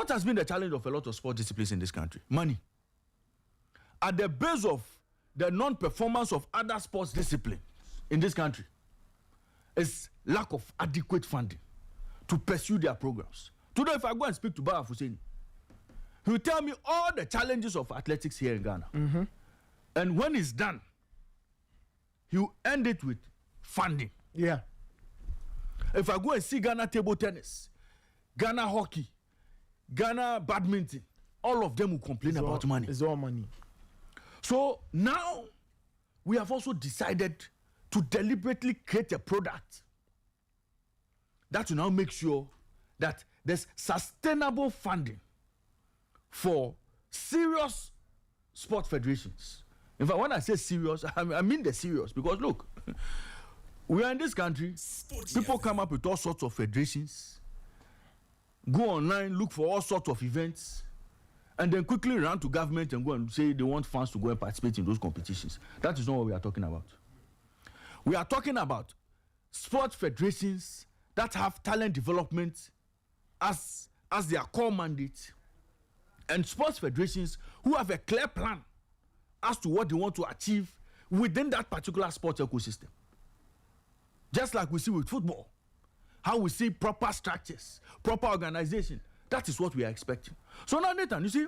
What has been the challenge of a lot of sport disciplines in this country? Money. At the base of the non-performance of other sports disciplines in this country is lack of adequate funding to pursue their programs. Today, if I go and speak to Baba Hussein, he will tell me all the challenges of athletics here in Ghana. And when it's done, he will end it with funding. Yeah. If I go and see Ghana table tennis, Ghana hockey, Ghana badminton, all of them will complain about money. It's all money. So now we have also decided to deliberately create a product that will now make sure that there's sustainable funding for serious sport federations. In fact, when I say serious, I mean the serious, because look, we are in this country, people come up with all sorts of federations, go online, look for all sorts of events, and then quickly run to government and go and say they want fans to go and participate in those competitions. That is not what we are talking about. We are talking about sport federations that have talent development as their core mandate, and sports federations who have a clear plan as to what they want to achieve within that particular sports ecosystem. Just like we see with football, how we see proper structures, proper organization. That is what we are expecting. So now, Nathan, you see,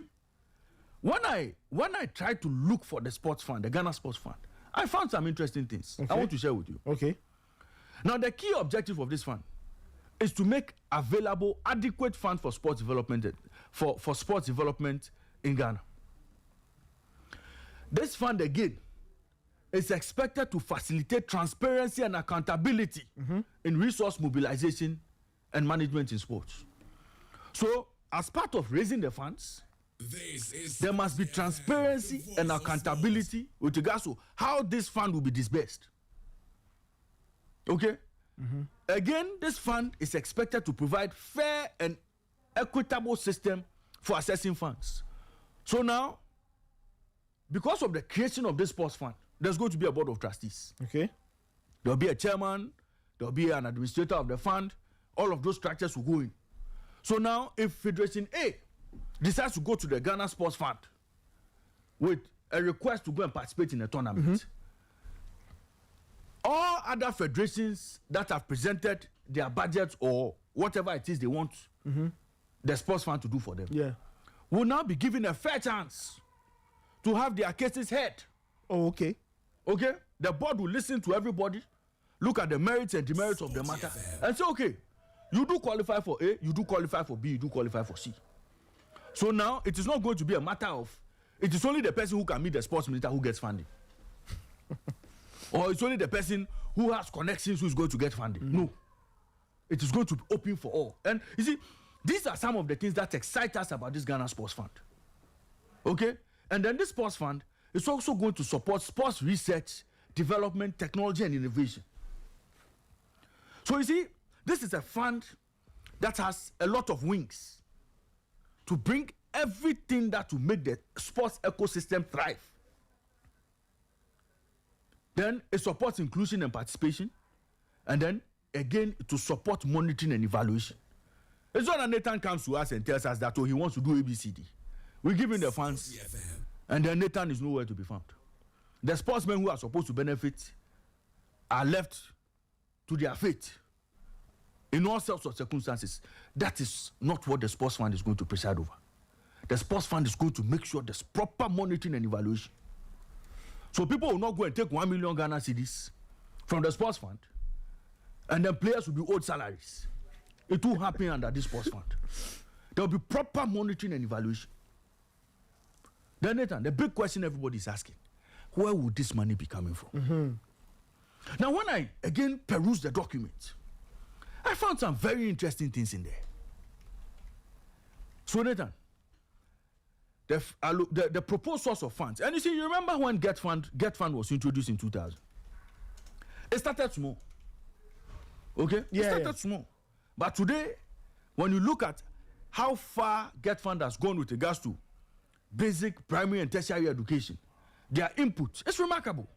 when I tried to look for the sports fund, the Ghana Sports Fund, I found some interesting things. Okay. I want to share with you. Okay. Now, the key objective of this fund is to make available adequate funds for sports development for sports development in Ghana. This fund again is expected to facilitate transparency and accountability in resource mobilization and management in sports. So, as part of raising the funds, there must be transparency and accountability with regards to how this fund will be disbursed. Okay? Again, this fund is expected to provide fair and equitable system for assessing funds. So now, because of the creation of this sports fund, there's going to be a board of trustees. Okay. There'll be a chairman, there'll be an administrator of the fund, all of those structures will go in. So now, if Federation A decides to go to the Ghana Sports Fund with a request to go and participate in a tournament, all other federations that have presented their budgets or whatever it is they want the sports fund to do for them will now be given a fair chance to have their cases heard. Oh, okay. Okay? The board will listen to everybody, look at the merits and demerits of the matter, and say, okay, you do qualify for A, you do qualify for B, you do qualify for C. So now, it is not going to be a matter of, it is only the person who can meet the sports minister who gets funding. Or it's only the person who has connections who is going to get funding. No. It is going to be open for all. And you see, these are some of the things that excite us about this Ghana Sports Fund. Okay? And then this sports fund is also going to support sports research, development, technology, and innovation. So you see, this is a fund that has a lot of wings to bring everything that will make the sports ecosystem thrive. Then it supports inclusion and participation, and then again to support monitoring and evaluation. It's not that Nathan comes to us and tells us that he wants to do ABCD. We give him the funds, and then Nathan is nowhere to be found. The sportsmen who are supposed to benefit are left to their fate in all sorts of circumstances. That is not what the sports fund is going to preside over. The sports fund is going to make sure there's proper monitoring and evaluation. So people will not go and take 1 million Ghana cedis from the sports fund, and then players will be owed salaries. It will happen under this sports fund. There will be proper monitoring and evaluation. Then Nathan, the big question everybody is asking, where would this money be coming from? Now, when I again peruse the document, I found some very interesting things in there. So Nathan, the proposed source of funds, and you see, you remember when Get Fund was introduced in 2000? It started small. Okay? It started small. But today, when you look at how far Get Fund has gone with regards to basic, primary, and tertiary education, their input is remarkable.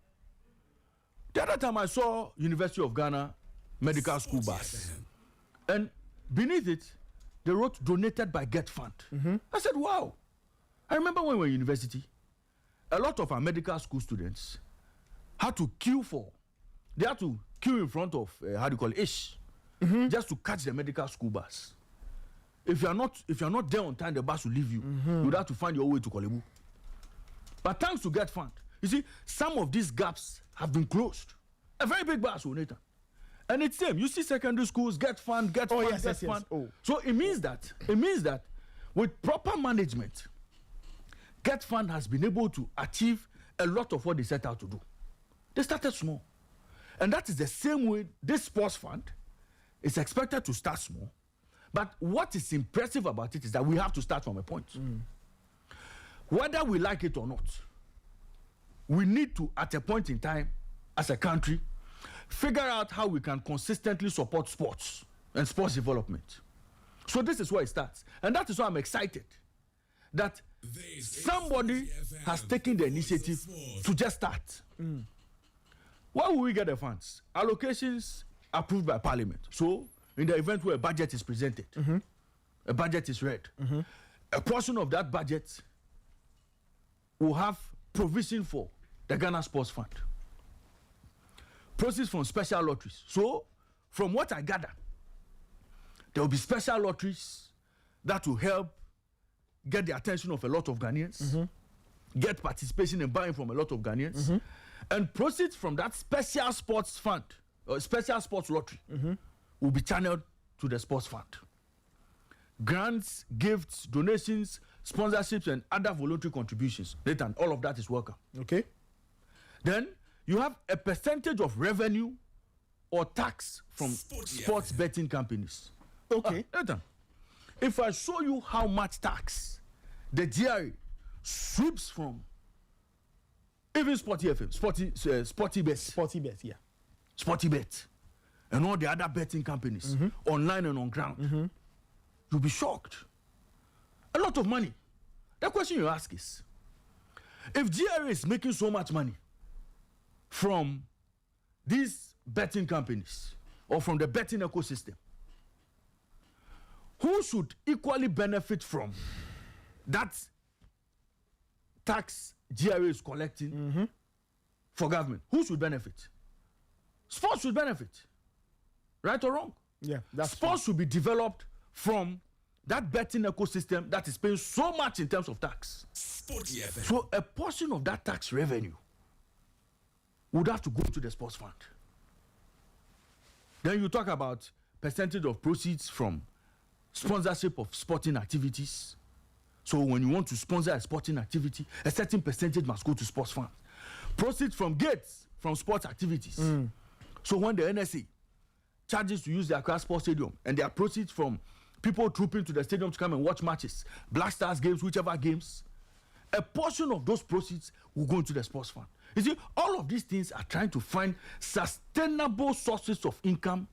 The other time I saw University of Ghana Medical School bus, and beneath it, they wrote donated by Get Fund. I said, wow. I remember when we were in university, a lot of our medical school students had to queue in front of, ish, just to catch the medical school bus. If you are not there on time, the bus will leave you. You would have to find your way to Kolebu. But thanks to Get Fund, you see, some of these gaps have been closed. A very big bus, Nathan. And it's same. You see secondary schools, Get Fund. Yes. Oh. So it means that with proper management, Get Fund has been able to achieve a lot of what they set out to do. They started small. And that is the same way this sports fund is expected to start small. But what is impressive about it is that we have to start from a point. Whether we like it or not, we need to, at a point in time, as a country, figure out how we can consistently support sports and sports development. So this is where it starts. And that is why I'm excited that somebody has taken the initiative to just start. Where will we get the funds? Allocations approved by Parliament. So in the event where a budget is presented, a budget is read, a portion of that budget will have provision for the Ghana Sports Fund. Proceeds from special lotteries. So, from what I gather, there will be special lotteries that will help get the attention of a lot of Ghanaians, get participation and buying from a lot of Ghanaians, and proceeds from that special sports fund, or special sports lottery, will be channeled to the sports fund. Grants, gifts, donations, sponsorships, and other voluntary contributions. Nathan, all of that is welcome. Okay. Then you have a percentage of revenue or tax from sports betting companies. Okay. Nathan, if I show you how much tax the GRA sweeps from even Sporty FM, Sporty Bet, yeah. Sporty Bet, and all the other betting companies, online and on ground, you'll be shocked. A lot of money. The question you ask is, if GRA is making so much money from these betting companies or from the betting ecosystem, who should equally benefit from that tax GRA is collecting for government? Who should benefit? Sports should benefit. Right or wrong? Yeah, that's sports should be developed from that betting ecosystem that is paying so much in terms of tax. Sporty FM. So a portion of that tax revenue would have to go to the sports fund. Then you talk about percentage of proceeds from sponsorship of sporting activities. So when you want to sponsor a sporting activity, a certain percentage must go to sports fund. Proceeds from gates from sports activities. So when the NSA charges to use the Accra Sports Stadium and there are proceeds from people trooping to the stadium to come and watch matches, Black Stars games, whichever games, a portion of those proceeds will go into the sports fund. You see, all of these things are trying to find sustainable sources of income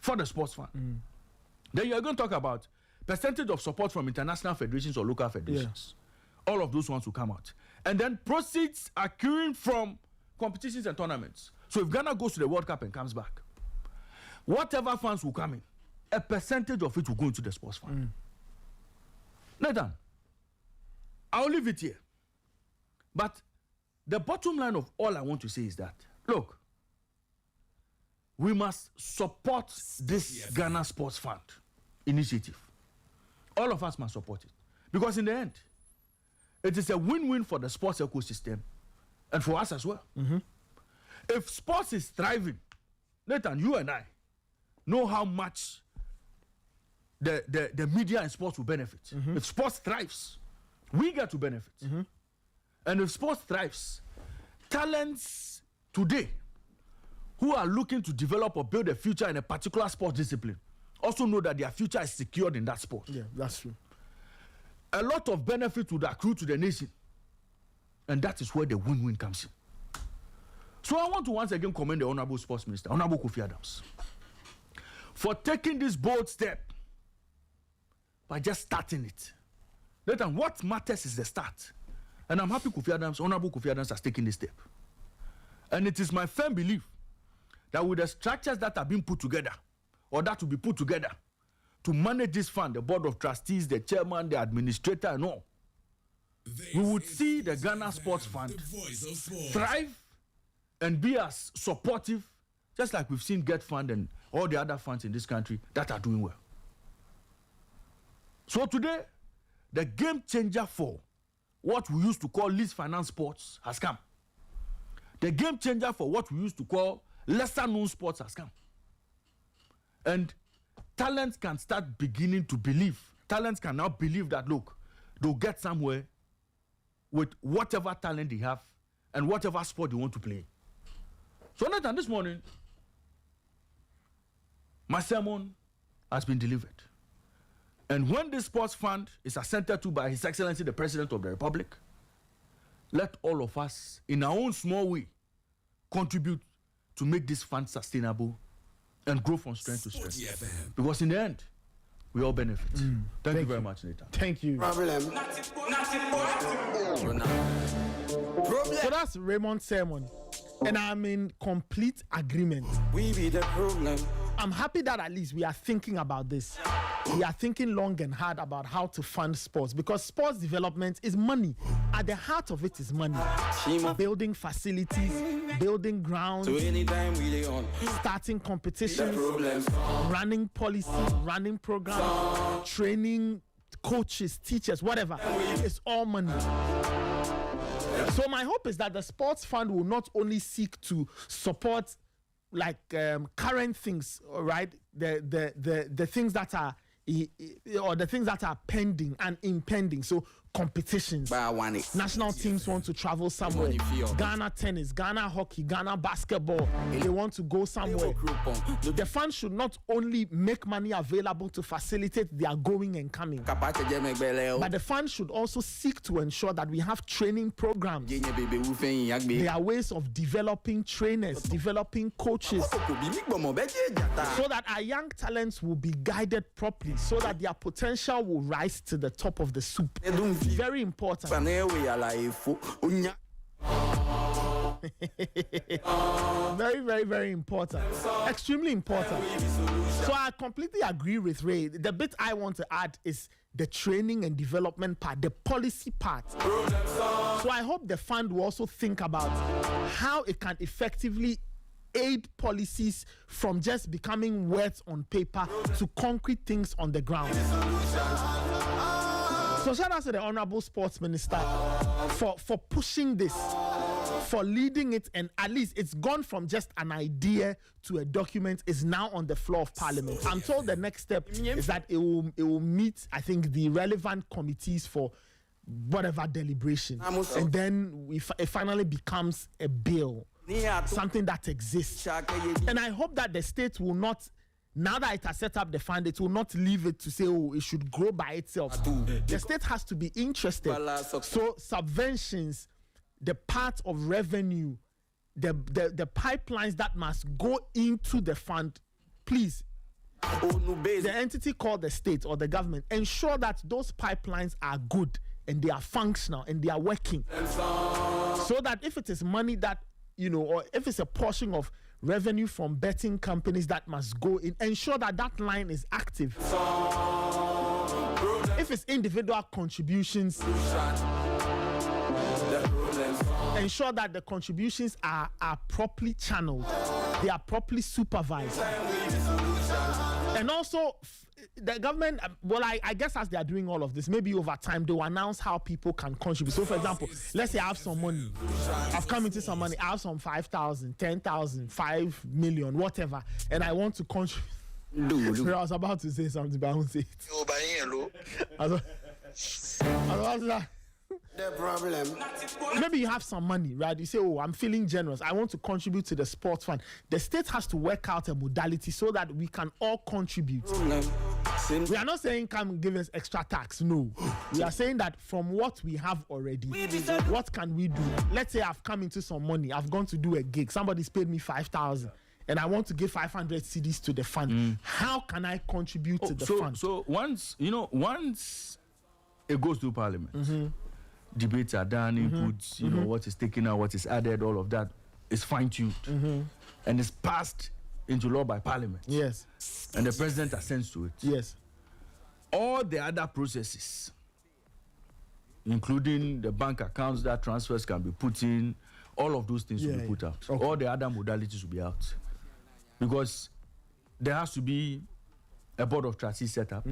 for the sports fund. Then you're going to talk about percentage of support from international federations or local federations. Yeah. All of those ones will come out. And then proceeds accruing from competitions and tournaments. So if Ghana goes to the World Cup and comes back, whatever funds will come in, a percentage of it will go into the sports fund. Nathan, I'll leave it here. But the bottom line of all I want to say is that, look, we must support this Ghana Sports Fund initiative. All of us must support it. Because in the end, it is a win-win for the sports ecosystem and for us as well. If sports is thriving, Nathan, you and I know how much the media and sports will benefit. If sports thrives, we get to benefit. And if sports thrives, talents today who are looking to develop or build a future in a particular sports discipline also know that their future is secured in that sport. Yeah, that's true. A lot of benefit would accrue to the nation. And that is where the win-win comes in. So I want to once again commend the Honorable Sports Minister, Honorable Kofi Adams, for taking this bold step by just starting it. Nathan, what matters is the start. And I'm happy Honorable Kofi Adams has taken this step. And it is my firm belief that with the structures that are being put together, or that will be put together, to manage this fund, the board of trustees, the chairman, the administrator, and all, we would see the Ghana Sports Fund thrive and be as supportive, just like we've seen Get Fund and all the other funds in this country that are doing well. So today, the game changer for what we used to call least finance sports has come. The game changer for what we used to call lesser known sports has come. And talents can start beginning to believe. Talents can now believe that, look, they'll get somewhere with whatever talent they have and whatever sport they want to play. So, Nathan, this morning, my sermon has been delivered. And when this sports fund is assented to by His Excellency the President of the Republic, let all of us, in our own small way, contribute to make this fund sustainable and grow from strength to strength. Because in the end, we all benefit. Thank you very much, Nathan. Thank you. So that's Raymond's sermon. And I'm in complete agreement. We be the problem. I'm happy that at least we are thinking about this. We are thinking long and hard about how to fund sports, because sports development is money. At the heart of it is money. Building facilities, building grounds, So anytime we lay on, starting competitions, problems. running policy, running programs, training coaches, teachers, whatever. It's all money. So my hope is that the sports fund will not only seek to support like current things, all right, the things that are or the things that are pending and impending. So competitions, national teams want to travel somewhere, Ghana tennis, Ghana hockey, Ghana basketball, they want to go somewhere. The fund should not only make money available to facilitate their going and coming, but the fund should also seek to ensure that we have training programs. There are ways of developing trainers, developing coaches, so that our young talents will be guided properly, so that their potential will rise to the top of the soup. Very important. Very, very, very important. Extremely important. So I completely agree with Ray. The bit I want to add is the training and development part, the policy part. So I hope the fund will also think about how it can effectively aid policies from just becoming words on paper to concrete things on the ground. So shout out to the Honorable Sports Minister for pushing this, for leading it, and at least it's gone from just an idea to a document. Is now on the floor of Parliament. I'm told the next step is that it will meet, I think, the relevant committees for whatever deliberation, and then it finally becomes a bill, something that exists. And I hope that the state will not, now that it has set up the fund, it will not leave it to say, oh, it should grow by itself. The state has to be interested. So subventions, the part of revenue, the pipelines that must go into the fund, please, the entity called the state or the government, ensure that those pipelines are good and they are functional and they are working. So that if it is money that, or if it's a portion of revenue from betting companies that must go in, ensure that that line is active. If it's individual contributions, ensure that the contributions are properly channeled, they are properly supervised. And also, the government, well, I guess as they are doing all of this, maybe over time, they will announce how people can contribute. So, for example, let's say I have some money. I've come into some money. I have some 5,000, 10,000, 5 million, whatever. And I want to contribute. I was about to say something, but I won't say it. I was about to The problem. Maybe you have some money, right? You say, oh, I'm feeling generous. I want to contribute to the sports fund. The state has to work out a modality so that we can all contribute. We are not saying come give us extra tax. No. We are saying that from what we have already, what can we do? Let's say I've come into some money. I've gone to do a gig. Somebody's paid me 5,000. And I want to give 500 CDs to the fund. How can I contribute to the fund? So once it goes to Parliament, debates are done, inputs, what is taken out, what is added, all of that is fine-tuned. And it's passed into law by Parliament. Yes. And the president assents to it. Yes. all the other processes, including the bank accounts that transfers can be put in, all of those things will be put out. Okay. All the other modalities will be out. Because there has to be a board of trustees set up.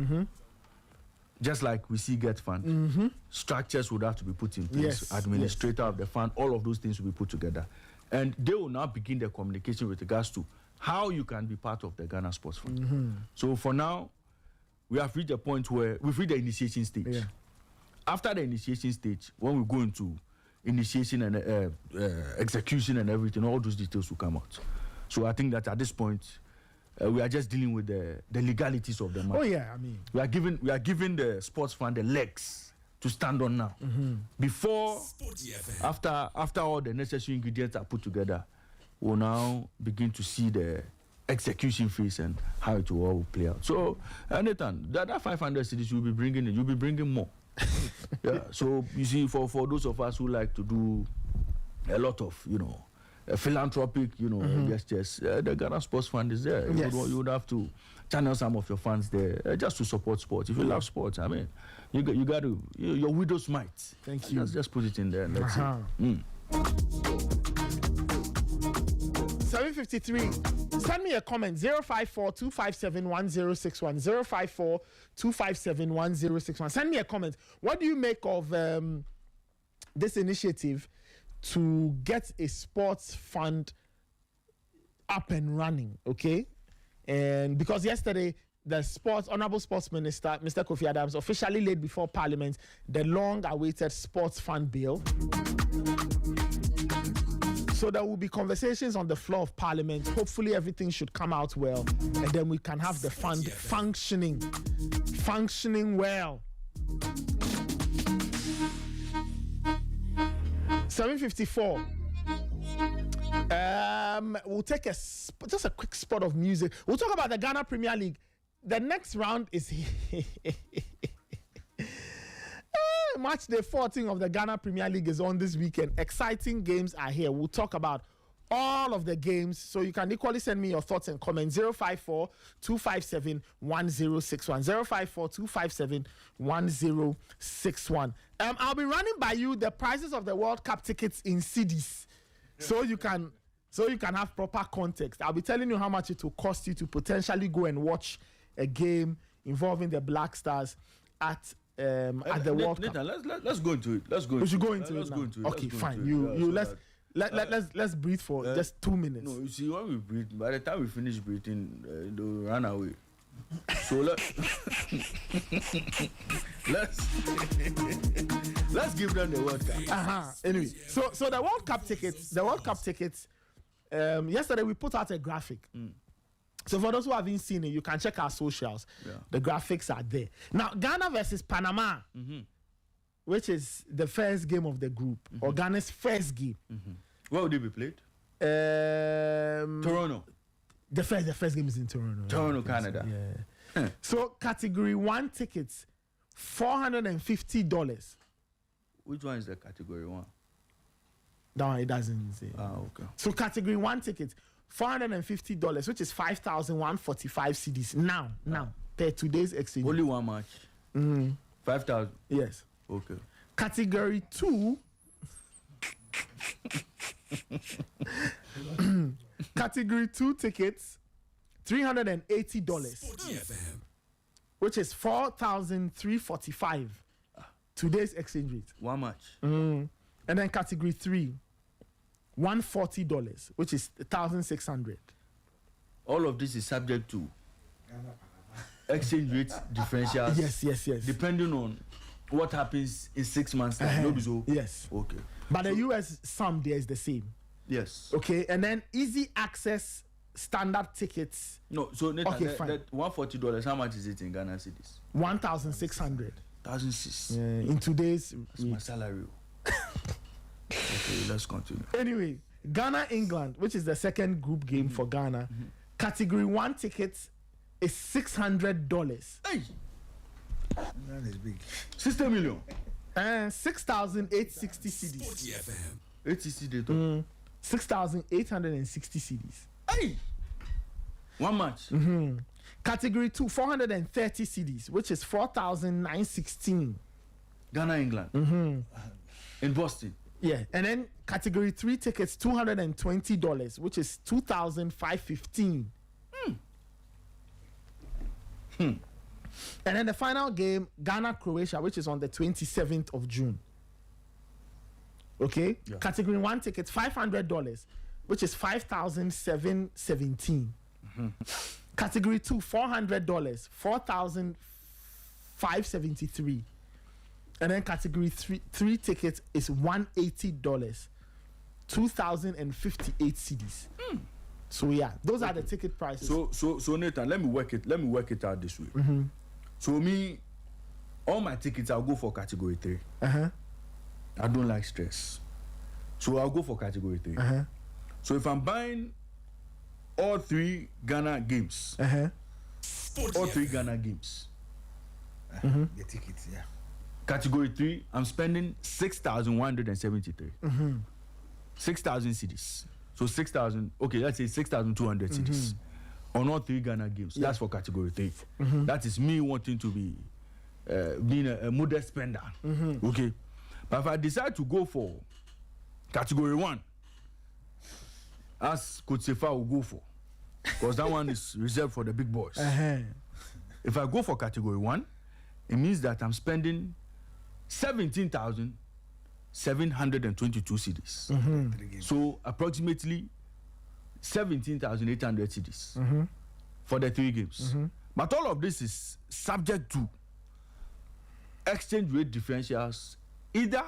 Just like we see Get Fund. Structures would have to be put in place. Yes, Administrator of the fund, all of those things will be put together. And they will now begin the communication with regards to how you can be part of the Ghana Sports Fund. So for now, we have reached a point where we've reached the initiation stage. Yeah. After the initiation stage, when we go into initiation and execution and everything, all those details will come out. So I think that at this point, we are just dealing with the legalities of the matter. Oh yeah, I mean, we are giving the sports fund the legs to stand on now. Before, after all the necessary ingredients are put together, we'll now begin to see the execution phase and how it will all play out. So, Nathan, that 500 cities you'll be bringing in, you'll be bringing more. Yeah. So you see, for those of us who like to do a lot of, philanthropic, gestures, the Ghana Sports Fund is there. Yes. You would have to channel some of your funds there just to support sports. If you love sports, I mean, you got to, your widow's mite. Thank you. Just put it in there and let's see. 7:53. Send me a comment. 054-257-1061. 054-257-1061. Send me a comment. What do you make of this initiative to get a sports fund up and running? Okay, and because yesterday the honorable sports minister, Mr. Kofi Adams, officially laid before Parliament the long-awaited sports fund bill. So there will be conversations on the floor of Parliament. Hopefully everything should come out well, and then we can have the fund functioning well. 7:54. We'll take just a quick spot of music. We'll talk about the Ghana Premier League. The next round is match day 14 of the Ghana Premier League is on this weekend. Exciting games are here. We'll talk about all of the games, so you can equally send me your thoughts and comments. 054-257-1061. 054-257-1061. I'll be running by you the prices of the World Cup tickets in cedis, so you can have proper context. I'll be telling you how much it will cost you to potentially go and watch a game involving the Black Stars at the World Cup. Let's go into it. We should go into it now. Okay, fine. Let's breathe for just 2 minutes. No, you see, when we breathe, by the time we finish breathing, they'll run away. So let's give them the World Cup. Anyway, so the World Cup tickets. Yesterday we put out a graphic. So for those who haven't seen it, you can check our socials. Yeah. The graphics are there. Now, Ghana versus Panama, which is the first game of the group, or Ghana's first game. Where would it be played? Toronto. The first game is in Toronto. Toronto, Canada. Yeah. So Category 1 tickets, $450. Which one is the Category 1? No, it doesn't say. Okay. So Category 1 tickets, $450, which is 5,145 cedis. Now, per today's exchange. Only one match. 5,000. Yes. Okay. Category 2. Category 2 tickets, $380, which is 4,345. Today's exchange rate. One match. And then Category 3. $140, which is 1,600. All of this is subject to exchange rate differentials. Yes. Depending on what happens in 6 months' time. Yes. Okay. But the US sum there is the same. Yes. Okay, and then easy access standard tickets. No, so Nathan, okay, fine. That $140, how much is it in Ghana cedis? 1,600. 1,600. In today's that's my salary. Okay, let's continue. Anyway, Ghana England, which is the second group game for Ghana, Category 1 tickets is $600. Hey, That is big. 60 million. 6,860 cedis. 80 data. 6,860 cedis. Hey, one match. Category 2, 430 cedis, which is 4,916. Ghana, England. In Boston. Yeah, and then category 3 tickets, $220, which is 2,515. And then the final game, Ghana, Croatia, which is on the 27th of June. Okay, Yeah. Category 1 tickets, $500, which is 5,717. Category 2, $400, 4,573. And then category 3 tickets is $180, 2,058 cedis. So yeah, those are the ticket prices. So Nathan, let me work it out this way. So me, all my tickets I'll go for category 3. I don't like stress, so I'll go for category 3. So if I'm buying all 3 Ghana games, all 3 Ghana games, The tickets, yeah. category 3, I'm spending 6,173. 6,000 cedis. So 6,000. Okay, let's say 6,200 cedis on all 3 Ghana games. That's for category 3. That is me wanting to be being a modest spender. Okay, but if I decide to go for category 1, as Coach Sefa will go for, because that one is reserved for the big boys. If I go for category 1, it means that I'm spending 17,722 cedis. 3 games. So approximately 17,800 cedis for the 3 games. But all of this is subject to exchange rate differentials, either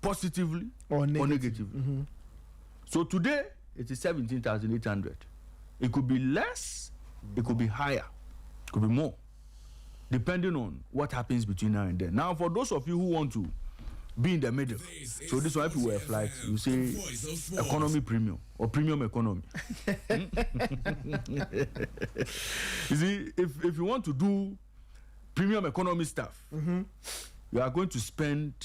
positively or negatively. So today it is 17,800. It could be less, it could be higher, it could be more, depending on what happens between now and then. Now, for those of you who want to be in the middle, so this one, if you were a flight, you say economy premium or premium economy. You see, if you want to do premium economy stuff, you are going to spend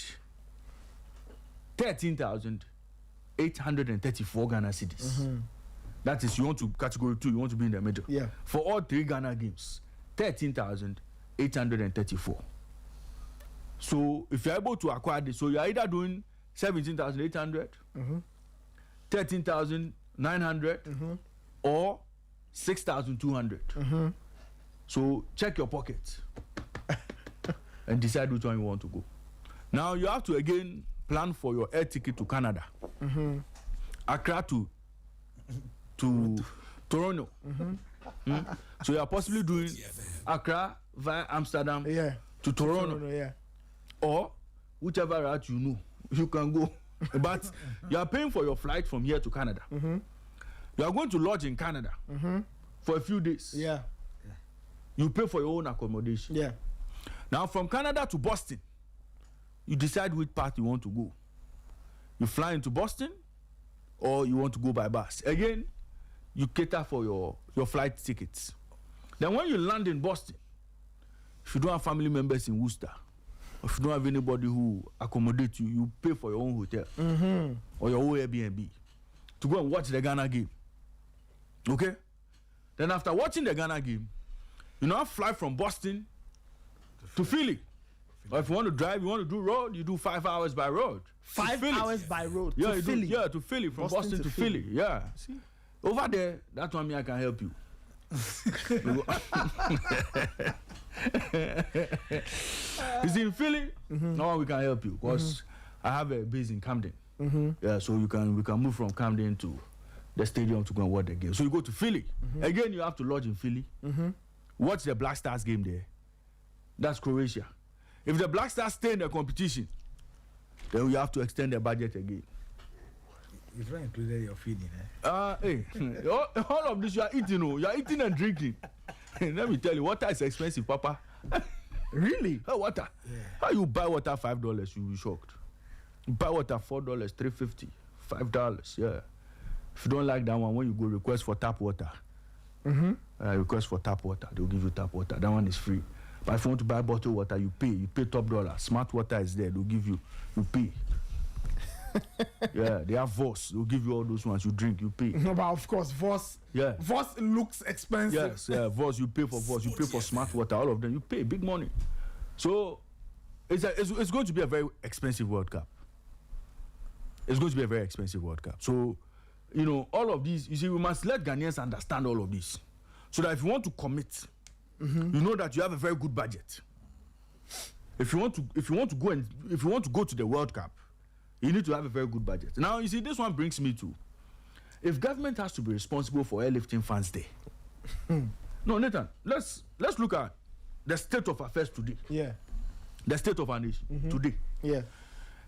13,834 Ghana cedis. That is, you want to category 2, you want to be in the middle. Yeah. For all 3 Ghana games, 13,834. So if you're able to acquire this, so you're either doing 17,800, 13,900, or 6,200. So check your pocket and decide which one you want to go. Now you have to again plan for your air ticket to Canada, Accra to Toronto. So you are possibly doing Accra via Amsterdam to Toronto. Or whichever route you know, you can go. But you are paying for your flight from here to Canada. You are going to lodge in Canada for a few days. You pay for your own accommodation. Now from Canada to Boston, you decide which part you want to go. You fly into Boston, or you want to go by bus. Again, you cater for your flight tickets. Then when you land in Boston, if you don't have family members in Worcester, if you don't have anybody who accommodates you, you pay for your own hotel or your own Airbnb to go and watch the Ghana game. Okay? Then after watching the Ghana game, you now fly from Boston to Philly. Or if you want to drive, you want to do road, you do 5 hours by road. 5 hours by road Yeah, to you Philly. to Philly, from Boston to Philly. Yeah. See? Over there, that's one me I can help you. You see, in Philly, no one we can help you because I have a base in Camden. Yeah, so we can move from Camden to the stadium to go and watch the game. So you go to Philly. Again, you have to lodge in Philly. Watch the Black Stars game there. That's Croatia. If the Black Stars stay in the competition, then we have to extend the budget again. You've not included your feeding, Hey, all of this you are eating, you are eating and drinking. Let me tell you, water is expensive, Papa. Really? Hey, water. How you buy water $5? You'll be shocked. You buy water $4, $3.50, $5. Yeah. If you don't like that one, when you go request for tap water, request for tap water, they'll give you tap water. That one is free. But if you want to buy bottled water, you pay. You pay top dollar. Smart water is there. They'll give you. You pay. Yeah, they have Voss. They'll give you all those ones. You drink, you pay. No, but of course, Voss. Yeah. Voss looks expensive. Yes, yeah, Voss. You pay for Voss. You pay for smart water. All of them. You pay big money. So it's going to be a very expensive World Cup. It's going to be a very expensive World Cup. So, you know, all of these. You see, we must let Ghanaians understand all of this, so that if you want to commit, you know that you have a very good budget. If you want to go to the World Cup, you need to have a very good budget. Now, you see, this one brings me to, if government has to be responsible for airlifting funds there. No, Nathan, let's look at the state of affairs today. Yeah. The state of our nation today. Yeah.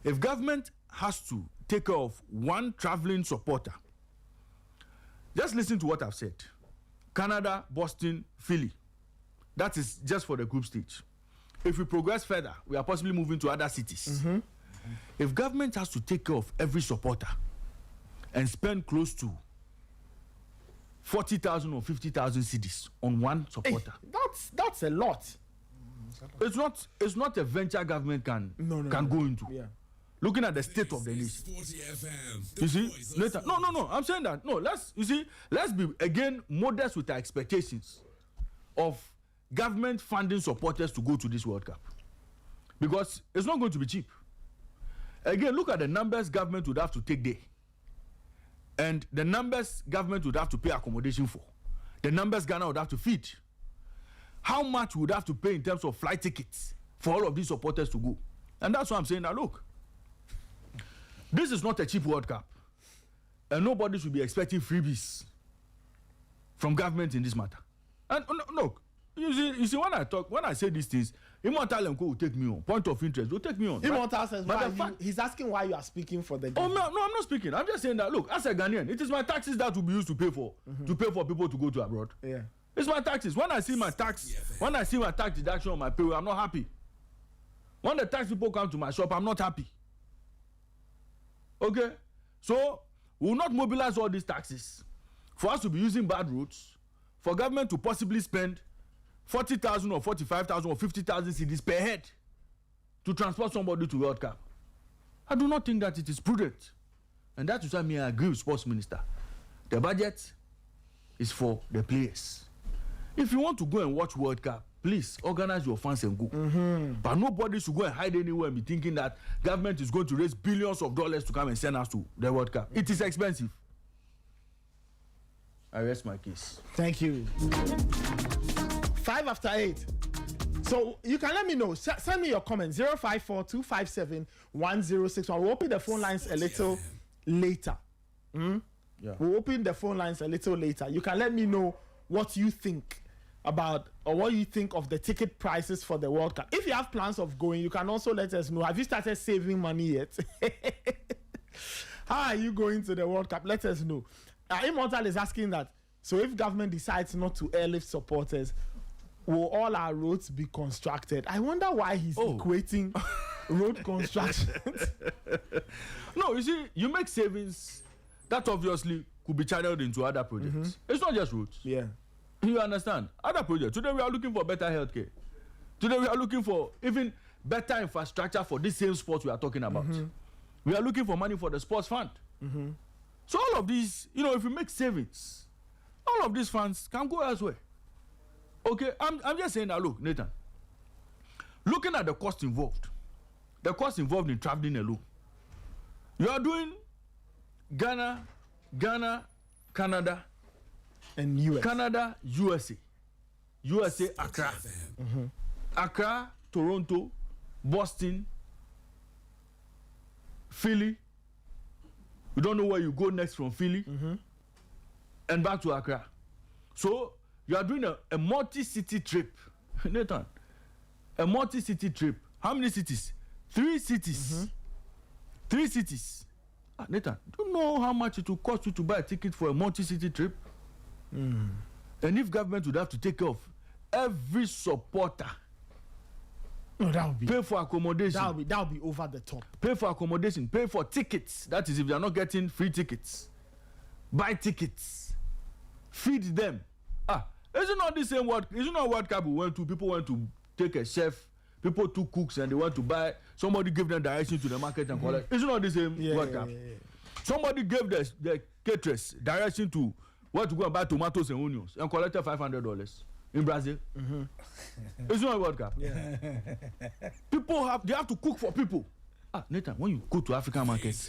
If government has to take care of one traveling supporter, just listen to what I've said. Canada, Boston, Philly. That is just for the group stage. If we progress further, we are possibly moving to other cities. If government has to take care of every supporter and spend close to 40,000 or 50,000 cedis on one supporter, That's a lot. it's not a venture government can go into. Yeah. Looking at the state of the nation. Sporty FM, You see, later. No. I'm saying that. No, let's be again modest with our expectations of government funding supporters to go to this World Cup, because it's not going to be cheap. Again, look at the numbers government would have to take there, and the numbers government would have to pay accommodation for, the numbers Ghana would have to feed. How much would have to pay in terms of flight tickets for all of these supporters to go? And that's why I'm saying that, look, this is not a cheap World Cup, and nobody should be expecting freebies from government in this matter. And look, you see, when I say these things, Immortal and Co will take me on. Point of interest will take me on. Immortal says, he's asking why you are speaking for the government. Oh no, I'm not speaking. I'm just saying that, look, as a Ghanaian, it is my taxes that will be used to pay for people to go to abroad. Yeah. It's my taxes. When I see my tax deduction on my pay, I'm not happy. When the tax people come to my shop, I'm not happy. Okay? So, we will not mobilize all these taxes for us to be using bad roads, for government to possibly spend 40,000 or 45,000 or 50,000 cedis per head to transport somebody to World Cup. I do not think that it is prudent. And that is why I agree with Sports Minister. The budget is for the players. If you want to go and watch World Cup, please organize your fans and go. But nobody should go and hide anywhere and be thinking that government is going to raise billions of dollars to come and send us to the World Cup. It is expensive. I rest my case. Thank you. 5:08. So you can let me know. Send me your comments. 054-257-1061. We'll open the phone lines a little later. Yeah. We'll open the phone lines a little later. You can let me know what you think about, or what you think of the ticket prices for the World Cup. If you have plans of going, you can also let us know. Have you started saving money yet? How are you going to the World Cup? Let us know. Immortal is asking that, so if government decides not to airlift supporters, will all our roads be constructed? I wonder why he's equating road construction. No, you see, you make savings that obviously could be channeled into other projects. It's not just roads. Yeah. You understand? Other projects. Today we are looking for better healthcare. Today we are looking for even better infrastructure for this same sport we are talking about. We are looking for money for the sports fund. So all of these, if you make savings, all of these funds can go elsewhere. Okay, I'm just saying that, look, Nathan, looking at the cost involved in traveling alone, you are doing Ghana, Canada, and US. Canada, USA, Accra, Accra, Toronto, Boston, Philly. You don't know where you go next from Philly, and back to Accra. So you are doing a multi-city trip, Nathan. A multi-city trip. How many cities? 3 cities. 3 cities. Nathan, do you know how much it will cost you to buy a ticket for a multi-city trip? And if government would have to take care of every supporter, no, that would be, pay for accommodation. That would be over the top. Pay for accommodation. Pay for tickets. That is, if they are not getting free tickets, buy tickets. Feed them. Isn't not the same World? Isn't not World Cup we went to? People went to take a chef. people took cooks and they went to buy. Somebody gave them direction to the market and collect. It's not the same World Cup. Somebody gave the caterers direction to where to go and buy tomatoes and onions and collected $500 in Brazil. It's not a World Cup. People have to cook for people. Nathan, when you go to African markets,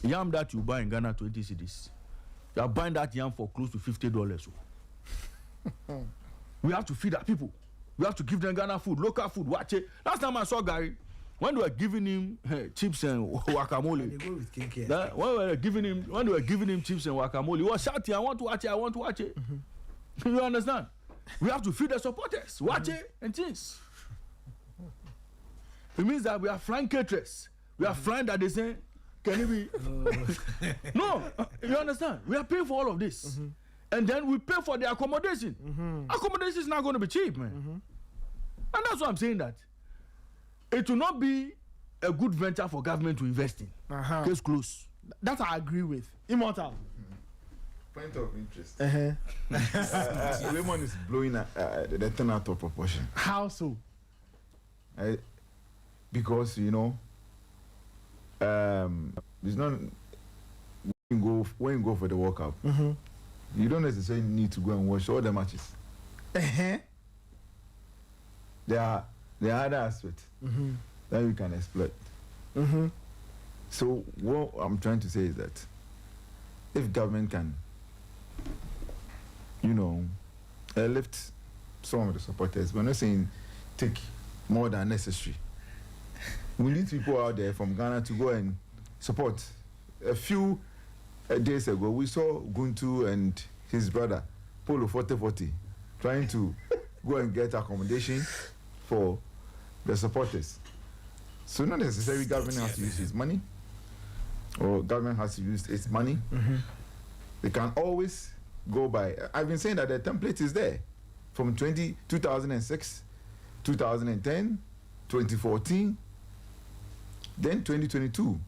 yam that you buy in Ghana 20 cedis, you are buying that yam for close to $50. We have to feed our people. We have to give them Ghana food, local food. Watch it. Last time I saw Gary, when they were giving him chips and guacamole, They go with KK. when they were giving him chips and guacamole, he was shouting, "I want to watch it! I want to watch it!" You understand? We have to feed the supporters, watch it and things. It means that we are flying caterers. We are flying that they say, "Can it be?" No, you understand? We are paying for all of this, and then we pay for the accommodation. Accommodation is not going to be cheap, man. And that's why I'm saying that it will not be a good venture for government to invest in. Case close. That I agree with. Immortal. Point of interest. Raymond is blowing the thing out of proportion. How so? Because it's not when you go for the World Cup, you don't necessarily need to go and watch all the matches. There are other aspects that you can exploit. So what I'm trying to say is that if government can, lift some of the supporters, we're not saying take more than necessary. We need people out there from Ghana to go and support. A few days ago, we saw Guntu and his brother, Polo 4040, trying to go and get accommodation for the supporters. So not necessarily government has to use his money, or government has to use its money. They can always go by. I've been saying that the template is there from 2006, 2010, 2014, then 2022.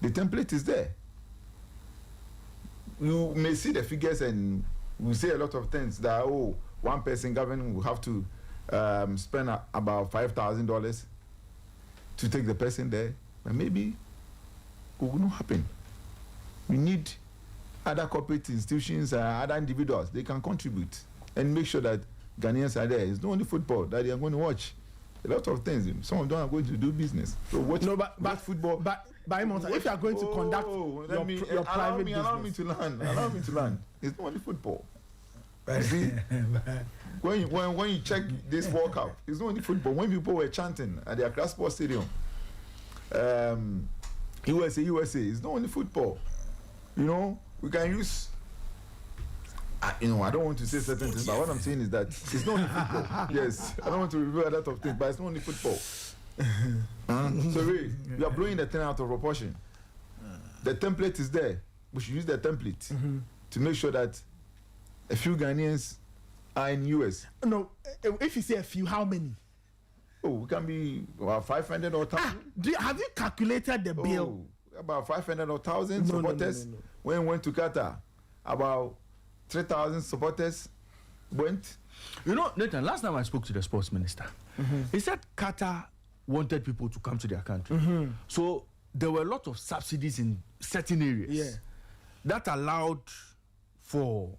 The template is there. You may see the figures and we say a lot of things that, one person government will have to spend about $5,000 to take the person there, but maybe it will not happen. We need other corporate institutions, other individuals. They can contribute and make sure that Ghanaians are there. It's not only football that they are going to watch. A lot of things. Some of them are going to do business. So watch football. But if you are going to conduct your private business, allow me to learn. It's not only football. You see, when you check this World Cup, it's not only football. When people were chanting at the Accra Sports Stadium, USA, it's not only football. We can use. I don't want to say certain things, but what I'm saying is that it's not only football. Yes, I don't want to reveal a lot of things, but it's not only football. So Ray, you are blowing the thing out of proportion. The template is there. We should use the template to make sure that a few Ghanaians are in US. No, if you say a few, how many? We can be about 500 or 1,000. Have you calculated the bill? About 500 or 1,000 supporters. No. When we went to Qatar, about 3,000 supporters went. Nathan, last time I spoke to the sports minister, he said Qatar wanted people to come to their country. So there were a lot of subsidies in certain areas that allowed for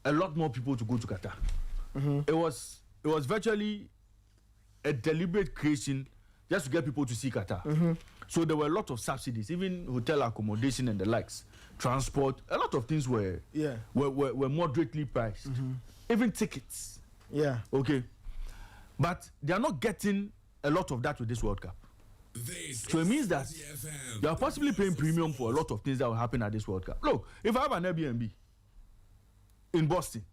a lot more people to go to Qatar. It was virtually a deliberate creation just to get people to see Qatar. So there were a lot of subsidies, even hotel accommodation and the likes, transport. A lot of things were moderately priced, even tickets. Okay, but they are not getting a lot of that with this World Cup. So it means that you are possibly paying premium for a lot of things that will happen at this World Cup. Look, if I have an Airbnb in Boston,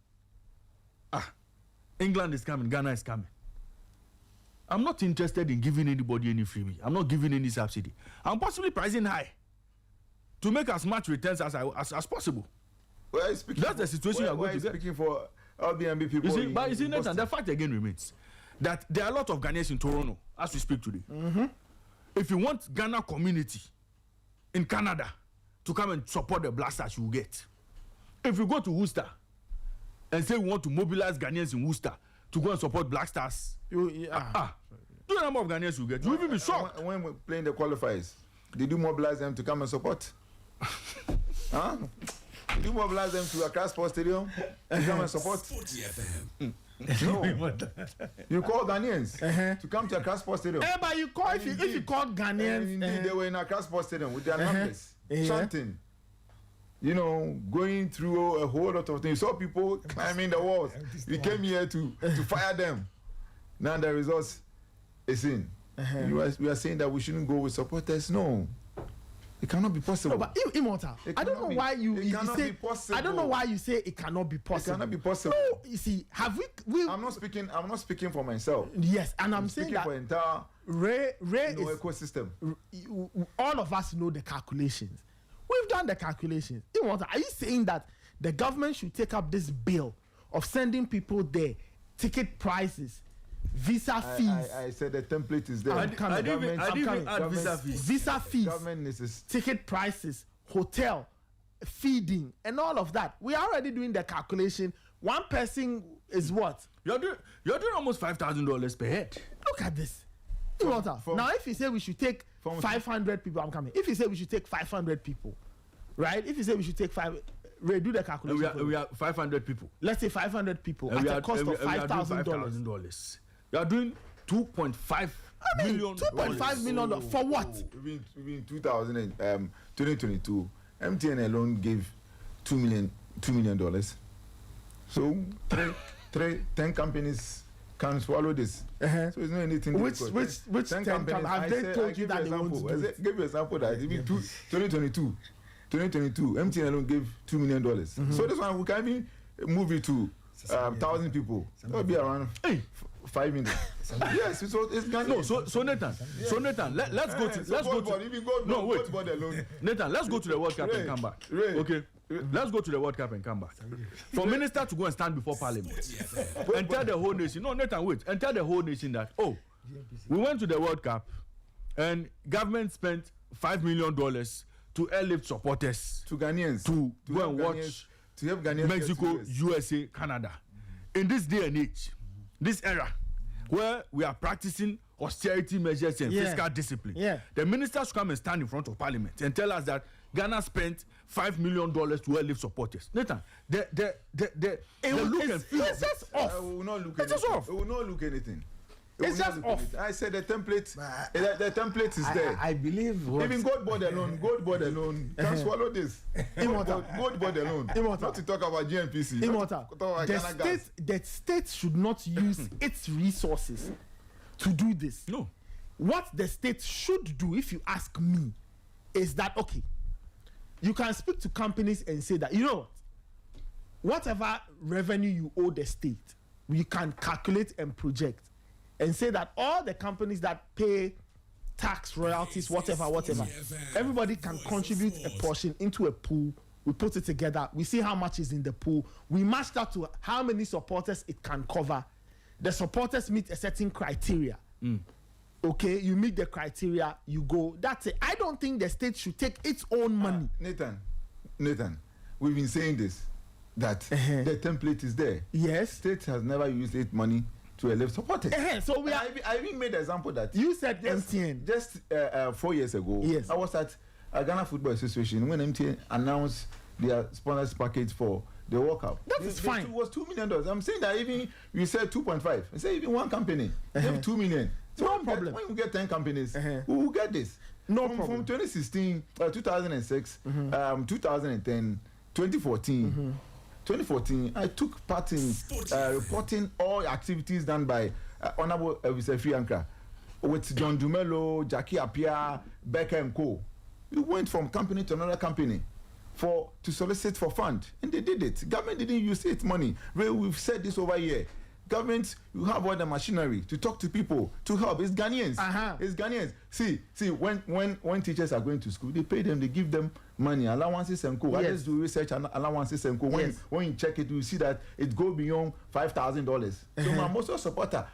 England is coming, Ghana is coming, I'm not interested in giving anybody any freebie. I'm not giving any subsidy. I'm possibly pricing high to make as much returns as possible. That's the situation you are going to get. Speaking for Airbnb people. You see, Nathan, the fact again remains that there are a lot of Ghanaians in Toronto as we speak today. If you want Ghana community in Canada to come and support the Blasters, you will get. If you go to Worcester and say we want to mobilize Ghanaians in Worcester to go and support Black Stars. Do the number of Ghanaians you get. You even be shocked. When we're playing the qualifiers, did you mobilize them to come and support? Huh? Did you mobilize them to Accra Sports Stadium to come and support? Sporty FM. No. You call Ghanaians to come to Accra Sports Stadium. But you call if you call Ghanaians, Indeed, they were in Accra Sports Stadium with their numbers, chanting. You know, going through a whole lot of things. You saw people climbing the walls. We came here to fire them. Now the results is in. We are saying that we shouldn't go with supporters. No. It cannot be possible. No, but Immortal, I don't know why you say. I don't know why you say it cannot be possible. It cannot be possible. No, you see, have we? I'm not speaking for myself. Yes, and I'm saying speaking that for entire Ray is ecosystem. All of us know the calculations. We've done the calculations. Immortal, are you saying that the government should take up this bill of sending people there, ticket prices, visa fees? I said the template is there. I didn't add visa fees. Visa fees, Government is ticket prices, hotel, feeding, and all of that. We are already doing the calculation. One person is what? You're doing almost $5,000 per head. Look at this. Now, if you say we should take 500 people, I'm coming. If you say we should take 500 people, right? If you say we should take do the calculation. We are 500 people. Let's say 500 people at a cost of $5,000. You are doing $2.5 million. $2.5 million for what? Even 2022, MTN alone gave $2 million. So 10 companies can swallow this. So it's not anything. Which 10 companies have they told you that they want to do it? Give you an example that even 2022, MTN alone gave $2 million. So this one we can even move it to 1,000 people. That would be around 5 million. Yes, it's Ghana. No, so Nathan, let's go to Nathan, let's go to the World Cup and come back. Okay. Let's go to the World Cup and come back. For minister to go and stand before Parliament and tell the whole nation, no, Nathan, wait, and tell the whole nation that, we went to the World Cup and government spent $5 million to airlift supporters to Ghanaians to go and watch to help Ghanaians Mexico, USA, Canada. In this day and age, this era, where we are practicing austerity measures and fiscal discipline, the ministers should come and stand in front of Parliament and tell us that Ghana spent $5 million to airlift supporters. Nathan, the look and feel. It's just off. It will not look it's anything. Just off. It will not look anything. It's just off. Anything. I said the template. The template is there. I believe. Even gold board alone can swallow this. Gold board alone. Not to talk about GNPC. Immortal. The state should not use its resources to do this. No. What the state should do, if you ask me, is that you can speak to companies and say that, whatever revenue you owe the state, you can calculate and project and say that all the companies that pay tax, royalties, whatever, everybody can contribute a portion into a pool. We put it together. We see how much is in the pool. We match that to how many supporters it can cover. The supporters meet a certain criteria. Okay, you meet the criteria, you go. That's it. I don't think the state should take its own money. Nathan, we've been saying this, that the template is there. Yes. State has never used its money to elect supporters. So we are. I even made the example that you said MTN. Just 4 years ago, I was at Ghana Football Association when MTN announced their sponsors package for the World Cup. That is fine. It was $2 million. I'm saying that even you said 2.5. I say even one company gave $2 million. So no problem. When we get 10 companies, we will get this. No problem. From 2016, 2006, 2010, 2014. 2014, I took part in reporting all activities done by Honorable Elvis Ankra with John Dumelo, Jackie Appiah, Becker and Co. We went from company to another company to solicit for fund, and they did it. Government didn't use its money. We've said this over here. Government, you have all the machinery to talk to people, to help. It's Ghanaians. It's Ghanaians. See, when teachers are going to school, they pay them, they give them money, allowances and co. Yes. Others do research and allowances and co. When you check it, you see that it goes beyond $5,000. So I'm also a supporter.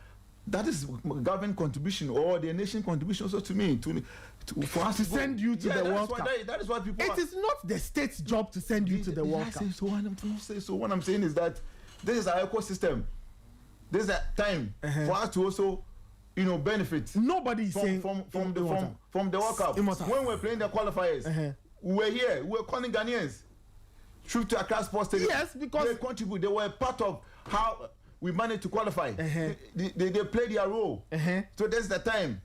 That is government contribution or the nation contribution also to me for us to send you to the World Cup. That is what people. It is not the state's job to send you to the World Cup. So what I'm saying is that this is our ecosystem. this is a time for us to also, benefit. Nobody is saying from the World Cup. When we're playing the qualifiers, we were here. We were calling Ghanaians. Trip to Accra Sports Stadium. Yes, because they contribute. They were part of how we managed to qualify. They played their role. So that's the time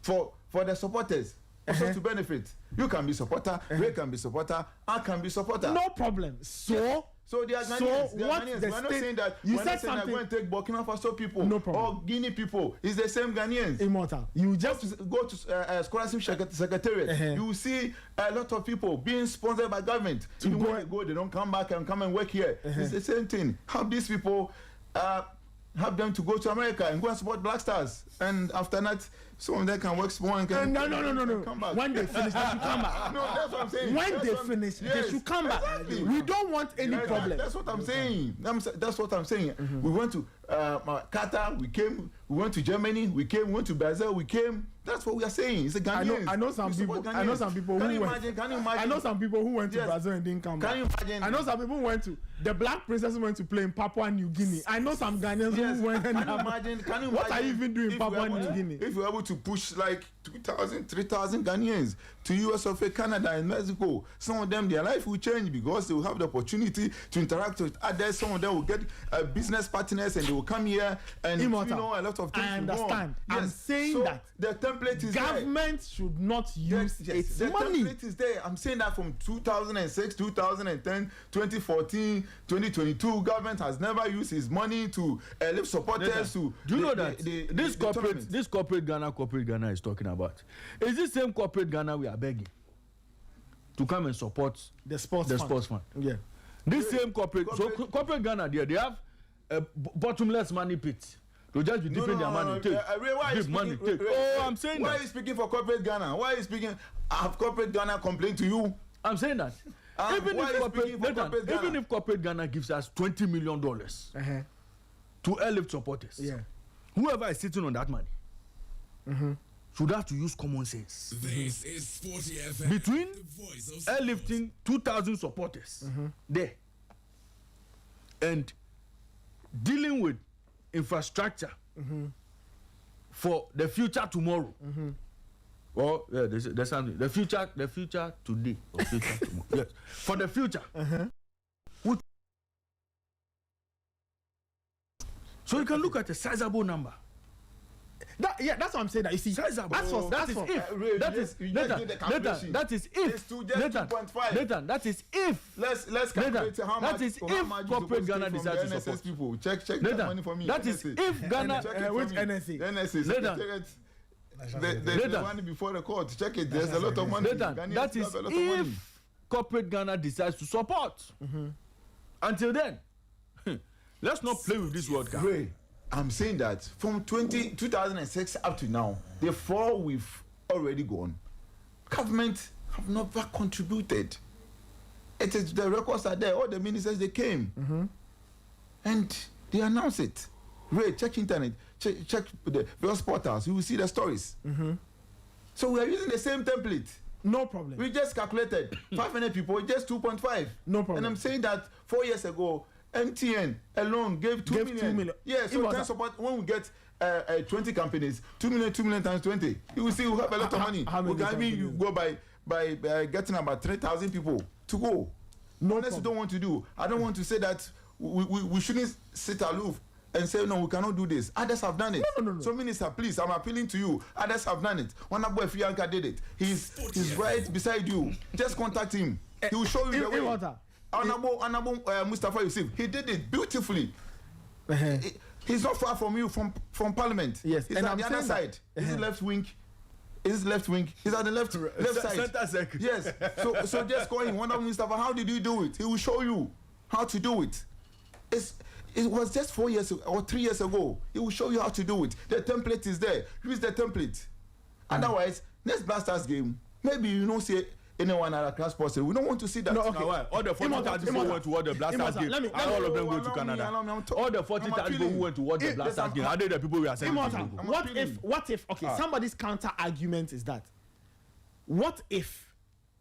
for the supporters also to benefit. You can be supporter, Ray can be supporter, I can be supporter. No problem. So they are Ghanaians. They are Ghanaians. We're not saying that we're not saying that we're going to take Burkina Faso people or Guinea people. It's the same Ghanaians. Immortal. You just go to scholarship secretariat. You will see a lot of people being sponsored by government. When they go, they don't come back and come and work here. It's the same thing. Have these people have them to go to America and go and support Black Stars, and after that, some of them can work small and can no. come back. When they finish, they should come back. No, that's what I'm saying. When they finish, they should come back. Exactly. We don't want any problem. That's what I'm saying. That's what I'm saying. We went to Qatar, we came. We went to Germany, we came. We went to Brazil, we came. That's what we are saying. It's a Ghanaians. I know some people. Can you imagine? I know some people who went to Brazil and didn't come back. Can you imagine? I know some people who went to the Black Princess went to play in Papua New Guinea. I know some Ghanaians who went. Can you imagine? What are you even doing in Papua New Guinea? If you're able to push like 2,000, 3,000 Ghanaians to US of A, Canada and Mexico, some of them, their life will change because they will have the opportunity to interact with others. Some of them will get business partners and they will come here and a lot of things. I understand. I'm saying so that the template is government should not use its the money. The template is there. I'm saying that from 2006, 2010, 2014, 2022, government has never used its money to lift supporters to. Do you know that this corporate Ghana is talking about is this same corporate Ghana we are begging to come and support the sports fund? Yeah. This same corporate corporate Ghana they have a bottomless money pit. To just be dipping their money. I'm saying why are you speaking for corporate Ghana? Why are you speaking? Have corporate Ghana complained to you? I'm saying that. Even if corporate Ghana gives us $20 million to airlift supporters, whoever is sitting on that money should have to use common sense. This is Sporty FM. Between airlifting 2,000 supporters there and dealing with infrastructure for the future tomorrow. Well, there's something. The future today or future tomorrow. Yes, for the future. So you can look at a sizable number. That's what I'm saying. That you see, sizable. That is if. Let's calculate how much. That is if corporate Ghana decides to support people. Check that money for me. That is if Ghana. Which NSA? NSA. The one before the court. Check it. There's a lot of money. That is if corporate Ghana decides to support. Until then, let's not play with this World Cup. I'm saying that from 2006 up to now, the 4 we've already gone, government have never contributed. It is the records are there. All the ministers they came, and they announced it. Check internet, check the various portals. You will see the stories. So we are using the same template. No problem. We just calculated 500 people, just 2.5. No problem. And I'm saying that 4 years ago, MTN alone gave 2 million. Yeah, so then support when we get 20 companies, 2 million times 20. You will see we have a lot of money. You go by getting about 3,000 people to go. No, unless you don't want to do. I don't want to say that we shouldn't sit aloof and say no, we cannot do this. Others have done it. No. So minister, please, I'm appealing to you. Others have done it. One boy Fianca did it. He's right beside you. Just contact him. He will show you the way. Honorable Mustafa Yusuf, he did it beautifully. He's not far from you from Parliament. Yes, he's on the other side. Is it left wing? Is left wing? He's at the left side. Center circle. Yes. So just call him. Honorable Mustafa, how did you do it? He will show you how to do it. It was just 4 years or 3 years ago. He will show you how to do it. The template is there. Use the template. Otherwise, next Blasters game, maybe you don't see anyone at a class person. We don't want to see that. No, okay. All the 40,000 people who went to watch the Blasters game. All of them go to Canada. All the 40,000 people who went to watch the Blasters game. Are they the people we are saying? What if? Okay, somebody's counter argument is that. What if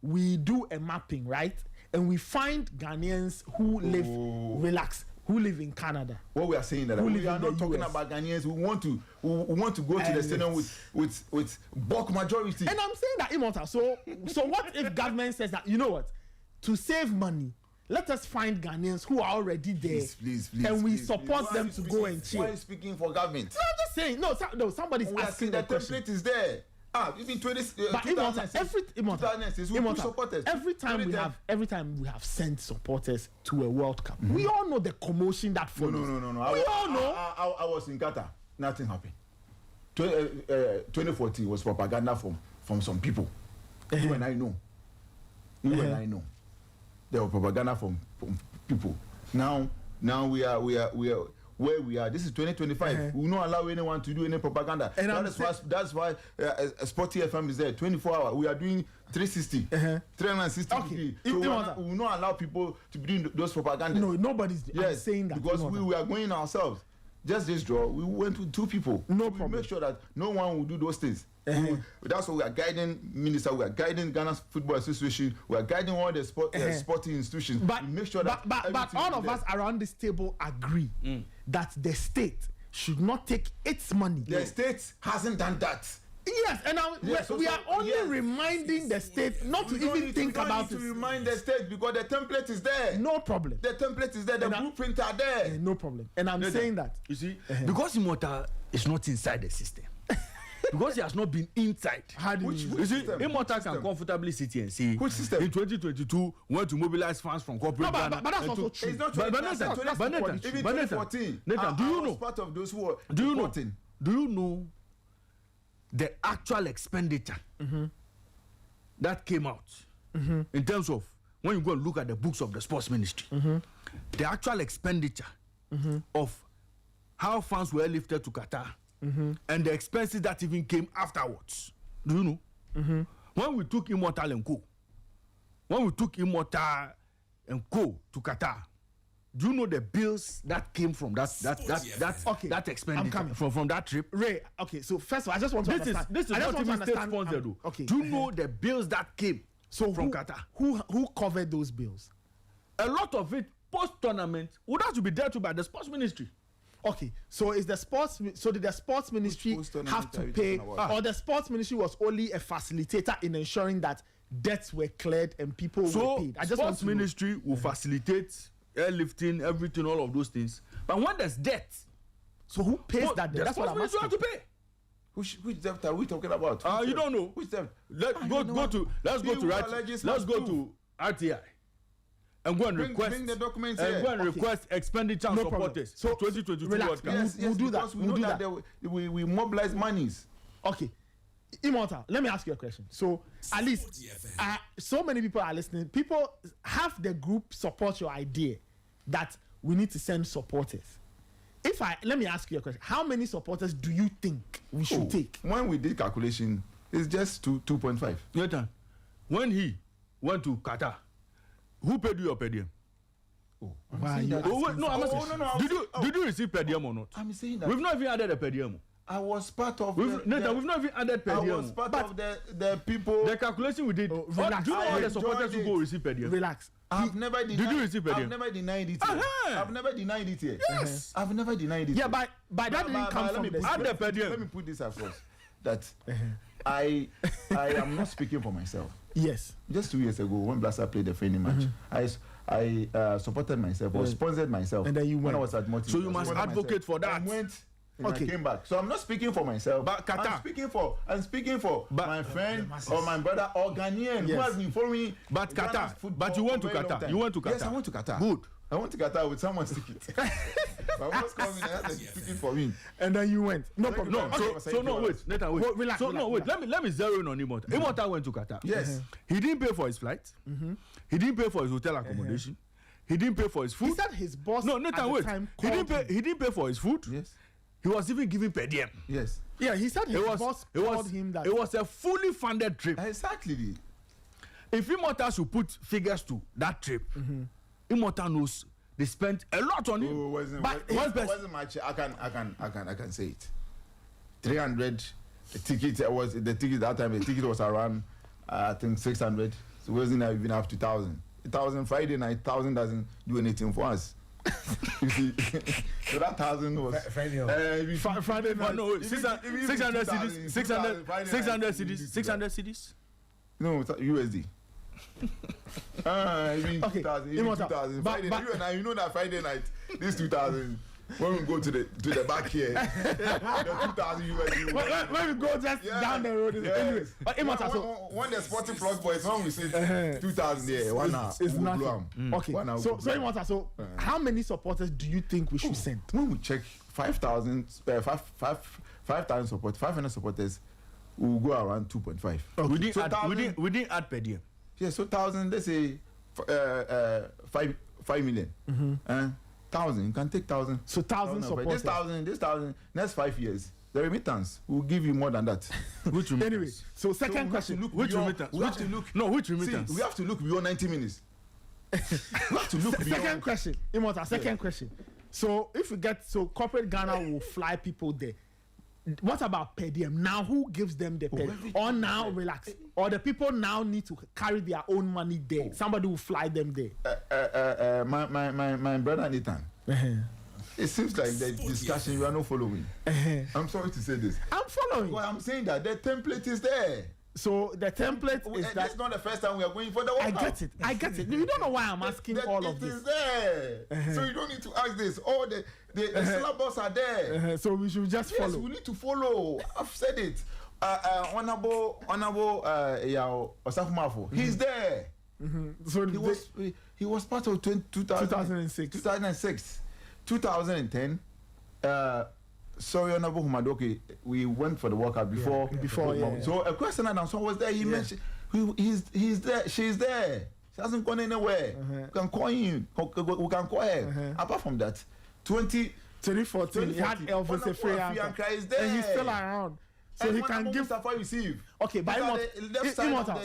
we do a mapping, right, and we find Ghanaians who live relaxed, who live in Canada. What we are saying that Who we live are in not the talking US. about Ghanaians. We want to go to the stadium with bulk majority. And I'm saying that Immortal. So what if government says that, you know what, to save money, let us find Ghanaians who are already there, please, and we please, support please. them to go and chill. Why are you speaking for government? No, I'm just saying. No, somebody's We are asking saying the the question. template is there. Even 20. But Immortal, 2006, we push supporters. every time we have sent supporters to a World Cup, we all know the commotion that follows. No. We all know. I was in Qatar. Nothing happened. 2014 was propaganda from some people. You and I know. And I know. There was propaganda from people. Now we are where we are. This is 2025. We will not allow anyone to do any propaganda. And that's why Sporty FM is there 24 hours. We are doing 360, 360 Okay. degrees. So we will not allow people to be doing those propaganda. No, nobody's saying that. Because we are going ourselves. Just this draw, we went with 2 people. No So problem. We make sure that no one will do those things. That's why we are guiding minister, we are guiding Ghana's Football Association, we are guiding all the sporting institutions. But we make sure that but all of us around this table agree that the state should not take its money. the state hasn't done that. Yes, and now we are only reminding the state not to even think about it. it. To remind the state because the template is there. No problem. The template is there. The And blueprint are there. No problem. And I'm saying that. You see, because Immortal is not inside the system. Because he has not been inside. How do Which- you? You see, system? Immortal Which can system? comfortably sit here and say, Which system? in 2022, we want to mobilize funds from corporate No, but Ghana that's and also to- true. It's not But 20, Nathan, but Nathan, even but Nathan, 2014. Nathan, do you I was know? part of those who were Do you know? reporting. Do you know the actual expenditure that came out in terms of when you go and look at the books of the sports ministry, the actual expenditure of how funds were lifted to Qatar and the expenses that even came afterwards? Do you know? When we took Immortal and Co. To Qatar, do you know the bills that came from that expenditure I'm coming. from that trip? Ray, okay, so first of all, I just want to understand. This is I just not want to even state understand. sponsored though. Okay. Do you know the bills that came from Qatar? Who covered those bills? A lot of it post-tournament would have to be dealt with by the sports ministry. Okay, so did the sports ministry post-tournament have to are you pay, talking about? or the sports ministry was only a facilitator in ensuring that debts were cleared and people were So paid? I just want sports to know. ministry will facilitate airlifting, everything, all of those things. But when there's debt, So who pays well, that the debt? That's what sports I'm ministry have asking. to pay. Which debt are we talking about? You don't know. Which debt? Let's go to RTI and go and Bring the documents and here. go and Okay. request expenditure and No problem. supporters. So, 2022 relax, World Cup. guys. We'll do that. because we We'll know do that that. we mobilize monies. Okay. Immortal, let me ask you a question. So, at least, so many people are listening. People, half the group support your idea that we need to send supporters. Let me ask you a question. How many supporters do you think we should take? When we did calculation, it's just 2.5. Nathan, when he went to Qatar, who paid you your per diem? Why you Oh, wait, no, I'm asking. no, Did you receive per diem or not? I'm saying that We've not even added a per diem. I was part of We've not even added per I diem. was part of the people. The calculation we did. relax. Do you know all I the supporters enjoyed who go it. receive per diem? Relax. I've never denied. you receive per diem? I've never denied it. Here. Uh-huh. I've never denied it here. Yes. I've never denied it. Yeah, here. but that didn't come let from me the put- Add state. the per diem. Let me put this across. That I am not speaking for myself. Yes. Just 2 years ago, when Blaster played the friendly match, I supported myself or sponsored myself. And then you when went. I was at Multi. So you must advocate for that. I went. And Okay. I came back. So I'm not speaking for myself. But Qatar. I'm speaking for But- my friend or my brother or Ghanaian who Yes. has been following. But Ghana's Qatar. football But you went to for a very long Qatar. time. You went to Yes, Qatar. I went to Qatar. Good. I went to Qatar with someone's ticket. My boss called me and said, speaking for me. And then you went. No problem. No, Okay. so no, wait, Nathan, wait. Well, relax, so relax, no, wait. relax. Let me zero in on Immortal. Immortal went to Qatar. Yes. He didn't pay for his flight. He didn't pay for his hotel accommodation. He didn't pay for his He food. said his boss No, at Nathan, the wait. time He didn't called pay. He didn't pay for his food. Yes. He was even given per diem. Yes. Yeah, he said his boss called him that. It was a fully funded trip. Exactly. If Immortal should put figures to that trip, Immortal knows they spent a lot on it. Oh, wasn't much. I can say it. 300 the ticket that time. The ticket was around I think 600. So it wasn't even up to 1,000. 1,000 Friday night. 1,000 doesn't do anything for us. You see, so that 1,000 was Friday. Friday night. No, 600 CDs, 600 CDs. No, it's USD. Even Okay, 2,000, even Immortal. 2,000. But- Friday, but- you and I, you know that Friday night, this 2,000. When we go to the back here, the 2,000 USD. When we go just down the road, anyway. But Immortal, so when the Sporty Plus boys, when we say 2,000 there, 1 hour, it's we'll nothing. blow 'em. Okay, 1 hour, so we'll blow 'em. Immortal, so how many supporters do you think we should send? When we check 5,000 support, 500 supporters, we'll go around 2.5. We didn't So add 1,000 we didn't add per diem. Yeah, so 1,000, let's say 5 million. 1,000, you can take 1,000. So 1,000 supporters. This 1,000, next 5 years, the remittance will give you more than that. Which remittance? Anyway, so second we have to question. look Which beyond- remittance? We have to look. No, which See, remittance? we have to look beyond 90 minutes. We have to look Second beyond. question, Immortal. Second question. So if we get corporate Ghana will fly people there. What about per diem? Now who gives them the per diem? everything. Or now relax. Or the people now need to carry their own money there. Somebody will fly them there. My brother Nathan. It seems like the discussion you are not following. I'm sorry to say this. I'm following. Well, I'm saying that the template is there. So the template is that. That's not the first time we are going for the World I Cup. get it. I get it. You don't know why I'm asking all of It this. is there. So you don't need to ask this. All the syllabus are there. So we should just Yes, follow. we need to follow. I've said it. Honorable Osafumafo, he's there. So He was part of 2006. 2010. Sorry, Honorable Humadoke, we went for the World Cup before. Before, yeah. So a question and answer was there. He mentioned he's there. She's there. She hasn't gone anywhere. We can call him. We can call her. Apart from that, 2014, he had Elvis Efreya, is there. and he's still around. So he can give. Mustafa receive. Okay, but Immortal.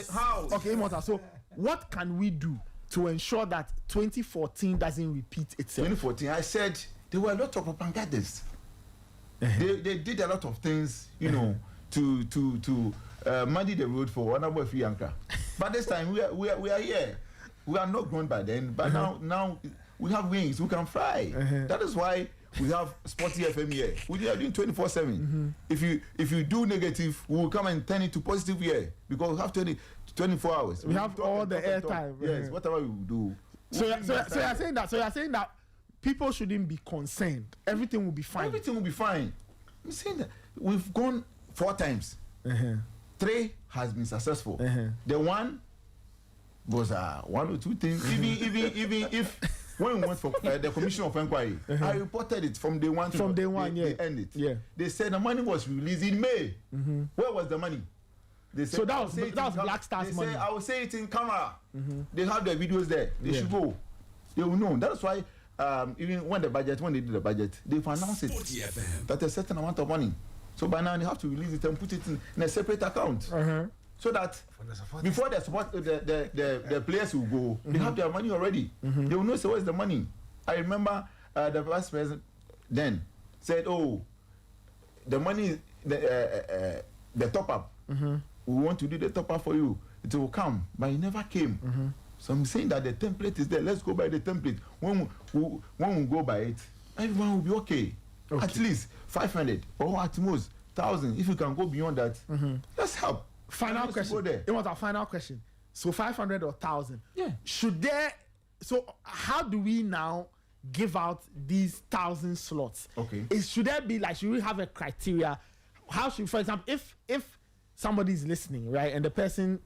Okay, Immortal. So what can we do to ensure that 2014 doesn't repeat itself? 2014, I said there were a lot of propagandists. They did a lot of things, you know, to muddy the road for Honorable Fianca. But this time we are here. We are not grown by then, but now we have wings. We can fly. That is why we have Sporty FM here. We are doing 24/7. If you do negative, we will come and turn it to positive here because we have 24 hours. We have all the airtime. Yes, whatever we do. So you're saying that. So you're saying that people shouldn't be concerned. Everything will be fine. Everything will be fine. I'm saying that we've gone 4 times. 3 has been successful. The one was 1 or 2 things. Even if when we went for the commission of inquiry, I reported it from day one. They end it. Yeah. They said the money was released in May. Where was the money? They said, So that was Black Stars money. Say, I will say it in camera. They have the videos there. They should go. They will know. That's why even when they did the budget, they've announced it Sporty FM. that a certain amount of money. So by now they have to release it and put it in a separate account, so that before the players will go, they have their money already. They will know so where's the money. I remember the vice president then said, "Oh, the money, the top up. We want to do the top up for you. It will come," but it never came. So I'm saying that the template is there. Let's go by the template. When we go by it, everyone will be okay. At least 500 or at most 1,000. If you can go beyond that, let's help. Final question. It was our final question. So 500 or 1,000. Yeah. Should there? So how do we now give out these 1,000 slots? Okay. Should there be like? Should we have a criteria? How should, for example, if somebody is listening, right, and the person.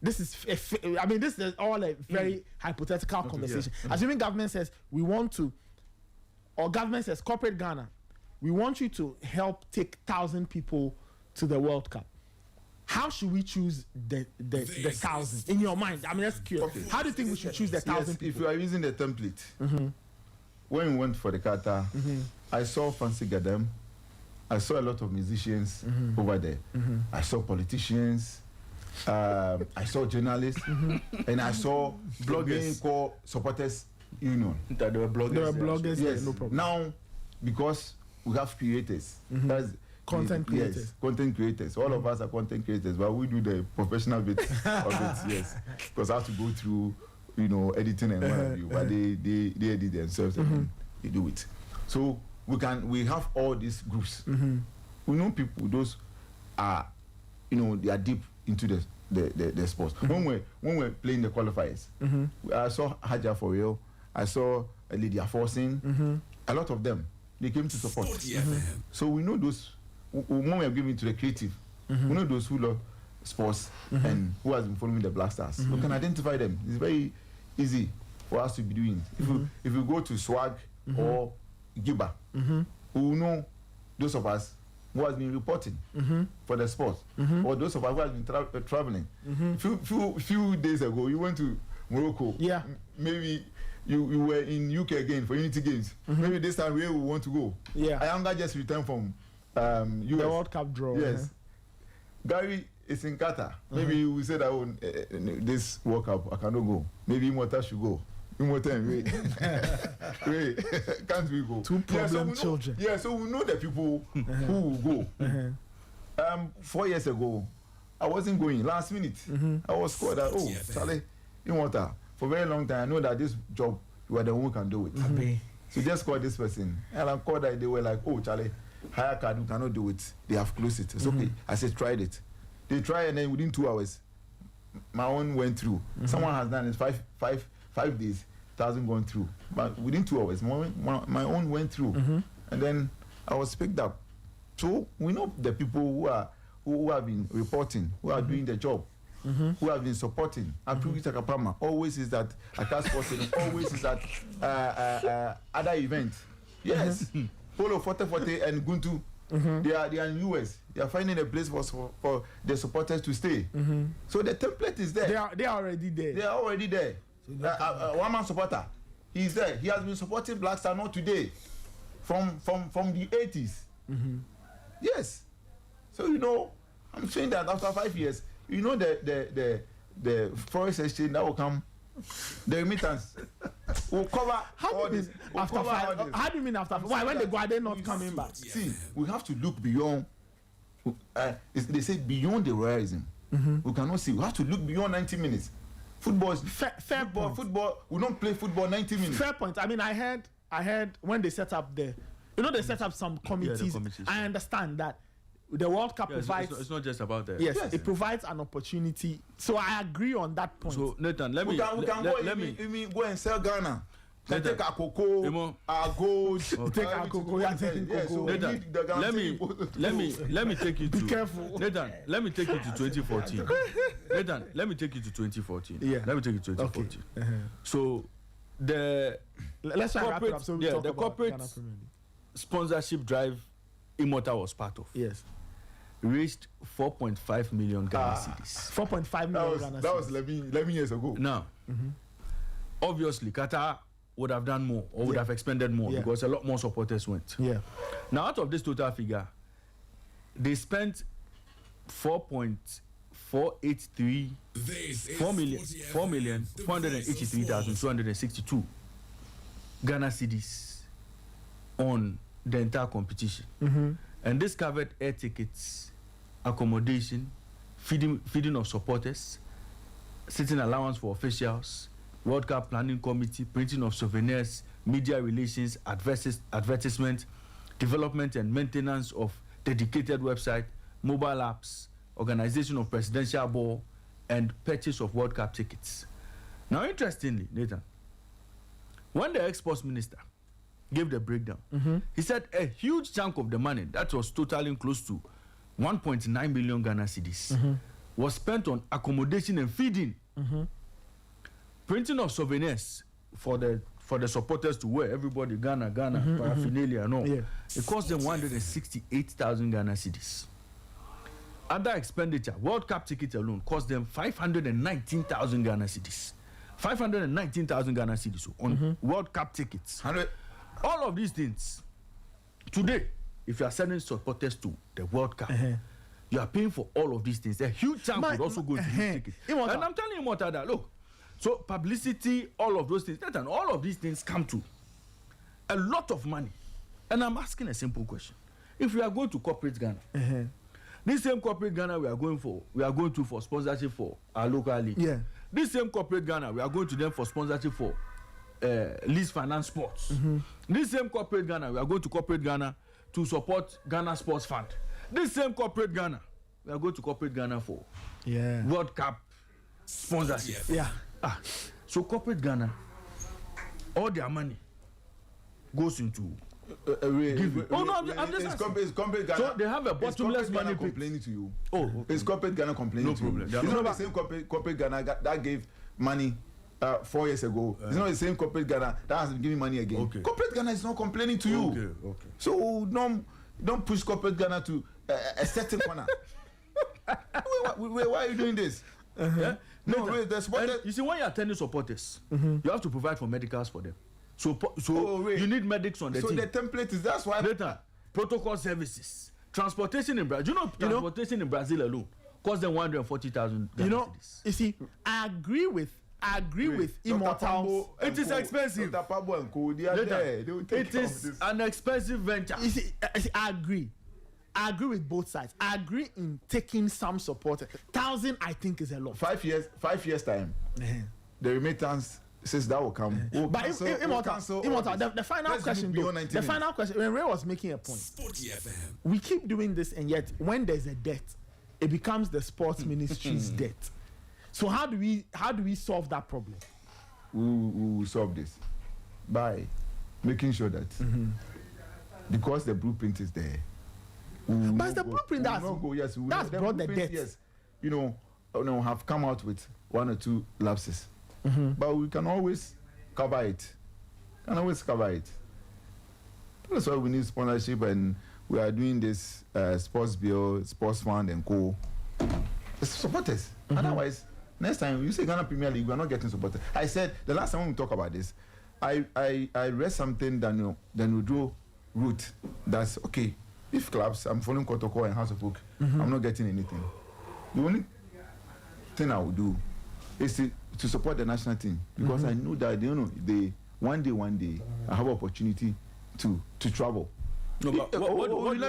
This is all a very hypothetical conversation. Yeah. Assuming government says we want to, or government says corporate Ghana, we want you to help take 1,000 people to the World Cup. How should we choose the 1,000 in your mind? I mean, that's curious. Okay. How do you think we should choose the 1,000 If people? you are using the template, when we went for the Qatar, I saw Fancy Gadam. I saw a lot of musicians over there. I saw politicians. I saw journalists, and I saw bloggers called Supporters Union. That there were bloggers. There are bloggers, Yes. no problem. Now, because we have creators, that's Content creators. Yes, content creators. All of us are content creators, but we do the professional bit of it. Yes, because I have to go through editing and what have you, but they edit themselves and then they do it. So we have all these groups. We know people, those are, they are deep into the sports. When we're playing the qualifiers, I saw Haja for real, I saw Lydia Forcing, a lot of them, they came to support. So we know those, when we are giving to the creative, we know those who love sports and who has been following the Black Stars. We can identify them. It's very easy for us to be doing. If you go to Swag or Giba, we will know those of us who has been reporting for the sports, or those of us who has been traveling. Few days ago, you went to Morocco. Yeah. Maybe you were in UK again for Unity Games. Maybe this time we want to go. Yeah. Ayanga just returned from US. The World Cup draw. Yes. Gary is in Qatar. Maybe we said this World Cup I cannot go. Maybe Imota should go. Imota and Ray. Can't we go? Two problem children. Yeah, so we know the people who will go. 4 years ago, I wasn't going. Last minute, I was called that, Charlie, Imota, for a very long time, I know that this job, you are the one who can do it. So just call this person. And I called that, they were like, Charlie, hire card, you cannot do it. They have closed it. It's okay. I said, tried it. They tried, and then within 2 hours, my own went through. Someone has done it 5 days, it hasn't gone through. But within 2 hours, my own went through. And then I was picked up. So we know the people who have been reporting, who are doing the job, who have been supporting. Aprugi Takapama always is that Akas Sporting, always is that other events. Yes. Polo 40 and Guntu. They are in US. They are finding a place for the supporters to stay. So the template is there. They are already there. They are already there. One man supporter, he is there. He has been supporting Black Star not today, from the 80s. Yes. So I'm saying that after 5 years, the forest exchange that will come, the remittance will cover all this. After 5? How do you mean after 5? Why when they go, are they not coming back? See, we have to look beyond. They say beyond the realism. We cannot see. We have to look beyond 90 minutes. Football is fair point. Football. We don't play football 90 minutes. Fair point. I mean, I heard when they set up they set up some committees. I understand that the World Cup provides. It's not just about that. Yes, it provides an opportunity. So I agree on that point. So Nathan, let me go and sell Ghana. Take our cocoa, our gold. Take our cocoa. Yeah, taking cocoa. Nathan, let me take you to. Be careful. Nathan, let me take you to 2014. Nathan, let me take you to 2014. Yeah. Let me take you to 2014. Okay. So let's wrap it up. So we talk the about corporate Ghana Premier League. sponsorship drive Immortal was part of. Yes. Raised 4.5 million Ghana cedis. 4.5 million Ghana cedis. That was 11 years ago. Now, obviously, Qatar would have done more or would have expended more because a lot more supporters went. Yeah. Now, out of this total figure, they spent 4,483,262 Ghana cedis on the entire competition. And this covered air tickets, accommodation, feeding of supporters, sitting allowance for officials, World Cup planning committee, printing of souvenirs, media relations, advertisement, development and maintenance of dedicated website, mobile apps, organization of presidential ball, and purchase of World Cup tickets. Now, interestingly, Nathan, when the ex-sports minister gave the breakdown, he said a huge chunk of the money, that was totaling close to 1.9 million Ghana cedis, was spent on accommodation and feeding, printing of souvenirs for the supporters to wear. Everybody, Ghana, paraphernalia and all. Yeah. It cost them 168,000 Ghana cedis. Other expenditure, World Cup ticket alone, cost them 519,000 Ghana cedis. 519,000 Ghana cedis on World Cup tickets. All of these things, today, if you are sending supporters to the World Cup, you are paying for all of these things. A huge chunk would also go to these tickets. And I'm telling you, Mota, that look, so publicity, all of those things, and all of these things come to a lot of money. And I'm asking a simple question. If we are going to corporate Ghana, this same corporate Ghana we are going to for sponsorship for our local league, this same corporate Ghana, we are going to them for sponsorship for lease finance sports. This same corporate Ghana, we are going to corporate Ghana to support Ghana Sports Fund. This same corporate Ghana, we are going to corporate Ghana for World Cup sponsorship. Yeah. So corporate Ghana, all their money goes into giving. Oh no, I'm just asking. It's corporate Ghana. So they have a bottomless money pit. complaining to you. Oh, okay. It's corporate Ghana complaining No to problem. you. It's not the same corporate Ghana that gave money 4 years ago. It's not the same corporate Ghana that has been giving money again. Okay. Corporate Ghana is not complaining to you. Okay. So don't push corporate Ghana to a certain corner. Why are you doing this? Yeah? No, wait, the supporters. You see, when you are attending supporters, you have to provide for medicals for them. So you need medics on the team. So the template is that's why. Later, protocol services, transportation in Brazil. You know, transportation in Brazil alone costs them 140,000. You see, I agree with Immortals. It is expensive. Dr. Pablo and Co, they are there. They will take It is an expensive venture. You see, I agree with both sides. I agree in taking some support. 1,000, I think, is a lot. 5 years time. The remittance says that will come. But Immortal, the final question, when Ray was making a point, Sporty FM. we keep doing this, and yet when there's a debt, it becomes the sports ministry's debt. So how do we solve that problem? We will solve this by making sure that because the blueprint is there. But it's the blueprint that's brought the debt. Yes, have come out with 1 or 2 lapses, but we can always cover it. That's why we need sponsorship, and we are doing this sports bill, sports fund, and co. Supporters. Otherwise, next time you say Ghana Premier League, we are not getting supporters. I said the last time when we talk about this, I read something Daniel drew route. That's okay. If clubs, I'm following Kotoko and House of Oak, I'm not getting anything. The only thing I will do is to support the national team, because I know that they one day I have opportunity to travel. No, but what do you want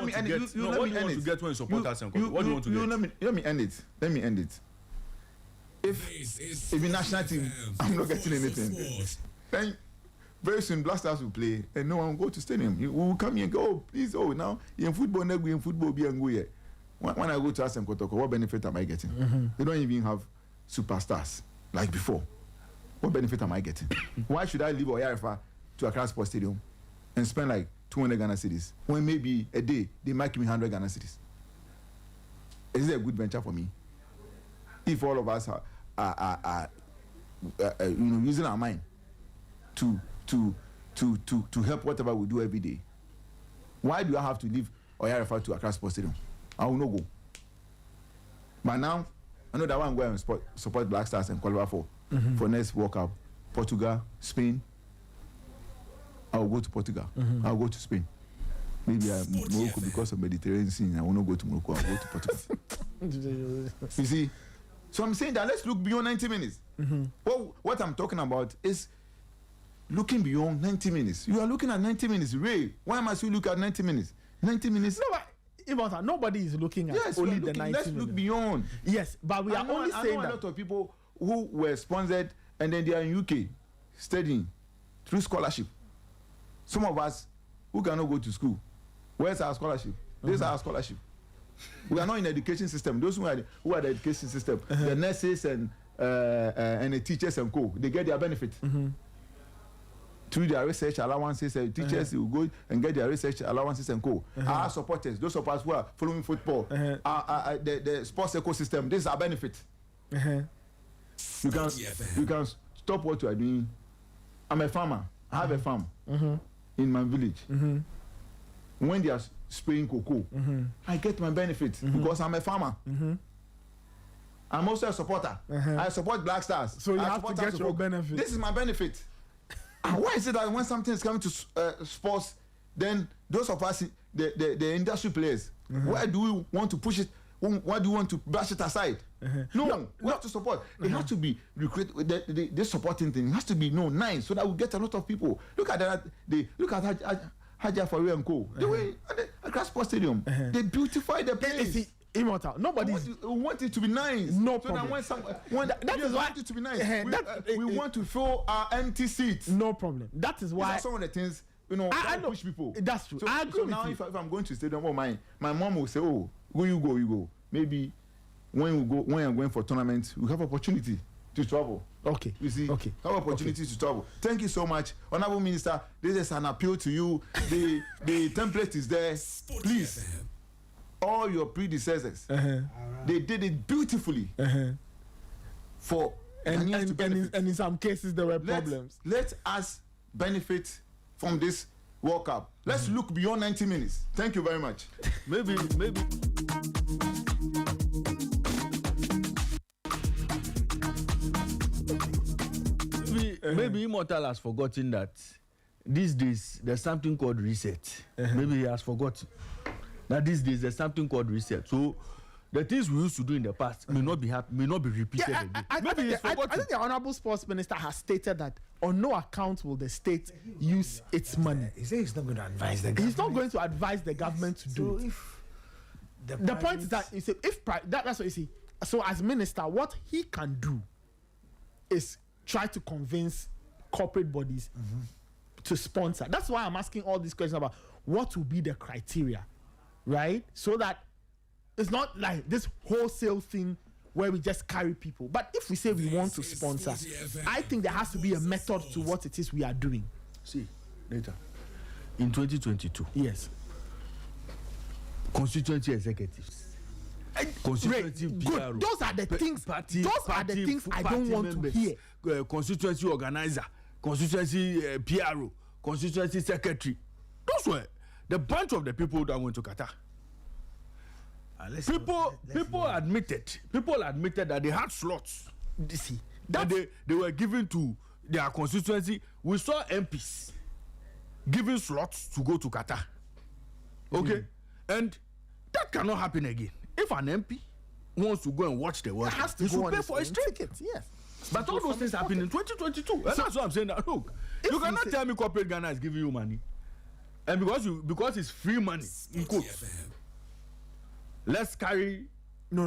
to get when you support us? What do you want to get? Let me end it. If in national team, I'm not getting anything. Then very soon Blasters will play, and no one will go to stadium. We will come here and go, please, now in football, be and go here. When I go to Asem Kotoko, what benefit am I getting? They don't even have superstars like before. What benefit am I getting? Why should I leave Oyarifa to Accra Sports Stadium and spend like 200 Ghana cedis when maybe a day they might give me 100 Ghana cedis? Is it a good venture for me? If all of us are using our mind to help whatever we do every day, why do I have to leave Oyarifa to Accra Sports Stadium? I will not go. But now I know that one going to support Black Stars and qualify for next World Cup. Portugal, Spain. I will go to Portugal. I will go to Spain. Maybe Morocco, because of Mediterranean scene. I will not go to Morocco. I will go to Portugal. You see? So I'm saying that let's look beyond 90 minutes. What I'm talking about is looking beyond 90 minutes. You are looking at 90 minutes. Ray, why must you look at 90 minutes? 90 minutes. No, but nobody is looking at only the 90 minutes. Let's look beyond. Yes, but we are only saying that. I know a lot of people who were sponsored and then they are in UK studying through scholarship. Some of us who cannot go to school, where's our scholarship? This is our scholarship. We are not in the education system. Those who are the education system, the nurses and the teachers and co, they get their benefit. Through their research allowances, teachers will go and get their research allowances and co. Our supporters, those of us who are following football, the sports ecosystem, this is our benefit. You can stop what you are doing. I'm a farmer. I have a farm in my village. When they are spraying cocoa, I get my benefit because I'm a farmer. I'm also a supporter. I support Black Stars. So you have to get your benefit. This is my benefit. And why is it that when something is coming to sports, then those of us, the industry players, why do we want to push it? Why do you want to brush it aside? No, we have to support. It has to be the supporting thing. It has to be nice so that we get a lot of people. Look at that. Look at Haja Faria and Co. They were at the Accra Sports Stadium. They beautify the place. Immortal. Nobody. We want it to be nice. No so problem. That is why want it to be nice. We want to fill our empty seats. No problem. That is why. These are some of the things I know. push people. That's true. So, I agree so with now you. if I'm going to the stadium, my mom will say, "Oh, where you go. Maybe when I'm going for tournaments, we have opportunity to travel." Okay. You see, Okay. have opportunity to travel. Thank you so much, Honorable Minister. This is an appeal to you. The template is there. Please, all your predecessors, they did it beautifully for Ghanaians to benefit. And in some cases there were problems. Let us benefit from this World Cup. Let's look beyond 90 minutes. Thank you very much. Maybe Immortal has forgotten that these days there's something called reset. Maybe he has forgotten that these days there's something called reset. So the things we used to do in the past may not be repeated again. I think the Honorable Sports Minister has stated that on no account will the state use its money. He said he's not going to advise the government. He's not going to advise the government to do it. If The point is that you say that's what you see. So as minister, what he can do is try to convince corporate bodies to sponsor. That's why I'm asking all these questions about what will be the criteria, right? So that it's not like this wholesale thing where we just carry people. But if we say we want to sponsor, I think there has to be a method to what it is we are doing. See, later in 2022. Yes. Constituency executives. Constituency PRO. Good. Those are the things. Those are the things I don't want members, to hear. Constituency organizer, constituency PRO, constituency secretary. Those were the bunch of the people that went to Qatar. People admitted that they had slots. See, That they were given to their constituency. We saw MPs giving slots to go to Qatar. Okay, and that cannot happen again. If an MP wants to go and watch the World Cup, he should pay for his ticket. Yes. But all those things happen in 2022. And that's what I'm saying. That, look, you cannot tell me corporate Ghana is giving you money. And because it's free money, in quotes, let's carry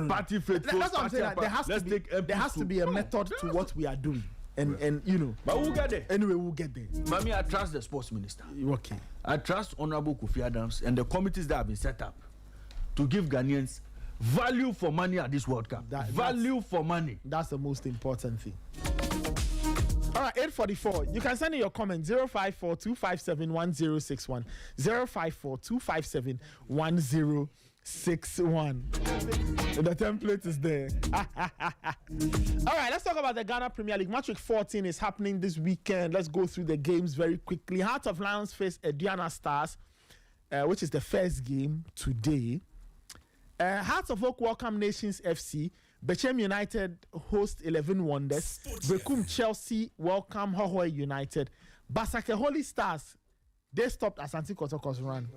party faithful. That's what I'm saying. That there has to be a method to what we are doing. And you know. But we'll get there. Anyway, we'll get there. But me, I trust the sports minister. Okay. I trust Honorable Kofi Adams and the committees that have been set up to give Ghanaians value for money at this World Cup. Value for money. That's the most important thing. All right, 844. You can send in your comment 054-257-1061. 054-257-1061. The template is there. All right, let's talk about the Ghana Premier League. Match week 14 is happening this weekend. Let's go through the games very quickly. Heart of Lions face Aduana Stars, which is the first game today. Hearts of Oak welcome Nations FC. Bechem United host 11 Wonders. Bekum Chelsea welcome Hohoe United. Basake Holy Stars, they stopped Asante Kotoko's run.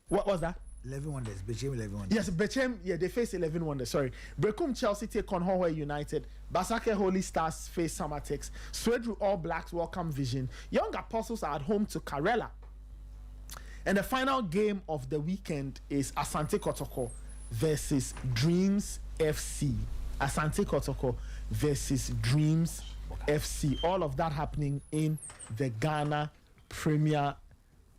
What was that? 11 Wonders. Bechem 11 Wonders. Yes, Bechem, they face 11 Wonders. Sorry. Bekum Chelsea take on Hohoe United. Basake Holy Stars face Samatex. Swedru All Blacks welcome Vision. Young Apostles are at home to Karela. And the final game of the weekend is Asante Kotoko versus Dreams FC. Asante Kotoko versus Dreams FC. All of that happening in the Ghana Premier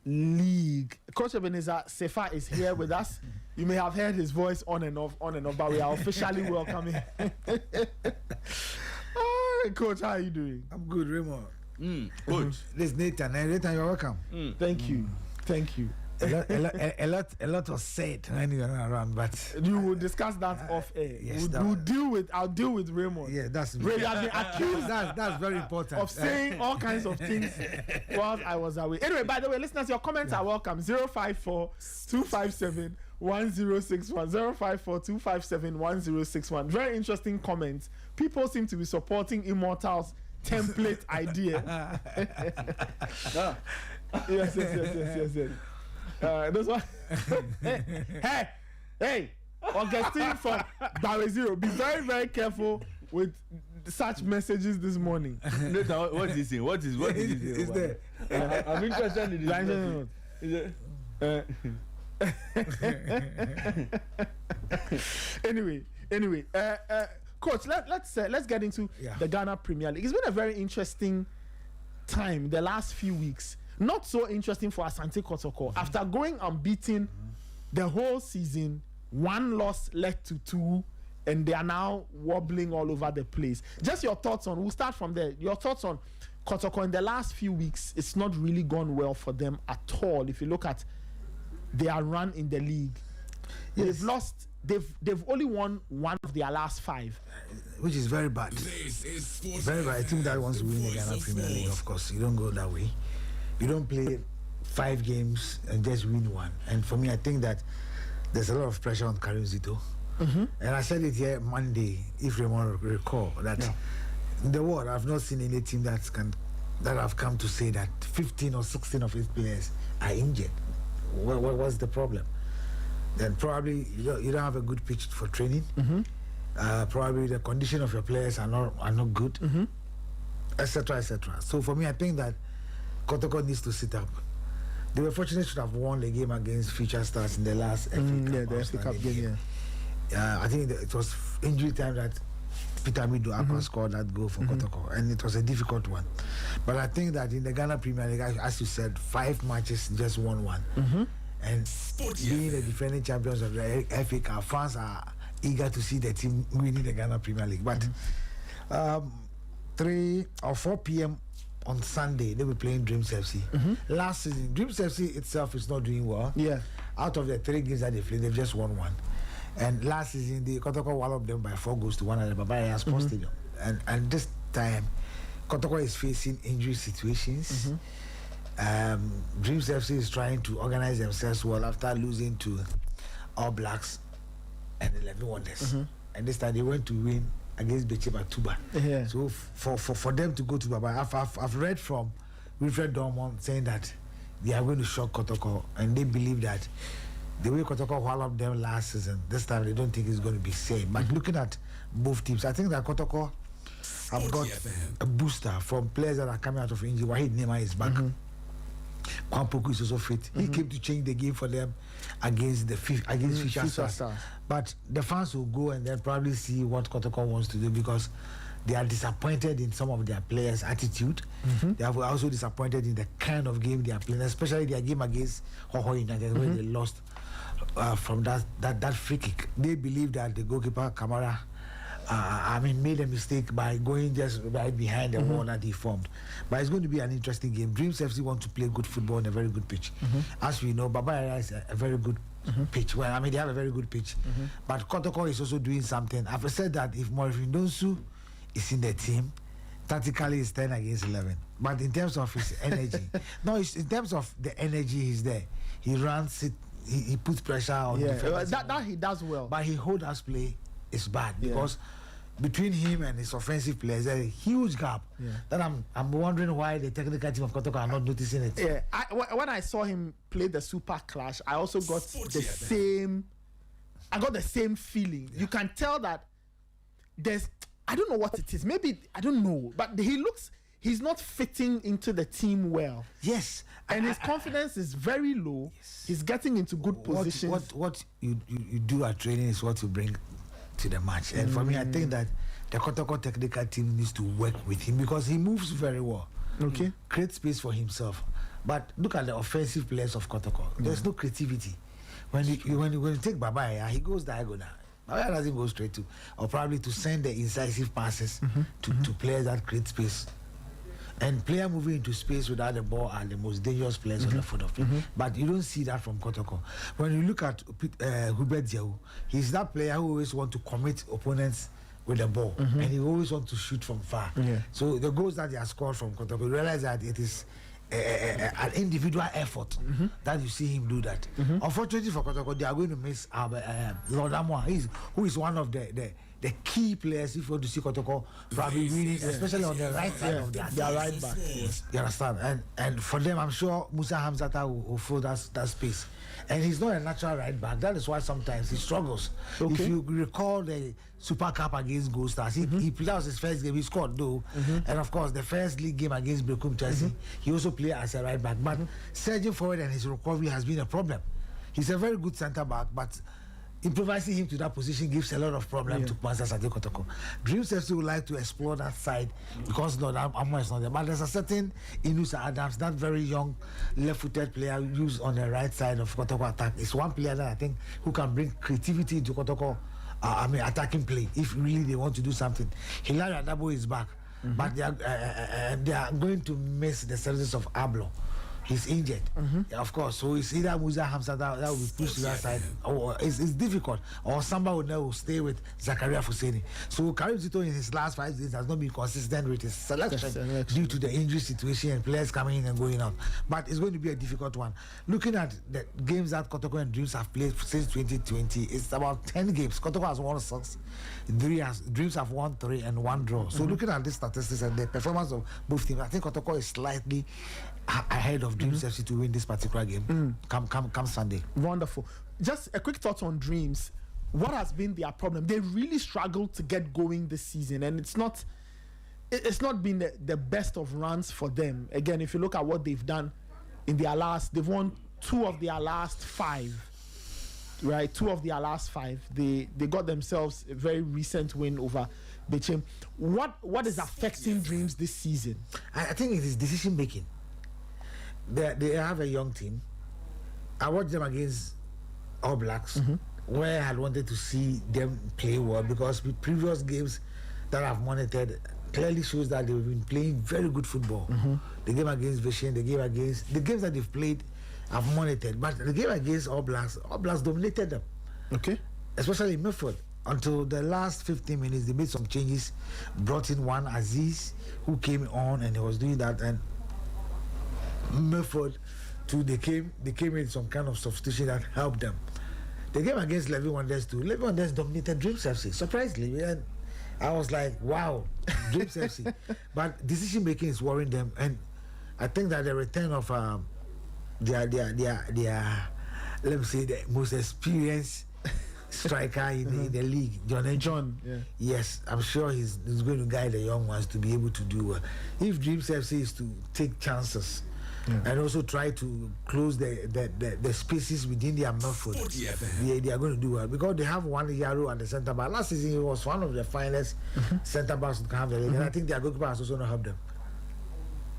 League. Coach Ebenezer Sefa is here with us. You may have heard his voice on and off, but we are officially welcoming. Hi, Coach, how are you doing? I'm good, Raymond. Good. This is Nathan. Nathan, you're welcome. Thank you. Thank you. A lot was said when you were around, but you will discuss that off air. yes, I'll deal with Raymond. yeah, that's Ray has been accused that's very important. of saying all kinds of things whilst I was away. Anyway, by the way, listeners, your comments are welcome. 054-257-1061. 054-257-1061. Very interesting comments. People seem to be supporting Immortal's template idea. Yes. That's why. Hey, Augustine from Barry Zero. Be very, very careful with such messages this morning. What is he saying? What is he saying? Is there? I'm interested in this. Anyway, coach, let's get into the Ghana Premier League. It's been a very interesting time the last few weeks. Not so interesting for Asante Kotoko. After going unbeaten the whole season, one loss led to two, and they are now wobbling all over the place. Just your thoughts on, we'll start from there. Your thoughts on Kotoko in the last few weeks. It's not really gone well for them at all. If you look at their run in the league, they've lost. They've only won one of their last 5, which is very bad. This is Sporty Very bad. I think that wants to win the Voice Ghana of Premier League. Sport. Of course, you don't go that way. You don't play 5 games and just win one. And for me, I think that there's a lot of pressure on Karim Zito. And I said it here Monday, if Raymond recall, that in the world I've not seen any team that have come to say that 15 or 16 of its players are injured. What's the problem? Then probably you don't have a good pitch for training. Probably the condition of your players are not good, etc., etc. So for me, I think that Kotoko needs to sit up. They were fortunate to have won the game against Future Stars in the last FA Cup. the FA Cup game. I think that it was injury time that Peter Mido Akwa scored that goal for Kotoko, and it was a difficult one. But I think that in the Ghana Premier League, as you said, 5 matches, just won one. And being the defending champions of the FA Cup, fans are eager to see the team winning the Ghana Premier League. But 3 or 4 p.m. on Sunday, they were playing Dreams FC. Last season, Dreams FC itself is not doing well. Out of the 3 games that they played, they've just won 1. And last season, the Kotoko walloped them by 4 goals to 1 at the Babaya Sports Stadium. And this time, Kotoko is facing injury situations. Dreams FC is trying to organize themselves well after losing to All Blacks and 11 Wonders. And this time they went to win against Becheba Tuba. So for them to go to Baba, I've read from Wilfred Dormont saying that they are going to shock Kotoko, and they believe that the way Kotoko walloped them last season, this time they don't think it's going to be same. But looking at both teams, I think that Kotoko have got a booster from players that are coming out of injury. Wahid Nema is back. Kwampoku is also fit. He came to change the game for them against Future Stars. But the fans will go and then probably see what Kotoko wants to do, because they are disappointed in some of their players' attitude. They are also disappointed in the kind of game they are playing, especially their game against Hoho United, where they lost from that free kick. They believe that the goalkeeper Kamara made a mistake by going just right behind the wall that he formed. But it's going to be an interesting game. Dreams FC want to play good football on a very good pitch. As we know, Babaya is a very good pitch. Well, they have a very good pitch. But Kotoko is also doing something. I've said that if Morifin Donsu is in the team, tactically it's 10 against 11. But in terms of his energy, in terms of the energy, he's there. He runs it. He puts pressure on defenders. That he does well. But his hold us play is bad, because between him and his offensive players, there's a huge gap. That I'm wondering why the technical team of Kotoko are not noticing it. When I saw him play the Super Clash, I also got the same feeling. You can tell that I don't know what it is. Maybe I don't know, but he's not fitting into the team well. Yes, and his confidence is very low. He's getting into good positions. What you do at training is what you bring to the match. And for me, I think that the Kotoko technical team needs to work with him, because he moves very well. Create space for himself. But look at the offensive players of Kotoko. There's no creativity. When you take Babaya, he goes diagonal. Babaya doesn't go straight to, or probably to send the incisive passes to players that create space. And player moving into space without the ball are the most dangerous players on the foot of play. But you don't see that from Kotoko. When you look at Hubert Diaw, he's that player who always wants to commit opponents with the ball, and he always wants to shoot from far. So the goals that they are scored from Kotoko, you realize that it is an individual effort that you see him do that. Unfortunately for Kotoko, they are going to miss Lord Amoa, who is one of the key players if you want to see Kotoko probably winning, especially on the right side of their right back. You understand? And for them, I'm sure Musa Hamzata will fill that space. And he's not a natural right back. That is why sometimes he struggles. If you recall the Super Cup against Gold Stars, he played, that was his first game. He scored though. And of course, the first league game against Brekum Chelsea, he also played as a right back. But surging forward and his recovery has been a problem. He's a very good centre back, but improvising him to that position gives a lot of problem to Kwanzaa Sade Kotoko. Dreams FC would like to explore that side because Amo is not there. But there's a certain Inusa Adams, that very young left-footed player used on the right side of Kotoko attack. It's one player that I think who can bring creativity into Kotoko, attacking play if really they want to do something. Hilary Adabo is back, but they are going to miss the services of Ablo. He's injured, of course. So it's either Musa Hamza that will be pushed to that side, or it's difficult. Or somebody will stay with Zakaria Fuseni. So Karim Zito in his last 5 days has not been consistent with his selection due to the injury situation and players coming in and going out. But it's going to be a difficult one. Looking at the games that Kotoko and Dreams have played since 2020, it's about 10 games. Kotoko has won 6, Dreams have won 3 and 1 draw. So looking at the statistics and the performance of both teams, I think Kotoko is slightly ahead of Dreams FC to win this particular game come Sunday. Wonderful. Just a quick thought on Dreams. What has been their problem? They really struggled to get going this season, and it's not been the best of runs for them. Again, if you look at what they've done in their last, they've won 2 of their last 5. Right, 2 of their last 5. They got themselves a very recent win over Bechem. What is affecting Dreams this season? I think it is decision making. They have a young team. I watched them against All Blacks, where I had wanted to see them play well because with previous games that I've monitored clearly shows that they've been playing very good football. The game against Vishen, the games that they've played, I've monitored. But the game against All Blacks dominated them. Okay. Especially in midfield. Until the last 15 minutes, they made some changes, brought in one Aziz who came on and he was doing that, and Milford too, they came in some kind of substitution that helped them. The game against Levy Wonders too. Levy Wonders dominated Dreams FC, surprisingly. And I was like, wow, Dreams FC. But decision making is worrying them, and I think that the return of their let me say the most experienced striker in the league, John. Yes, I'm sure he's going to guide the young ones to be able to do well. If Dreams FC is to take chances and also try to close the spaces within their midfield, they are going to do well because they have one Yaro at the centre back. Last season he was one of the finest centre backs to have the league, and I think their goalkeeper has also not helped them.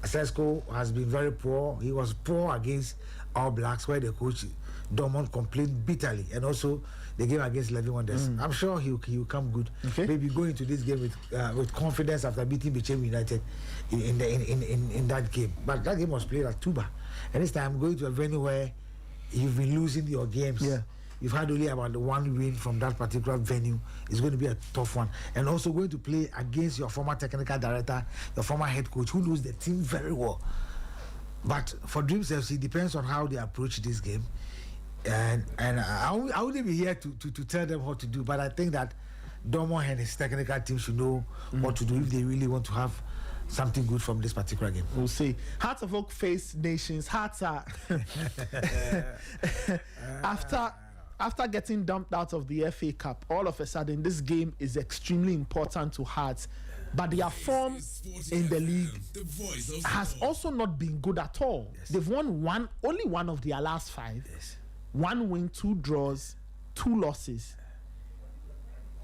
Sesko has been very poor. He was poor against All Blacks, where the coach Dormont complained bitterly, and also the game against Levy Wonders. I'm sure he'll come good. Maybe go into this game with confidence after beating Bechem United in that game. But that game was played at Tuba, and this time going to a venue where you've been losing your games. You've had only about 1 win from that particular venue. It's going to be a tough one. And also going to play against your former technical director, your former head coach, who knows the team very well. But for Dreams FC, it depends on how they approach this game. And I wouldn't be here to tell them what to do, but I think that Domo and his technical team should know what to do if they really want to have something good from this particular game. We'll see. Hearts of Oak face Nations. Hearts are after getting dumped out of the FA Cup, all of a sudden this game is extremely important to Hearts. But their form in the league has also not been good at all. They've won only one of their last 5. 1 win, 2 draws, 2 losses.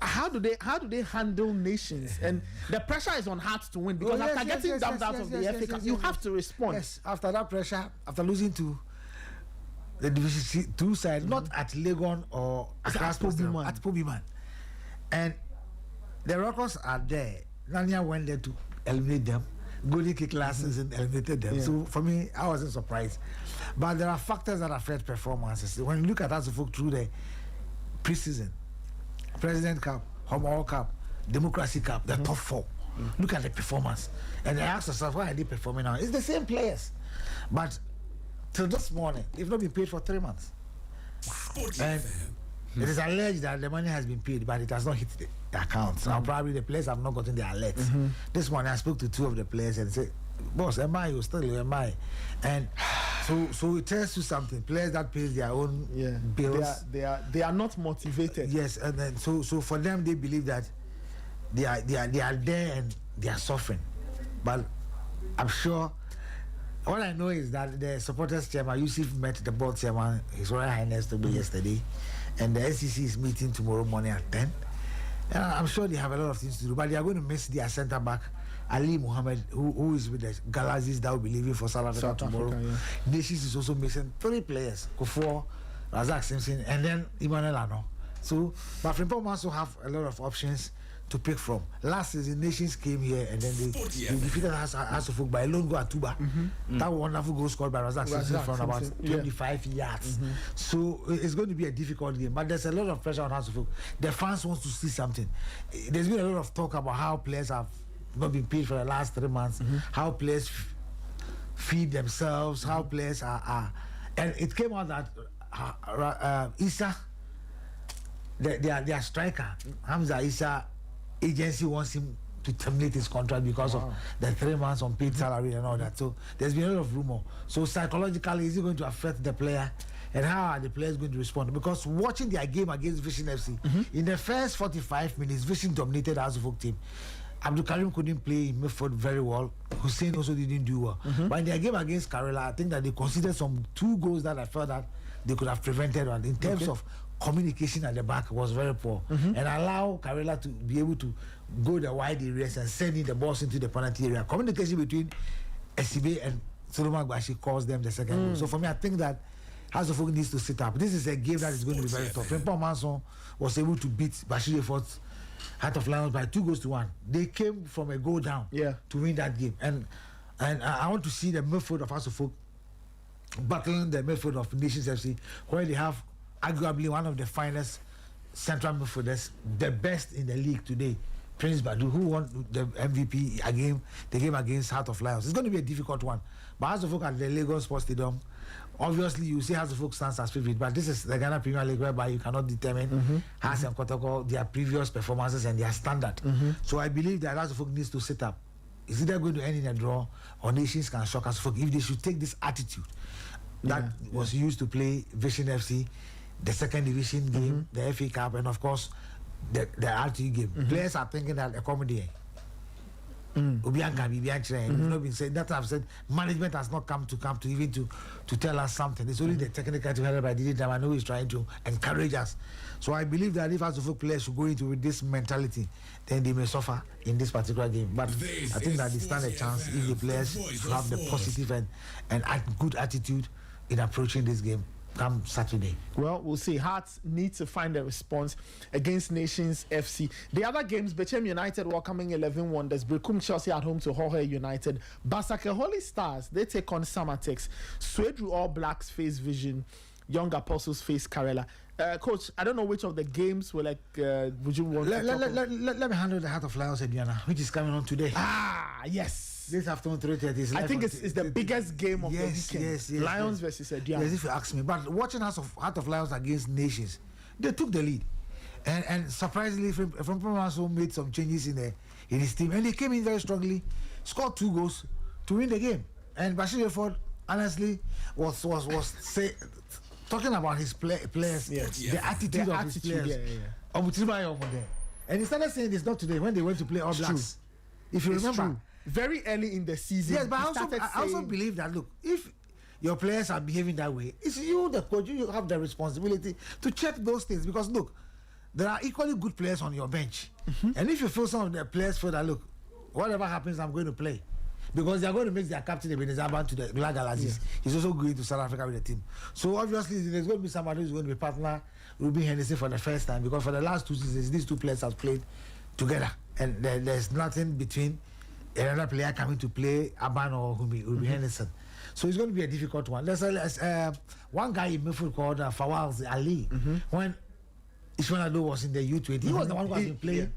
How do they handle Nations? And the pressure is on Hearts to win because after getting dumped out of the FA Cup, you have to respond. Yes, after that pressure, after losing to the Division 2 side, not at Legon or at Pobiman. And the records are there. Nanya went there to eliminate them. Goalie kick classes and eliminated them. So for me, I wasn't surprised. But there are factors that affect performances. When you look at us through the preseason, President Cup, Home World Cup, Democracy Cup, the top 4. Look at the performance. And I ask yourself, why are they performing now? It's the same players. But till this morning, they've not been paid for 3 months. And it is alleged that the money has been paid, but it has not hit the accounts. Now, probably the players have not gotten their alerts. This morning, I spoke to 2 of the players and said, boss, am I? You still am I? And so it tells you something. Players that pay their own bills. They are not motivated. Yes, and then so for them, they believe that they are there and they are suffering. But I'm sure All I know is that the supporters chairman Yusuf met the board chairman, His Royal Highness, yesterday, and the SEC is meeting tomorrow morning at 10. And I'm sure they have a lot of things to do, but they are going to miss their centre back Ali Mohammed, who is with the Galaxies that will be leaving for South Africa tomorrow. Nations is also missing 3 players: Kufuor, Razak Simpson, and then Emmanuel Ano. So, but Frimpong also have a lot of options to pick from. Last season, Nations came here and then they defeated Hasselhoff by a lone goal at Tuba. That wonderful goal scored by Razak Simpson from about 25 yards. So it's going to be a difficult game, but there's a lot of pressure on Hasselhoff. The fans want to see something. There's been a lot of talk about how players have not been paid for the last 3 months, how players feed themselves, how players are, and it came out that Issa, their striker, Hamza Issa, agency wants him to terminate his contract because of the 3 months unpaid salary and all that. So there's been a lot of rumor. So psychologically, is it going to affect the player, and how are the players going to respond? Because watching their game against Vision FC, in the first 45 minutes, Vision dominated the Hasselhoff team. Abdul Karim couldn't play in midfield very well. Hussein also didn't do well. But in their game against Karela, I think that they considered some 2 goals that I felt that they could have prevented. And in terms of communication at the back was very poor, and allow Karela to be able to go the wide areas and sending the balls into the penalty area. Communication between Esibe and Solomon Gbashi caused them the second goal. So for me, I think that Hasselhoff needs to sit up. This is a game that is going to be very tough. Frimpong Manson was able to beat Bashir Effort's Heart of Lions by 2-1. They came from a goal down to win that game, and I want to see the midfield of Hasselhoff battling the midfield of Nations FC, where they have arguably one of the finest central midfielders, the best in the league today, Prince Badu, who won the MVP the game against Heart of Lions. It's going to be a difficult one. But Hasselhoff at the Lagos Sports Stadium, obviously you see Hasselhoff stands as favorite, but this is the Ghana Premier League whereby you cannot determine Has and Kotoko, their previous performances and their standard. So I believe that Hasselhoff needs to sit up. Is either going to end in a draw, or Nations can shock Hasselhoff if they should take this attitude that was used to play Vision FC, the second division game, the FA Cup, and of course the RTE game. Players are thinking that a comedy. Not been said. That I've said. Management has not come to even to tell us something. It's only the technical team by Didi Damano is trying to encourage us. So I believe that if Hasselhoff players should go into with this mentality, then they may suffer in this particular game. But I think that they stand a chance if the players have the positive and good attitude in approaching this game come Saturday. Well, we'll see. Hearts need to find a response against Nations FC. The other games, Bechem United welcoming 11 Wonders, Brekum Chelsea at home to Jorge United, Basake Holy Stars, they take on Samatex, Swedru All Blacks face Vision, Young Apostles face Karela. Coach, I don't know which of the games were like, would you want to talk about? Let me handle the Heart of Lions, Ediana, which is coming on today. Yes. This afternoon, 3:30. I think it's the biggest game of the weekend. Yes, Lions versus Ediana. Yes, if you ask me. But watching Heart of Lions against Nations, they took the lead. And surprisingly, Frimpong also made some changes in his team. And they came in very strongly, scored 2 goals to win the game. And Bashir Efforts, honestly, was talking about his players, the attitude of his players. And he started saying this not today when they went to play All Blacks. If you remember. Very early in the season. Yes, but I also believe that, look, if your players are behaving that way, it's you, the coach, you have the responsibility to check those things. Because, look, there are equally good players on your bench. And if you feel some of the players feel that, look, whatever happens, I'm going to play. Because they're going to make their captain Ebenezer to the Black Galaxies. He's also going to South Africa with the team. So, obviously, there's going to be somebody who's going to be partner Ruben Hennessy for the first time. Because for the last 2 seasons, these 2 players have played together. And there's nothing between another player coming to play Aban or Ruben Henderson. So it's going to be a difficult one. There's one guy in midfield called Fawaz Ali. When Ishmael Ado was in the U20, he was the one who has been playing.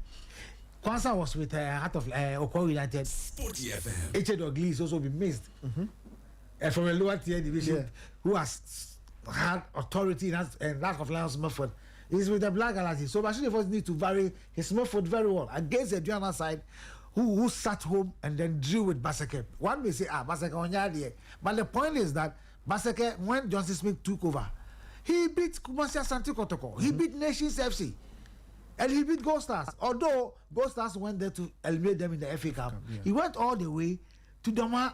Kwanzaa was with Heart of Okoro United. Sporty FM. H.A. Dogli is also been missed. From a lower tier division, who has had authority and lack of Lions midfield. He's with the Black Galaxy. So Bashir Efforts needs to vary his midfield very well against the Diana side, who sat home and then drew with Basake. One may say, Basake on yard. But the point is that Basake, when Johnson Smith took over, he beat Kumasi Asante Kotoko. He beat Nations FC. And he beat Gold Stars. Although Gold Stars went there to eliminate them in the FA Cup. He went all the way to Doma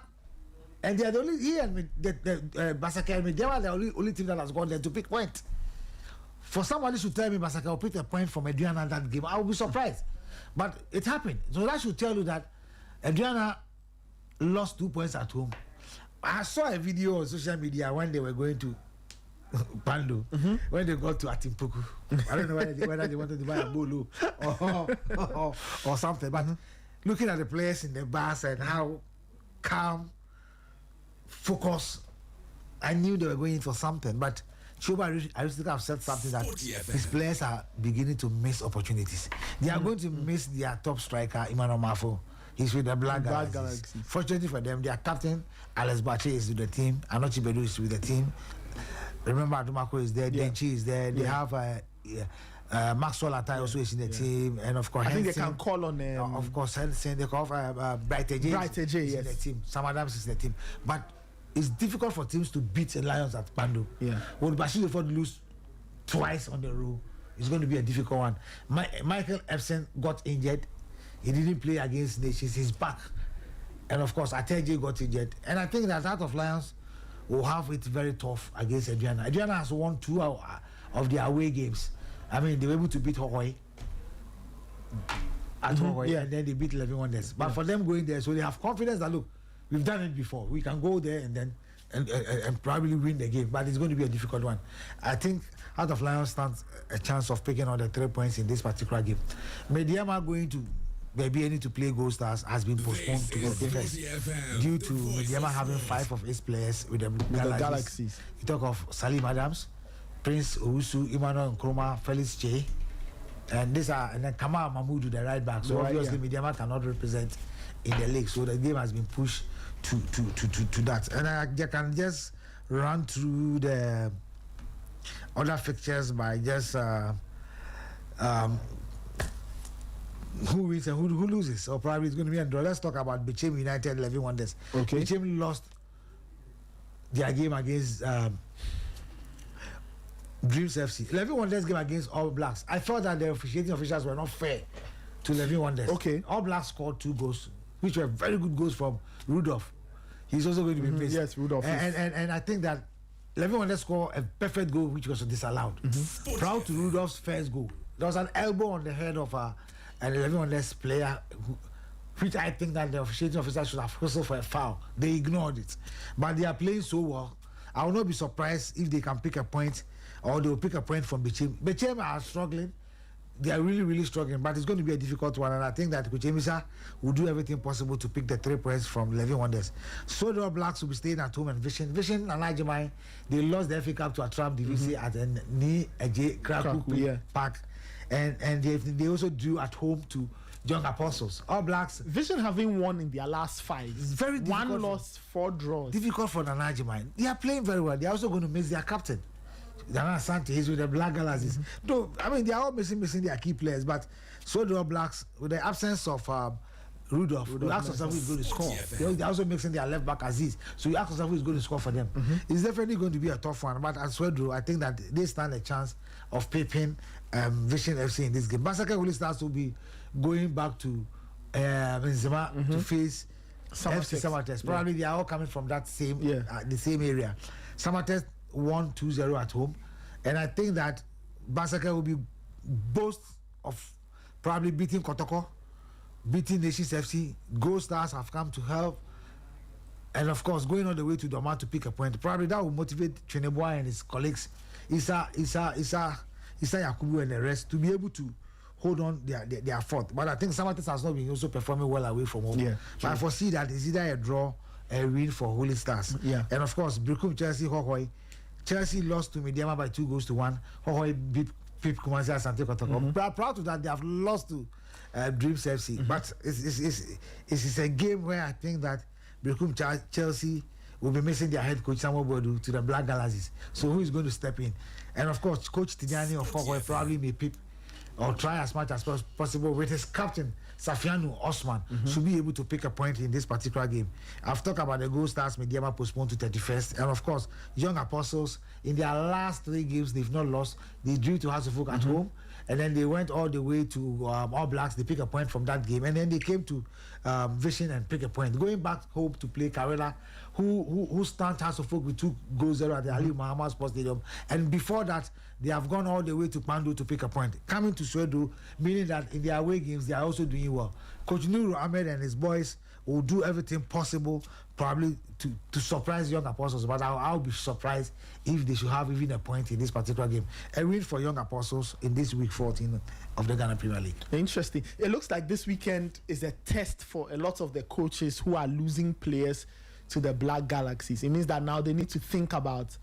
And they are the only Basaka and Mediama are the only team that has gone there to pick point. For somebody to tell me Basaka will pick a point from Adriana that game, I will be surprised. But it happened. So that should tell you that Adriana lost 2 points at home. I saw a video on social media when they were going to Pando, when they got to Atimpuku. I don't know whether they wanted to buy a bolo or something. But looking at the players in the bus and how calm, focused, I knew they were going for something. But Choba, I used to have said something that his players are beginning to miss opportunities. They are going to miss their top striker, Emmanuel Mafo. He's with the Black Galaxies. Fortunately for them, their captain, Alex Bache, is with the team. Anochi Bedu is with the team. Remember, Adumako is there. Denchi is there. They have Maxwell Atai also is in the team. And of course, I think they can call on of course, Henson. They call Bright AJ is in the team. Sam Adams is in the team. But it's difficult for teams to beat the Lions at Pando. Yeah. When Bashir Ford lose twice on the row, it's going to be a difficult one. Michael Epson got injured. He didn't play against Nations. He's back. And of course, Ateje got injured. And I think that Heart of Lions will have it very tough against Adriana. Adriana has won 2 of their away games. I mean, they were able to beat Hohoi at Hohoi, and then they beat 11 Wonders. But for them going there, so they have confidence that, look, we've done it before. We can go there and then and probably win the game. But it's going to be a difficult one. I think Heart of Lions stands a chance of picking all the 3 points in this particular game. Mediama going to maybe need to play Gold Stars has been postponed to the first due to Mediama having 5 of its players with the Galaxies. You talk of Salim Adams, Prince Owusu, Emmanuel Nkrumah, Felix Che, and then Kamal Mahmoud, the right back. So obviously Mediama cannot represent in the league. So the game has been pushed to that. And I can just run through the other fixtures by just who wins and who loses, or probably it's going to be a draw. Let's talk about Bechem United 11 Wonders. Okay. Bechem lost their game against Dreams FC. 11 Wonders game against All Blacks. I thought that the officiating officials were not fair to 11 Wonders. Okay. All Blacks scored 2 goals, which were very good goals from Rudolph. He's also going to be missed. Yes, Rudolph. And I think that 11 Wonders scored a perfect goal, which was disallowed. Proud to Rudolph's first goal. There was an elbow on the head of an 11 Wonders player, which I think that the officiating officer should have whistled for a foul. They ignored it. But they are playing so well. I will not be surprised if they can pick a point, or they will pick a point from Bechem. Bechem are struggling. They are really, really struggling, but it's going to be a difficult one. And I think that Kuchemisa will do everything possible to pick the 3 points from 11 Wonders. So the All Blacks will be staying at home and Vision and Ajimai, they lost the FA Cup to Atram DVC at the Ni Eje Krakow Park. And they also drew at home to Young Apostles. All Blacks. Vision having won in their last 5. It's very difficult. 1 loss, 4 draws. Difficult for Nanajimai. They are playing very well. They're also going to miss their captain. Dana Sante is with the Black Galaxies. Though, I mean, they are all missing their key players. But so the All Blacks, with the absence of Rudolph, you ask yourself who is going to score. They're also mixing their left back Aziz. So you ask yourself who is going to score for them. It's definitely going to be a tough one. But as well, I think that they stand a chance of pipping Vision FC in this game. Basaka Holy Stars will be going back to Benzema to face FC Samates. Probably they are all coming from that same the same area. Samates won 2-0 at home, and I think that Basaka will be boast of probably beating Kotoko, beating Nations FC. Gold Stars have come to help, and of course going all the way to Doma to pick a point. Probably that will motivate Cheneboa and his colleagues, Isa Yakubu and the rest, to be able to hold on their fort. But I think Samates has not been also performing well away from home. But I foresee that it's either a draw, a win for Holy Stars. And of course, Brikum Chelsea Hohoi. Chelsea lost to Mediama by 2-1. Hohoi beat Pip Kumasi Asante Kotoko. Proud to that they have lost to Dreams FC. But it's a game where I think that Brikum Chelsea will be missing their head coach Samuel Bodu to the Black Galaxies. So who is going to step in? And of course, Coach Tijani of Hohoi probably may pip or try as much as possible with his captain Safianu Osman should be able to pick a point in this particular game. I've talked about the Gold Stars Mediama postponed to 31st, and of course Young Apostles in their last 3 games they've not lost. They drew to House of Folk at home, and then they went all the way to All Blacks. They pick a point from that game, and then they came to Vision and pick a point. Going back home to play Karela, who stunned House of Folk with 2-0 at the Ali Muhammad Sports Stadium, and before that they have gone all the way to Pandu to pick a point. Coming to Soweto, meaning that in their away games they are also doing well. Coach Nuru Ahmed and his boys will do everything possible, probably to surprise Young Apostles, but I'll be surprised if they should have even a point in this particular game. A win for Young Apostles in this week 14 of the Ghana Premier League. Interesting. It looks like this weekend is a test for a lot of the coaches who are losing players to the Black Galaxies. It means that now they need to think about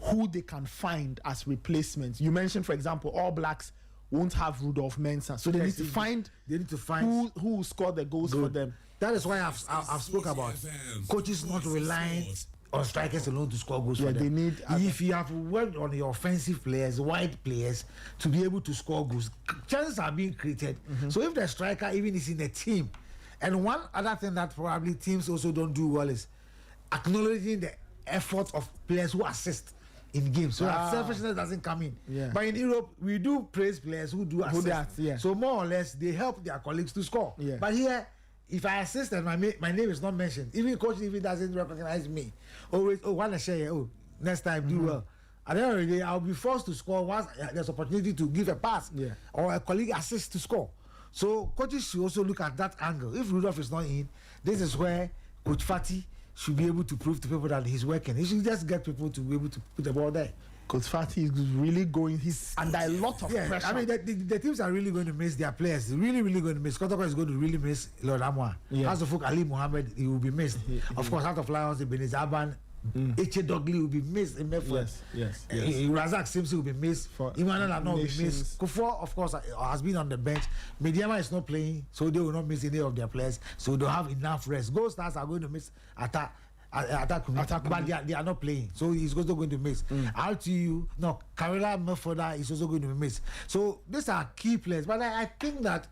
who they can find as replacements. You mentioned, for example, All Blacks won't have Rudolph Mensah, so they need to find who will score the goals for them. That is why I've spoke about coaches not relying on strikers alone to score goals for them. They need, if you have worked on your offensive players, wide players, to be able to score goals, chances are being created. So if the striker even is in the team, and one other thing that probably teams also don't do well is acknowledging the effort of players who assist in games, so that selfishness doesn't come in. But in Europe, we do praise players who do assist. So more or less, they help their colleagues to score. But here, if I assist and my name is not mentioned, even coach even doesn't recognize me, always wanna share. Next time do well. At the end of the day, I'll be forced to score once there's opportunity to give a pass or a colleague assist to score. So coaches should also look at that angle. If Rudolph is not in, this is where Coach Fati should be able to prove to people that he's working. He should just get people to be able to put the ball there. Coach Fati is really going. He's under a lot of pressure. I mean, the teams are really going to miss their players. Really, really going to miss. Kotoko is going to really miss Lord Amwa. As of Ali Mohammed, he will be missed. Of course, out of Lions, Ebenezer Aban, Eche Dogley will be missed in Medford. Yes. Razak Simpson will be missed. Emmanuel Arnaud will be missed. Kufuor, of course, has been on the bench. Mediama is not playing, so they will not miss any of their players. So they'll have enough rest. Gold Stars are going to miss attack, but they are not playing, so he's also going to miss. RTU, no, Karela Mefoda is also going to be missed. So these are key players, but I think that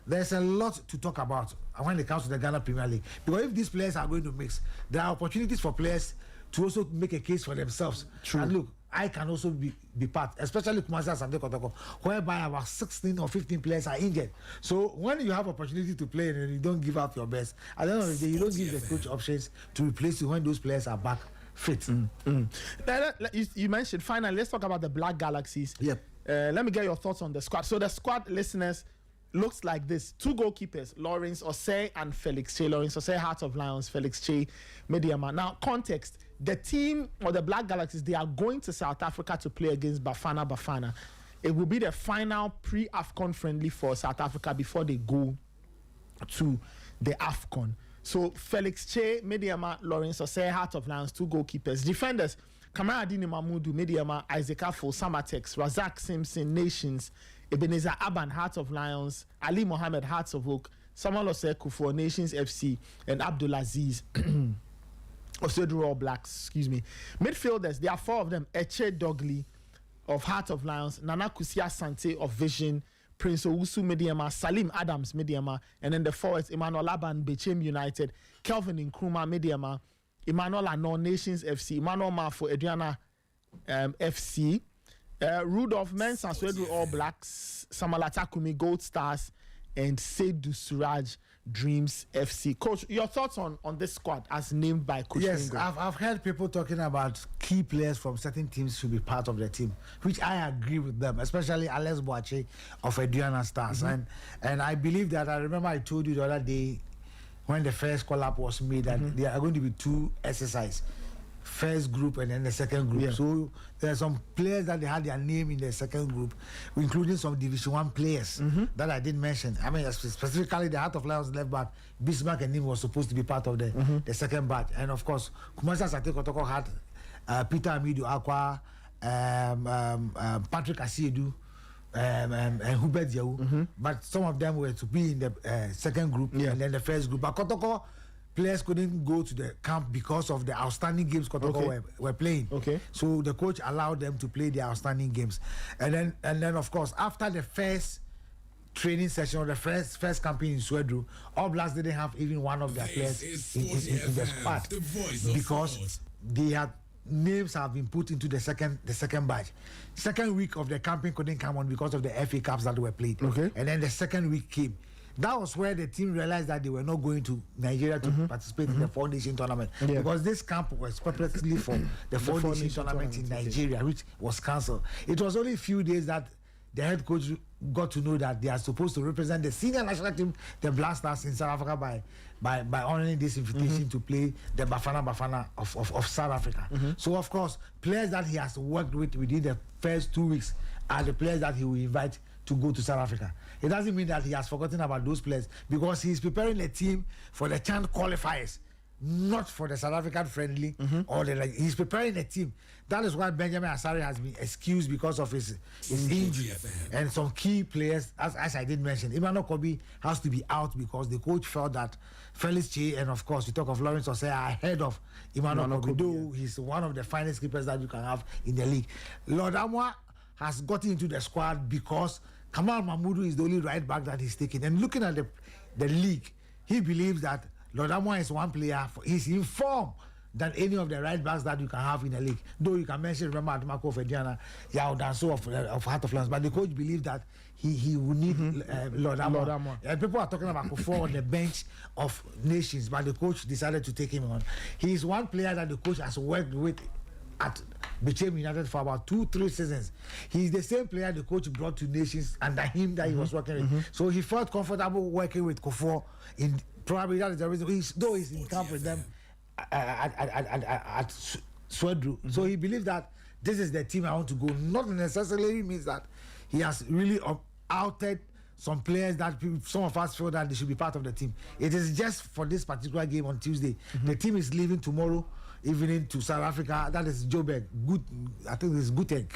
there's a lot to talk about when it comes to the Ghana Premier League, because if these players are going to mix, there are opportunities for players to also make a case for themselves. True. And look, I can also be part, especially Kumasi Asante Kotoko, whereby about 16 or 15 players are injured. So when you have opportunity to play and you don't give out your best, at the end of the day, you don't give the coach options to replace you when those players are back fit. You mentioned, finally, let's talk about the Black Galaxies. Let me get your thoughts on the squad. So the squad, listeners, looks like this: 2 goalkeepers, Lawrence Osei and Felix Che. Lawrence Osei, Heart of Lions; Felix Che, Mediama. Now, context: the team, or the Black Galaxies, they are going to South Africa to play against Bafana. It will be the final pre-AFCON friendly for South Africa before they go to the AFCON. So Felix Che, Mediama, Lawrence Osei, Heart of Lions, 2 goalkeepers. Defenders: Kamaradini Mahmudu, Mediama, Isaac Afo, Samatex, Razak Simpson, Nations; Ebenezer Aban, Heart of Lions; Ali Mohammed, Hearts of Oak; Samuel Oseku for Nations FC; and Abdulaziz Osedro All Blacks, excuse me. Midfielders, there are 4 of them: Eche Dogley of Heart of Lions, Nana Kusia Sante of Vision, Prince Owusu Mediama, Salim Adams Mediama, and then the forwards: Emmanuel Aban, Bechem United; Kelvin Nkrumah Mediama; Emmanuel Arnaud, Nations FC; Emmanuel Mafo, Adriana FC; Rudolph Mensah, Swedru All Blacks; Samala Takumi, Gold Stars; and Seydou Suraj, Dreams FC. Coach, your thoughts on this squad as named by Coach Yes, Ringo? I've heard people talking about key players from certain teams should be part of the team, which I agree with them, especially Alex Boache of Adriana Stars. And I believe that, I remember I told you the other day when the first call-up was made that there are going to be 2 exercises. First group and then the second group. So there are some players that they had their name in the second group, including some Division 1 players that I didn't mention. I mean, specifically the Heart of Lions left back, Bismarck and him was supposed to be part of the second batch. And of course, Kumasi Asante Kotoko had Peter Amidu Akwa, Patrick Asiedu, and Hubert Yau. But some of them were to be in the second group and then the first group. But Kotoko players couldn't go to the camp because of the outstanding games Kotoko were playing. So the coach allowed them to play their outstanding games. And then of course, after the first training session or the first campaign in Swedru, All Blacks didn't have even one of their players in the squad because they had names have been put into the second batch. Second week of the campaign couldn't come on because of the FA Cups that were played. Okay. And then the second week came. That was where the team realized that they were not going to Nigeria to participate in the Four Nation tournament because this camp was purposely for the Four Nation tournament in Nigeria, which was cancelled. It was only a few days that the head coach got to know that they are supposed to represent the senior national team, the Black Stars in South Africa, by honoring this invitation to play the Bafana of South Africa. So of course, players that he has worked with within the first 2 weeks are the players that he will invite to go to South Africa. It doesn't mean that he has forgotten about those players because he's preparing a team for the CHAN qualifiers, not for the South African friendly or he's preparing a team. That is why Benjamin Asare has been excused because of his injury and some key players, as I did mention. Emmanuel Kobe has to be out because the coach felt that Felix Che and of course we talk of Lawrence Osei are ahead of Emmanuel Kobe, though he's one of the finest keepers that you can have in the league. Lord Amwa has gotten into the squad because Kamal Mahmoudou is the only right back that he's taking. And looking at the league, he believes that Lord Amwa is one player. He's in form than any of the right backs that you can have in the league. Though you can mention, remember, Marco Fediana, Yao Danso of Heart of Lions, but the coach believes that he will need Lord Amwa. And people are talking about Kofo on the bench of nations, but the coach decided to take him on. He is one player that the coach has worked with at Bechem United for about 2-3 seasons. He's the same player the coach brought to nations under him that he was working with. So he felt comfortable working with Kofo. Probably that is the reason. Though he's in camp with them at Swedru. So he believes that this is the team I want to go. Not necessarily means that he has really outed some players that some of us feel that they should be part of the team. It is just for this particular game on Tuesday. The team is leaving tomorrow evening to South Africa. That is Joburg. I think it's Gauteng.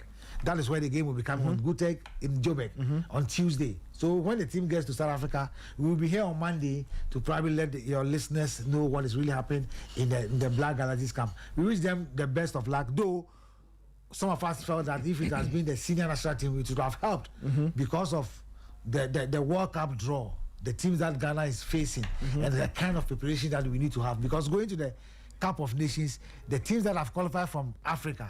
That is where the game will be coming on Gauteng in Joburg on Tuesday. So when the team gets to South Africa, we will be here on Monday to probably let your listeners know what is really happening in the Black Galaxies camp. We wish them the best of luck, though some of us felt that if it has been the senior national team, it would have helped because of the World Cup draw, the teams that Ghana is facing, and the kind of preparation that we need to have. Because going to the Cup of Nations, the teams that have qualified from Africa,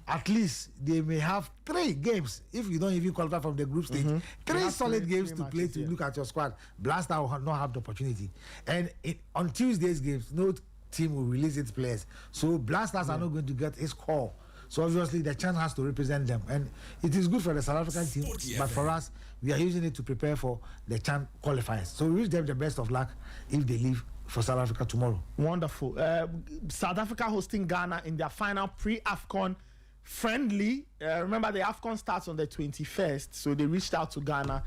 at least they may have 3 games. If you don't even qualify from the group stage, 3 solid games to play to look at your squad. Blaster will not have the opportunity. And on Tuesday's games, no team will release its players. So Blasters are not going to get its call. So obviously the CHAN has to represent them. And it is good for the South African team, but for us, we are using it to prepare for the CHAN qualifiers. So we wish them the best of luck if they leave for South Africa tomorrow. Wonderful. South Africa hosting Ghana in their final pre-AFCON friendly. Remember, the AFCON starts on the 21st, so they reached out to Ghana,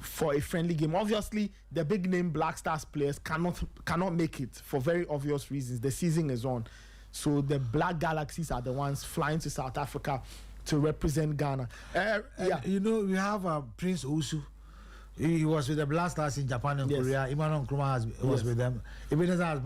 for a friendly game. Obviously, the big name Black Stars players cannot make it for very obvious reasons. The season is on, so the Black Galaxies are the ones flying to South Africa to represent Ghana. We have Prince Owusu. He was with the Black Stars in Japan and Korea. Emmanuel Nkrumah was with them. Ebenezer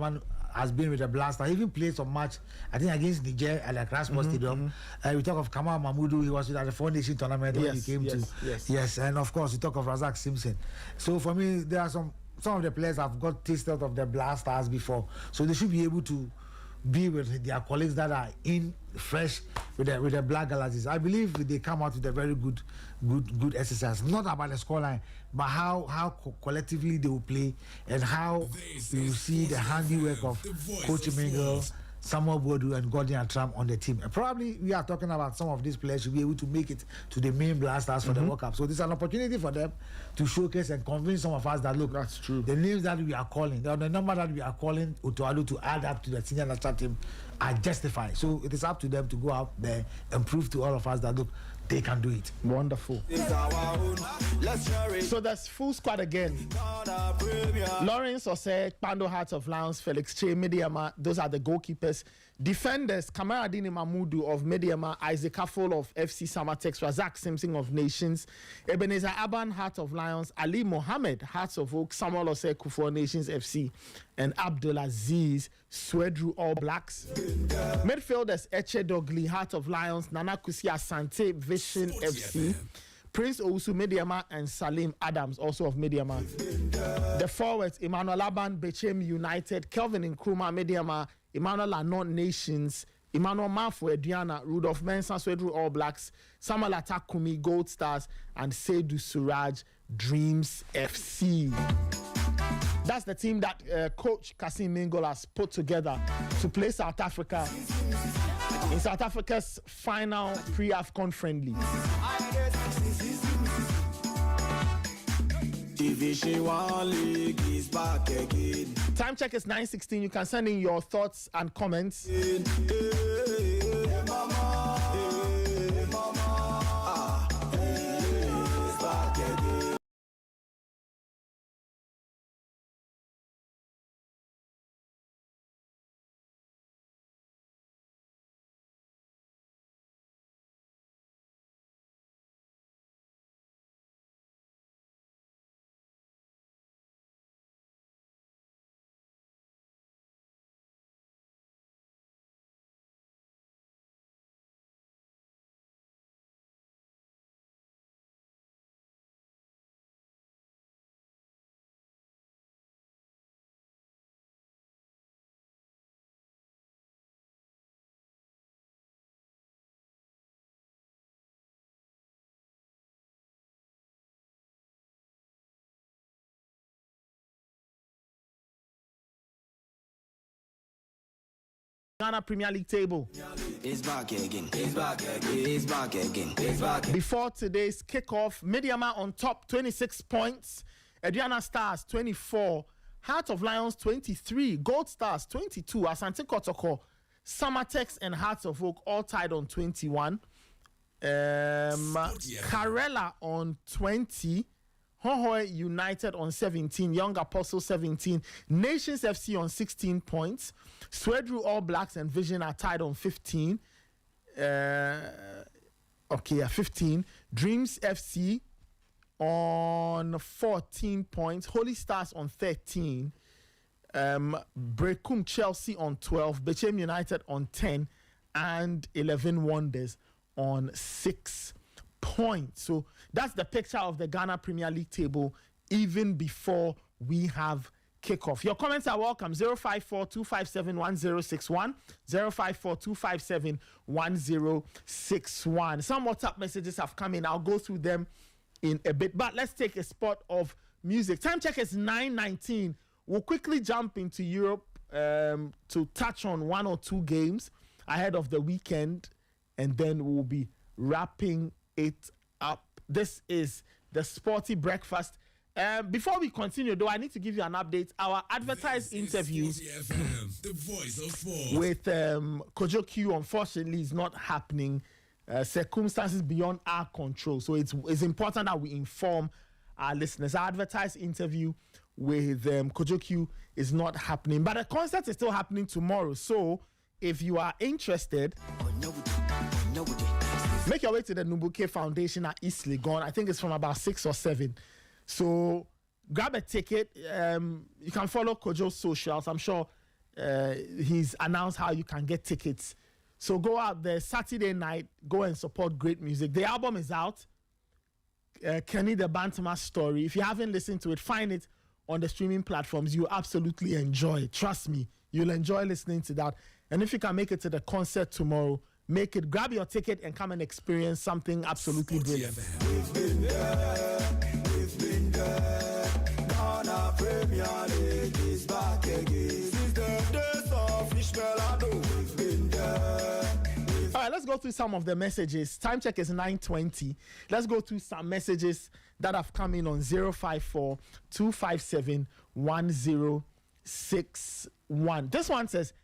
has been with the Black Stars. He even played some match, I think, against Niger at the Accra Sports Stadium. We talk of Kamal Mahmoudou. He was with at the Four Nation tournament when he came to. Yes, and of course, we talk of Razak Simpson. So for me, there are some of the players have got tasted of the Black Stars before. So they should be able to be with their colleagues that are in fresh with the Black Galaxies. I believe they come out with a very good exercise. Not about the scoreline, but how collectively they will play and how you will see the handiwork of Coach Mingle, Samuel Bodu, and Gordon Atram on the team. And probably we are talking about some of these players should be able to make it to the main Blasters for the World Cup. So this is an opportunity for them to showcase and convince some of us that look, that's true. The names that we are calling, the number that we are calling to add up to the senior national team are justified. So it is up to them to go out there and prove to all of us that look, they can do it. Wonderful. So that's full squad again. Lawrence Osei, Pando Hearts of Lions, Felix Che, Mediama, those are the goalkeepers. Defenders, Kamaradini Mahmoudou of Mediama, Isaac Affol of FC Samatex, Razak Simpson of Nations, Ebenezer Aban, Heart of Lions, Ali Mohammed, Hearts of Oak, Samuel Osei Kufuor, Nations FC, and Abdulaziz Swedru All Blacks. Midfielders, Eche Dogli, Heart of Lions, Nana Kusi Asante, Vision FC, Prince Owusu, Mediama, and Salim Adams, also of Mediama. The forwards, Emmanuel Aban, Bechem United, Kelvin Nkrumah, Mediama, Emmanuel Anon Nations, Emmanuel Mafo Ediana, Rudolph Mensah Swedru All Blacks, Samuel Atakumi Gold Stars, and Seydou Suraj Dreams FC. That's the team that coach Kasim Mingol has put together to play South Africa in South Africa's final pre-AFCON friendly. Time check is 9:16. You can send in your thoughts and comments. Ghana Premier League table. It's back again. It's back again. It's back again. It's back. Before today's kickoff, Mediama on top, 26 points. Adriana Stars, 24. Heart of Lions, 23. Gold Stars, 22. Asante Kotoko, Samatex, and Hearts of Oak all tied on 21. Karela on 20. Hohoi United on 17, Young Apostle 17, Nations FC on 16 points, Swedru All Blacks and Vision are tied on 15. 15. Dreams FC on 14 points, Holy Stars on 13, Brekum Chelsea on 12, Bechem United on 10, and 11 Wonders on 6 points. So that's the picture of the Ghana Premier League table even before we have kickoff. Your comments are welcome. 054-257-1061, 054-257-1061. Some WhatsApp messages have come in. I'll go through them in a bit, but let's take a spot of music. Time check is 9:19. We'll quickly jump into Europe to touch on one or two games ahead of the weekend, and then we'll be wrapping it up. This is the Sporty Breakfast. Before we continue, though, I need to give you an update. Our advertised interview FM, the voice of sport, with Kojo Q, unfortunately, is not happening. Circumstances beyond our control. So it's important that we inform our listeners. Our advertised interview with Kojo Q is not happening, but the concert is still happening tomorrow. So if you are interested, make your way to the Nubuke Foundation at East Legon. I think it's from about 6 or 7. So grab a ticket. You can follow Kojo's socials. I'm sure he's announced how you can get tickets. So go out there Saturday night, go and support great music. The album is out. Kenny the Bantama Story. If you haven't listened to it, find it on the streaming platforms. You absolutely enjoy it. Trust me, you'll enjoy listening to that. And if you can make it to the concert tomorrow, make it. Grab your ticket and come and experience something absolutely brilliant. We've been there. Ghana Premier League is back again. Since the days of Ishmael, we've been there. All right, let's go through some of the messages. Time check is 9:20. Let's go through some messages that have come in on 054-257-1061. This one says,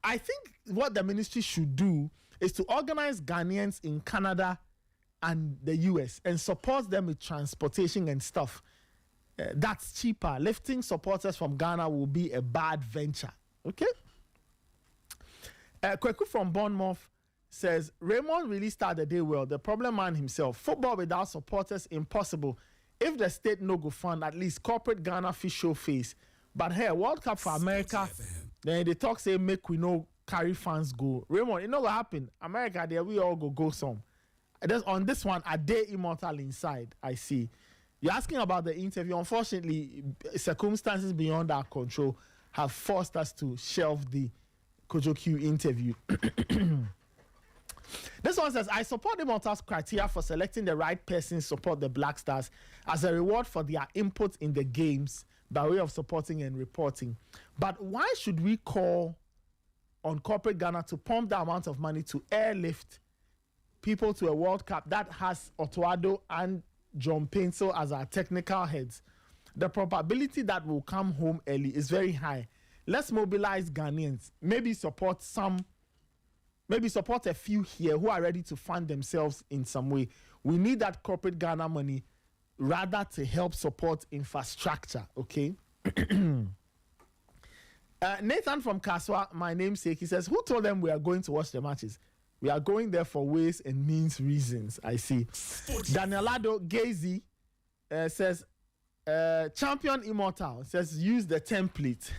I think what the ministry should do is to organize Ghanaians in Canada and the US and support them with transportation and stuff. That's cheaper. Lifting supporters from Ghana will be a bad venture. Okay? Kweku from Bournemouth says, Raymond really started the day well. The problem man himself. Football without supporters, impossible. If the state no go fund, at least corporate Ghana fish show face. But here, World Cup for America, then they talk say make we no carry fans go. Raymond, you know what happened? America, there we all go some. On this one, are they immortal inside? I see. You're asking about the interview. Unfortunately, circumstances beyond our control have forced us to shelve the Kojo Q interview. This one says, I support the Malta's criteria for selecting the right person to support the Black Stars as a reward for their input in the games by way of supporting and reporting. But why should we call on corporate Ghana to pump the amount of money to airlift people to a World Cup that has Otuado and John Pencil as our technical heads? The probability that we'll come home early is very high. Let's mobilize Ghanaians. Maybe support a few here who are ready to fund themselves in some way. We need that corporate Ghana money rather to help support infrastructure, okay? Nathan from Kaswa, my namesake, he says, who told them we are going to watch the matches? We are going there for ways and means reasons, I see. Danielado Gazy says, Champion Immortal says, use the template.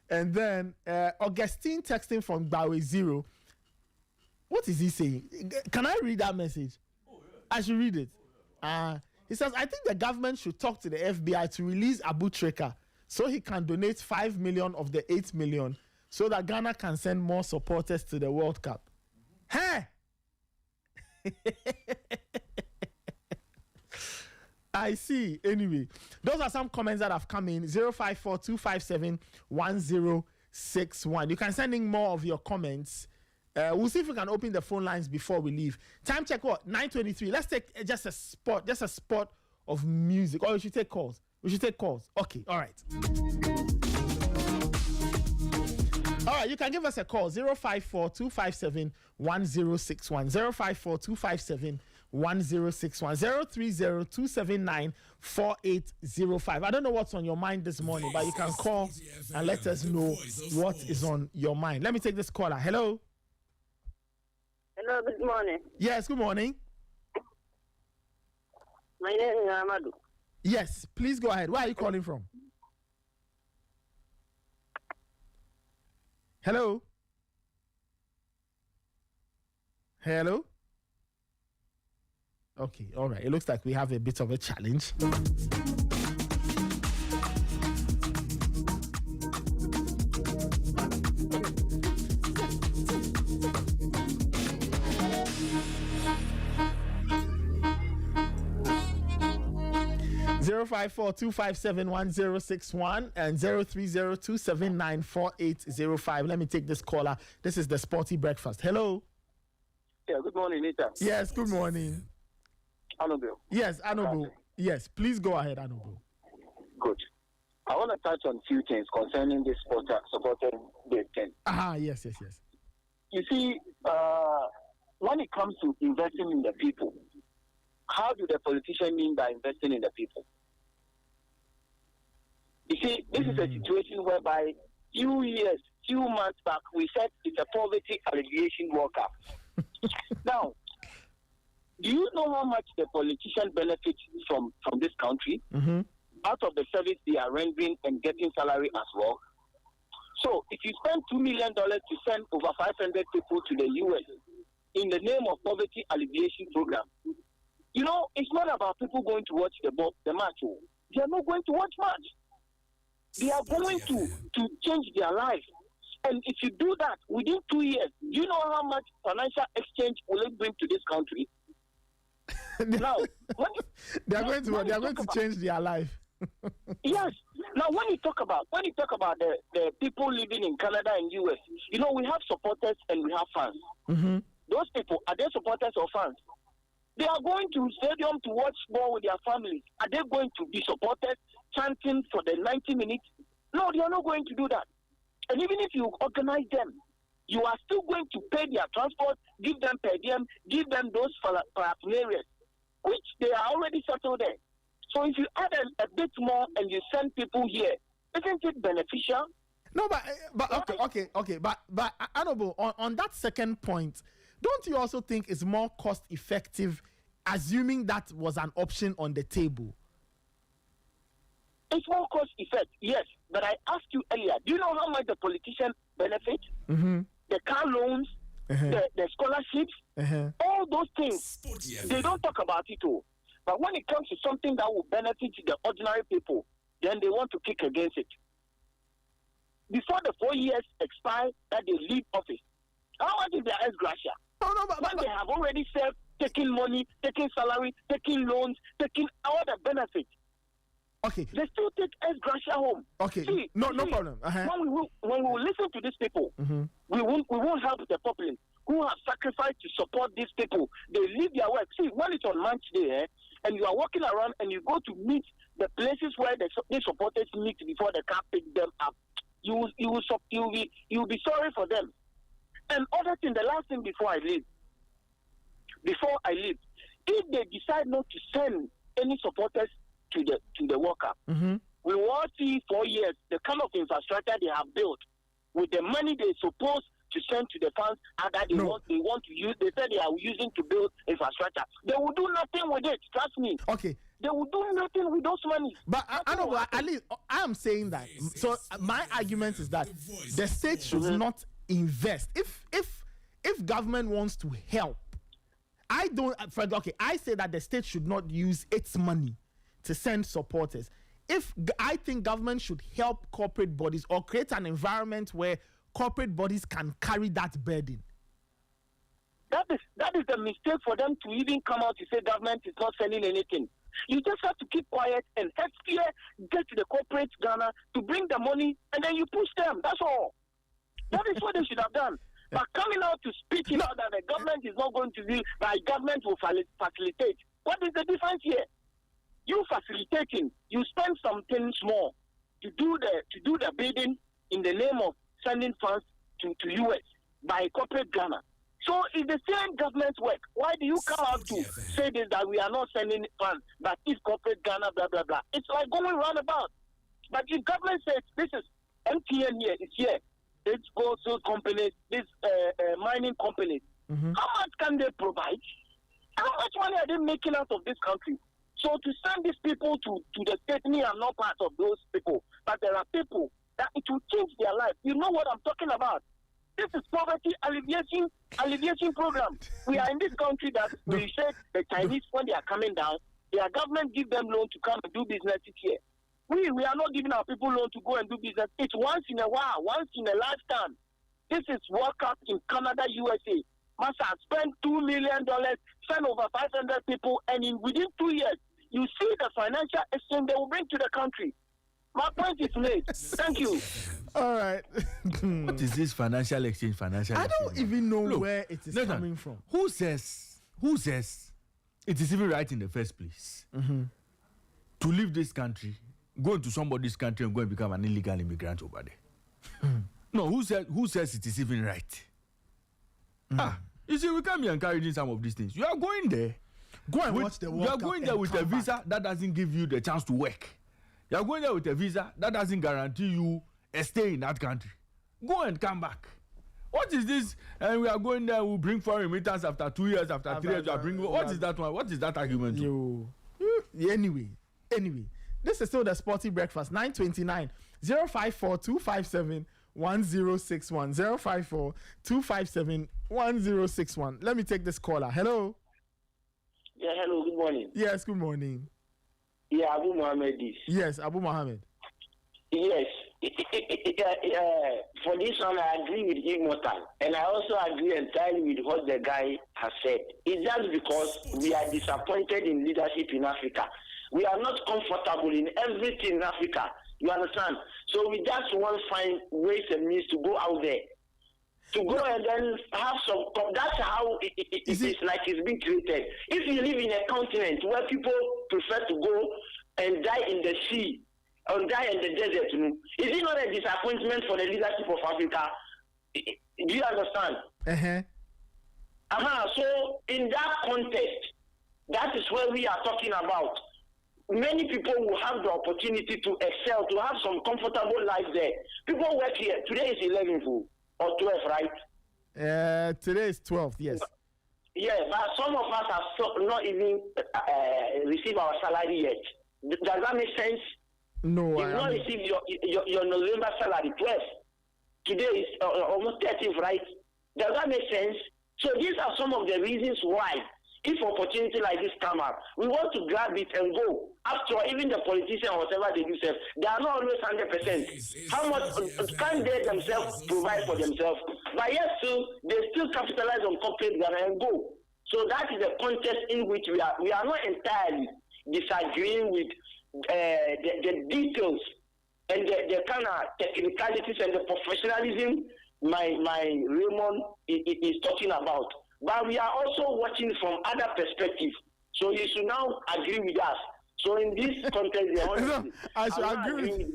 And then Augustine texting from Bawe Zero. What is he saying? Can I read that message? Oh, yeah. I should read it. He says, I think the government should talk to the FBI to release Abu Treka so he can donate 5 million of the 8 million so that Ghana can send more supporters to the World Cup. Hey! I see. Anyway, those are some comments that have come in. 054-257-1061. You can send in more of your comments. We'll see if we can open the phone lines before we leave. Time check what? 9:23. Let's take just a spot of music. Or we should take calls. Okay, all right. All right, you can give us a call. 054-257-1061. 054-257-1061. 030-279-4805. I don't know what's on your mind this morning, but you can call and let us know what is on your mind. Let me take this caller. Hello. Hello, good morning. Yes, good morning. My name is Amadou. Yes, please go ahead. Where are you calling from? Hello. Hello. Okay, all right. It looks like we have a bit of a challenge. Zero 054-257-1061 and 030-279-4805. Let me take this caller. This is the Sporty Breakfast. Hello. Yeah, good morning, Nita. Yes, good morning. Anobu. Yes, Anobu. Yes, please go ahead, Anobu. Good. I want to touch on a few things concerning this supported the thing. Yes. You see, when it comes to investing in the people, how do the politicians mean by investing in the people? You see, this is a situation whereby few months back, we said it's a poverty alleviation World Cup. Now, do you know how much the politician benefits from this country? Mm-hmm. Out of the service they are rendering and getting salary as well? So, if you spend $2 million to send over 500 people to the U.S. in the name of poverty alleviation program, you know, it's not about people going to watch the match. They are not going to watch match. They are going to change their life. And if you do that within 2 years, do you know how much financial exchange will it bring to this country? Now, they are going to change their life. Yes. Now, when you talk about the people living in Canada and US, you know, we have supporters and we have fans. Mm-hmm. Those people, are they supporters or fans? They are going to stadium to watch ball with their families. Are they going to be supporters chanting for the 90 minutes? No, they are not going to do that. And even if you organize them, you are still going to pay their transport, give them per diem, give them those paraphernalias, which they are already settled there. So if you add a bit more and you send people here, isn't it beneficial? No, but okay. But Honorable, on that second point, don't you also think it's more cost effective, assuming that was an option on the table? It's more cost effective, yes. But I asked you earlier, do you know how much the politicians benefit? Mm-hmm. The car loans, the scholarships, all those things. Sporty, they don't talk about it all. But when it comes to something that will benefit the ordinary people, then they want to kick against it. before the 4 years expire that they leave office. How much is their ex gratia? When they have already served, taking money, taking salary, taking loans, taking all the benefits. Okay. They still take ex gratia home. Okay. See, no problem. When we listen to these people, we won't help the populace who have sacrificed to support these people. They leave their work. See, when it's on match day, and you are walking around and you go to meet the places where the supporters meet before the car pick them up, you'll be sorry for them. And other thing, the last thing before I leave, if they decide not to send any supporters to the World Cup, we will see 4 years the kind of infrastructure they have built with the money they're supposed to send to the fans that they want to use. They said they are using to build infrastructure. They will do nothing with it. Trust me. Okay. They will do nothing with those money. But I know, at least I am saying that. So my argument is that the state should not invest. If government wants to help, I say that the state should not use its money to send supporters. I think government should help corporate bodies or create an environment where corporate bodies can carry that burden. That is the mistake for them to even come out to say government is not sending anything. You just have to keep quiet and FPA get to the corporate Ghana to bring the money and then you push them. That's all. That is what they should have done. But coming out to speak out that the government is not going to do, that government will facilitate. What is the difference here? You facilitating, you spend something small to do the bidding in the name of sending funds to US by corporate Ghana. So it's the same government work. Why do you come out to say this, that we are not sending funds, but it's corporate Ghana, blah, blah, blah. It's like going roundabout. But if government says, this is MTN here, it's here. It's also companies, this mining companies. How much can they provide? How much money are they making out of this country? So to send these people to the state, me, I'm not part of those people. But there are people that it will change their life. You know what I'm talking about? This is poverty alleviation program. We are in this country that we said the Chinese, when they are coming down, their government give them loan to come and do business here. We are not giving our people loan to go and do business. It's once in a while, once in a lifetime. This is World Cup in Canada, USA. Massa spent $2 million, send over 500 people, and within 2 years, you see the financial exchange they will bring to the country. My point is made. Thank you. All right. What is this financial exchange? I don't even know where it is coming from. Who says it is even right in the first place to leave this country, go into somebody's country and go and become an illegal immigrant over there? No, who says it is even right? You see, we can't be encouraging some of these things. You are going there. Go and watch the World Cup. You are going there with a visa that doesn't give you the chance to work. You are going there with a visa that doesn't guarantee you a stay in that country. Go and come back. What is this? And we are going there, we'll bring foreign remittance after 2 years, after 3 years. What is that one? What is that argument? Anyway, this is still the Sporty Breakfast. 9:29 054 257 1061 054 257 1061. Let me take this caller. Hello. Yeah, hello. Good morning. Yes, good morning. Yeah, Abu Mohammed. Yes, Abu Mohammed. Yes. For this one, I agree with him more time. And I also agree entirely with what the guy has said. It's just because we are disappointed in leadership in Africa. We are not comfortable in everything in Africa. You understand? So we just want to find ways and means to go out there. To go and then have some... That's how it is like it's been created. If you live in a continent where people prefer to go and die in the sea or die in the desert, is it not a disappointment for the leadership of Africa? Do you understand? So in that context, that is where we are talking about. Many people will have the opportunity to excel, to have some comfortable life there. People work here. Today is 11th or 12th, right? Today is 12th, yes. Yeah, but some of us have not even received our salary yet. Does that make sense? No, you've not received your November salary 12th. Today is almost 30th, right? Does that make sense? So these are some of the reasons why if opportunity like this come up, we want to grab it and go. After all, even the politician or whatever they do, they are not always 100%. How much can they themselves provide for themselves? But yes, so they still capitalize on corporate Ghana and go. So that is the context in which we are. We are not entirely disagreeing with the details and the kind of technicalities and the professionalism my Raymond is talking about. But we are also watching from other perspectives. So you should now agree with us. So in this context, I should agree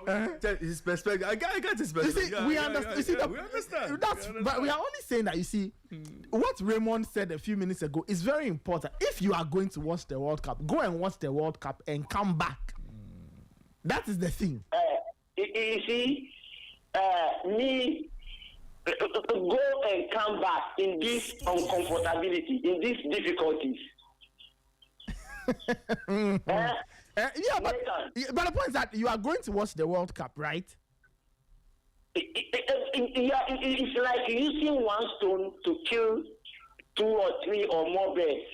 with his perspective. I got his perspective. You see, we understand. We understand. But we are only saying that, you see, what Raymond said a few minutes ago is very important. If you are going to watch the World Cup, go and watch the World Cup and come back. That is the thing. You see, me go and come back in this uncomfortability, in these difficulties. But the point is that you are going to watch the World Cup, right? It's like using one stone to kill 2 or 3 or more birds.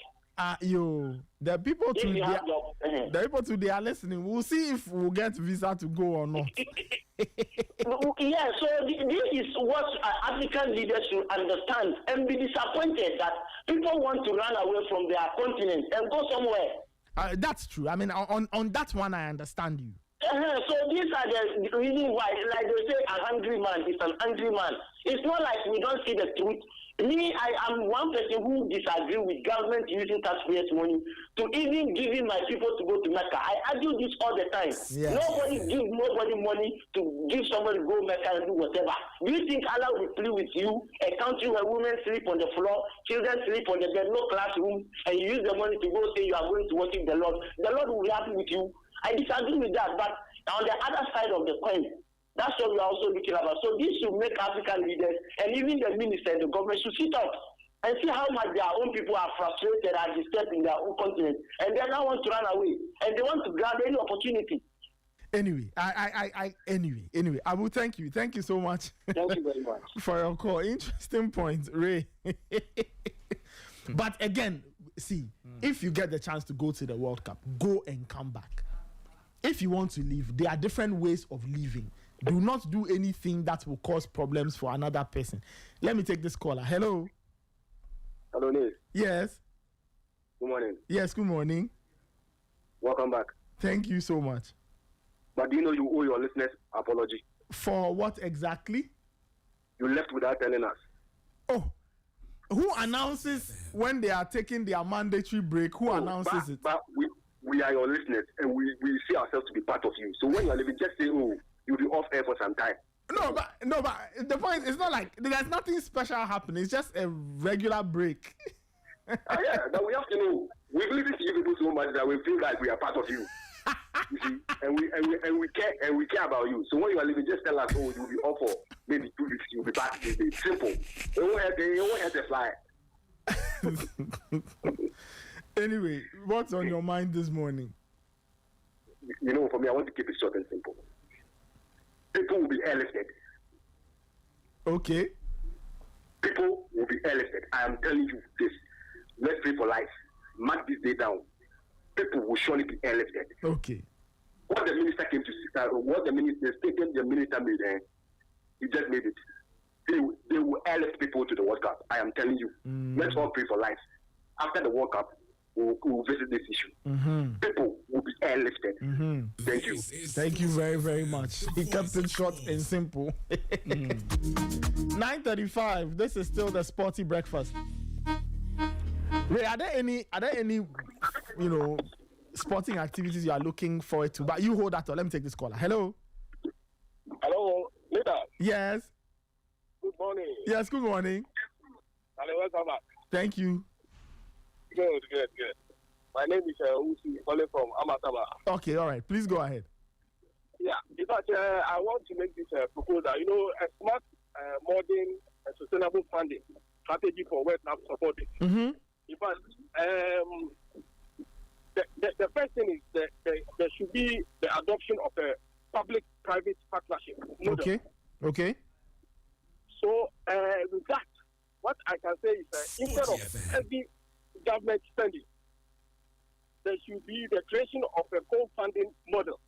The people today are listening. We'll see if we'll get visa to go or not. Yeah, so this is what African leaders should understand and be disappointed that people want to run away from their continent and go somewhere. That's true. I mean, on that one, I understand you. So these are the reasons why, like they say, a hungry man is an angry man. It's not like we don't see the truth. Me, I am one person who disagree with government using taxpayers' money to even giving my people to go to Mecca. I argue this all the time. Yes. Nobody gives nobody money to give somebody to go Mecca and do whatever. Do you think Allah will play with you, a country where women sleep on the floor, children sleep on the bed, no classroom, and you use the money to go say you are going to worship the Lord? The Lord will be happy with you. I disagree with that, but on the other side of the coin, that's what we are also looking about. So this should make African leaders and even the minister and the government should sit up and see how much their own people are frustrated and disturbed in their own continent, and they now want to run away and they want to grab any opportunity. Anyway, I will thank you. Thank you so much. Thank you very much for your call. Interesting point, Ray. But again, see, if you get the chance to go to the World Cup, go and come back. If you want to leave, there are different ways of leaving. Do not do anything that will cause problems for another person. Let me take this caller. Hello. Hello, Neil. Yes. Good morning. Yes, good morning. Welcome back. Thank you so much. But do you know you owe your listeners apology? For what exactly? You left without telling us. Oh. Who announces when they are taking their mandatory break? Who announces it? But we are your listeners, and we see ourselves to be part of you. So when you are leaving, just say, you'll be off air for some time. No, but the point is not like there's nothing special happening. It's just a regular break. Yeah, but we have to know. We believe in you people so much that we feel like we are part of you. You see, and we care about you. So when you are leaving, just tell us, you'll be off for maybe 2 weeks. You'll be back. It's simple. They won't have to fly. Anyway, what's on your mind this morning? You know, for me, I want to keep it short and simple. People will be airlifted. Okay. People will be airlifted. I am telling you this. Let's pray for life. Mark this day down. People will surely be airlifted. Okay. What the minister came to, what the statement the minister made, he just made it. They will airlift people to the World Cup. I am telling you. Let's all pray for life. After the World Cup, we'll visit this issue. People will be airlifted. Thank you. Thank you very, very much. He kept it short and simple. 9:35. This is still the Sporty Breakfast. Ray, are there any sporting activities you are looking forward to? But you hold that. Let me take this caller. Hello. Hello, leader. Yes. Good morning. Yes. Good morning. Hello, welcome back. Thank you. Good. My name is Usi, calling from Amataba. Okay, all right. Please go ahead. Yeah, in fact, I want to make this proposal. A smart, modern, and sustainable funding strategy for West Africa supporting. In fact, the first thing is that there should be the adoption of a public-private partnership model. Okay. So with that, what I can say is instead of heavy government spending, there should be the creation of a co-funding model,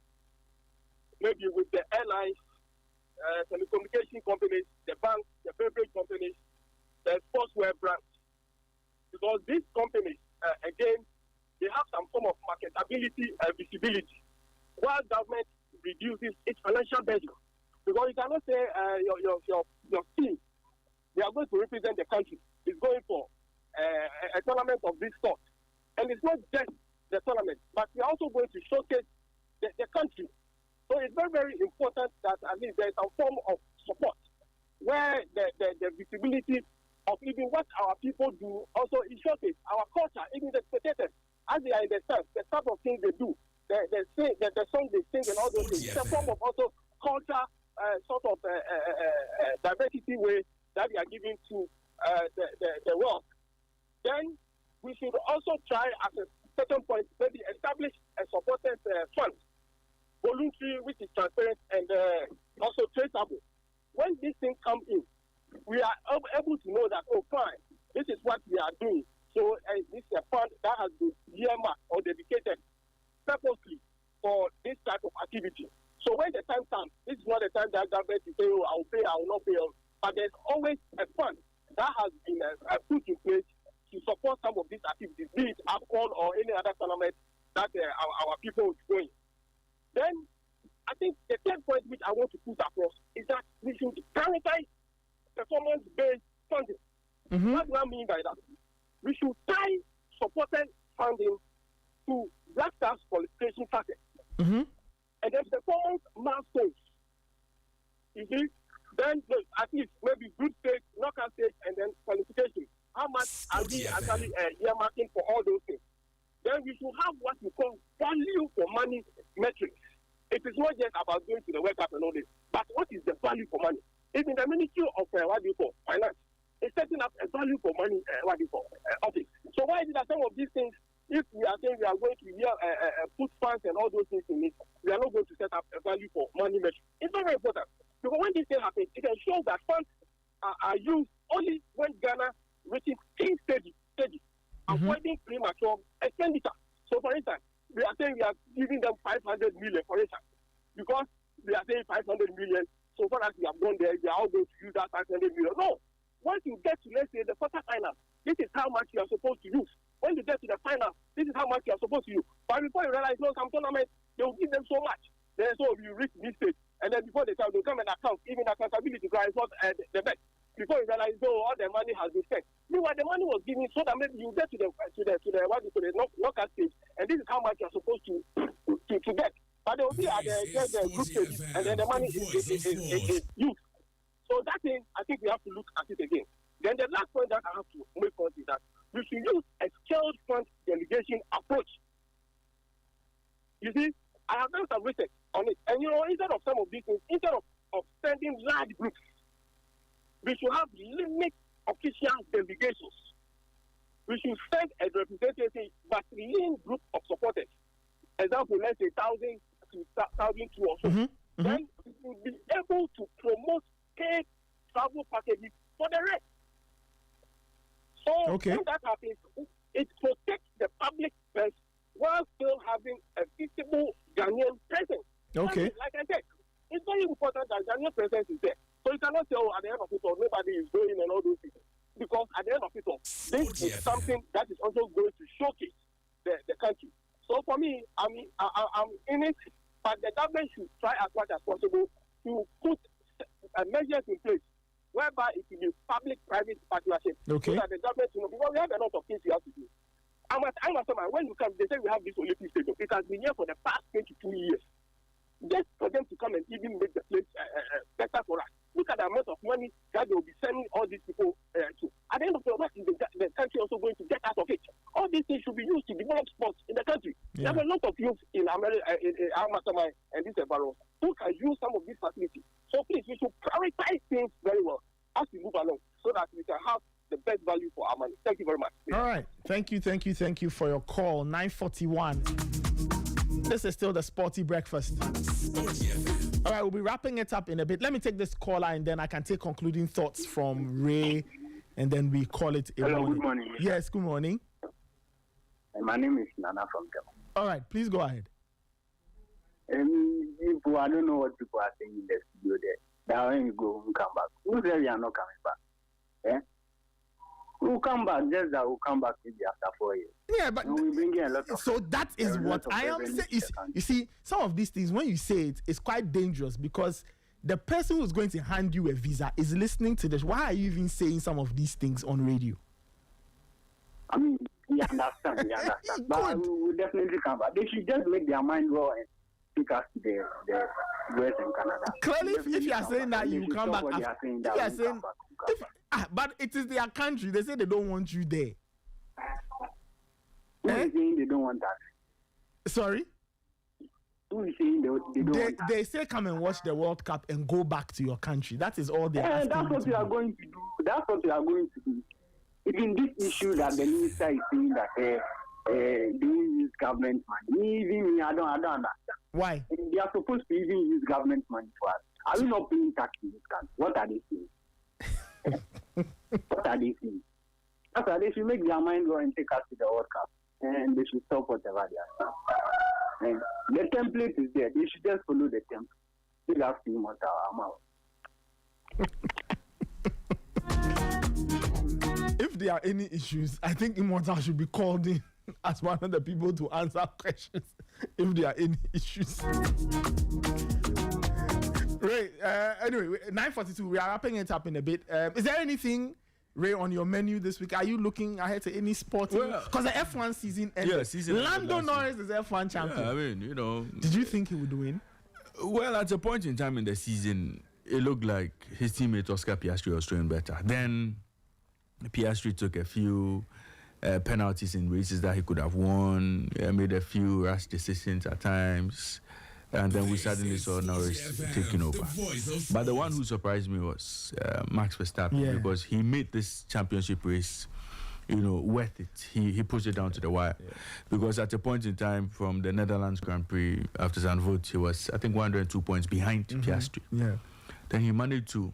maybe with the airlines, telecommunication companies, the banks, the beverage companies, the sportswear brands. Because these companies, again, they have some form of marketability and visibility, while government reduces its financial burden. Because you cannot say your team, they are going to represent the country, is going for a tournament of this sort. And it's not just the tournament, but we are also going to showcase the country. So it's very, very important that at least there is some form of support where the visibility of even what our people do also is showcased. Our culture, even the spectators, as they are in the stands, the type of things they do, the song they sing and all those things. It's a form of also culture, sort of diversity way that we are giving to the world. Then we should also try at a certain point maybe establish a supporters fund, voluntary, which is transparent and also traceable. When these things come in, we are able to know that, oh, fine, this is what we are doing. So this is a fund that has been earmarked or dedicated purposely for this type of activity. So when the time comes, this is not the time that government will say, oh, I will pay, I will not pay. But there's always a fund that has been put in place to support some of these activities, be it AFCON or any other tournament that our people are going. Then, I think the third point which I want to put across is that we should prioritize performance-based funding. Mm-hmm. What do I mean by that? We should tie supported funding to Black Stars qualification targets. Mm-hmm. And then performance milestones. You see, then at least maybe group stage, knockout stage, and then qualification. How much are we actually earmarking for all those things? Then we should have what we call value for money metrics. It is not just about going to the World Cup and all this, but what is the value for money? Even the Ministry of Finance is setting up a value for money office. So why is it that some of these things, if we are saying we are going to put funds and all those things in it, we are not going to set up a value for money measure? It's very important. Because when this thing happens, it can show that funds are used only when Ghana reaches key stages, avoiding premature expenditure. So for instance, we are saying we are giving them 500 million, for instance, because we are saying 500 million, so far as we have gone there, we are all going to use that 500 million. No. Once you get to, let's say, the quarterfinal, this is how much you are supposed to use. When you get to the final, this is how much you are supposed to use. But before you realize, no, some tournaments, they will give them so much. Then so you reach this stage. And then before they come and account, even accountability is not the best. Before you realize, no, all the money has been spent. Meanwhile, the money was given so that maybe you get to the knockout stage, and this is how much you are supposed to get. But they will be at the group stage, and then the money is used. So that thing, I think we have to look at it again. Then the last point that I have to make point is that we should use a scaled fund delegation approach. You see, I have done some research on it. And instead of some of these things, instead of sending large groups, we should have limit official delegations. We should send a representative, but lean group of supporters. Example, let's say 1,000 to 1,002 or so. Mm-hmm. Mm-hmm. Then we will be able to promote paid travel packages for the rest. So when that happens, it protects the public purse while still having a visible Ghanaian presence. Okay. Like I said, it's very important that Ghanaian presence is there. So you cannot say, oh, at the end of it all, nobody is going and all those things. Because at the end of it all, this is something that is also going to showcase the country. So for me, I'm in it, but the government should try as much as possible to put measures in place whereby it will be public-private partnership. Okay. So that the government, because we have a lot of things we have to do. When you come, they say we have this Olympic stadium. It has been here for the past 22 years. Just for them to come and even make the place better for us. Look at the amount of money that they will be sending all these people to. At the end of the day, the country also going to get out of it. All these things should be used to develop sports in the country. Yeah. There are a lot of youth in America, in Amasamai and this environment who can use some of these facilities. So please, we should prioritize things very well as we move along so that we can have the best value for our money. Thank you very much. All right. Thank you for your call. 9:41. This is still the Sporty Breakfast. All right, we'll be wrapping it up in a bit. Let me take this caller and then I can take concluding thoughts from Ray and then we call it a Hello, morning. good morning. Yes, good morning. My name is Nana from Demo. All right, please go ahead. I don't know what people are saying in the studio there. That when you go, you come back. Who said you are not coming back? Eh? We'll come back, just that we'll come back maybe after 4 years. Yeah, but we bring in a lot of. So that is what I am saying. You see, some of these things, when you say it, it's quite dangerous because the person who's going to hand you a visa is listening to this. Why are you even saying some of these things on radio? I mean, we understand. But we will definitely come back. They should just make their mind raw and take us to the US and Canada. Clearly, if you are saying that you come back, but it is their country. They say they don't want you there. Who is saying they don't want that? Sorry? Who is saying they don't want that? They say come and watch the World Cup and go back to your country. That is all they're asking. That's what we are going to do. That's what we are going to do. Even this issue that the minister is saying that they use government money. Even me, I don't understand. Why? They are supposed to even use government money for us. Are we not paying tax in this country? What are they saying? What are they saying? That's why they should make their mind go and take us to the World Cup. And they should stop whatever they are saying. And the template is there. They should just follow the template. They have to mouth our mouth. If there are any issues, I think Immortal should be called in as one of the people to answer questions if there are any issues. Right. Anyway, 9:42. We are wrapping it up in a bit. Is there anything, Ray, on your menu this week? Are you looking ahead to any sporting? Because the F1 season ended. Yeah, season. Lando Norris is F1 champion. Yeah, I mean, you know. Did you think he would win? Well, at a point in time in the season, it looked like his teammate Oscar Piastri was doing better. Then Piastri took a few penalties in races that he could have won, made a few rash decisions at times, and then we suddenly saw Norris taking over. But the one who surprised me was Max Verstappen, because he made this championship race, worth it. He pushed it down to the wire, because at a point in time from the Netherlands Grand Prix after Zandvoort, he was, I think, 102 points behind Piastri. Yeah. Then he managed to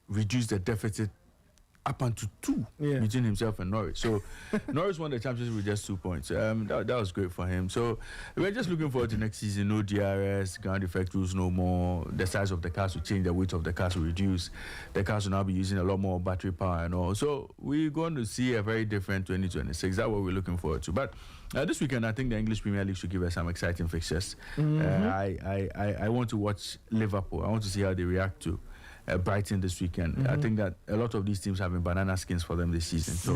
reduce the deficit up onto 2 between himself and Norris. So Norris won the championship with just 2 points. That was great for him. So we're just looking forward to next season. No DRS, ground effect rules no more. The size of the cars will change, the weight of the cars will reduce. The cars will now be using a lot more battery power and all. So we're going to see a very different 2026. That's what we're looking forward to. But this weekend, I think the English Premier League should give us some exciting fixtures. I want to watch Liverpool. I want to see how they react to Brighton this weekend. I think that a lot of these teams have been banana skins for them this season. So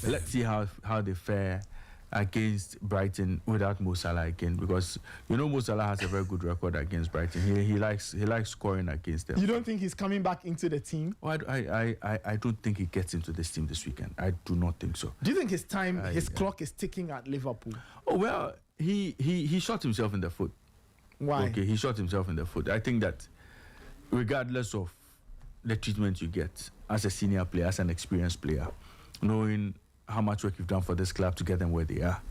let's see how they fare against Brighton without Mo Salah again, because Mo Salah has a very good record against Brighton. He likes scoring against them. You don't think he's coming back into the team? Well, I don't think he gets into this team this weekend. I do not think so. Do you think his clock is ticking at Liverpool? Oh well, he shot himself in the foot. Why? Okay, he shot himself in the foot. I think that regardless of the treatment you get as a senior player, as an experienced player, knowing how much work you've done for this club to get them where they are,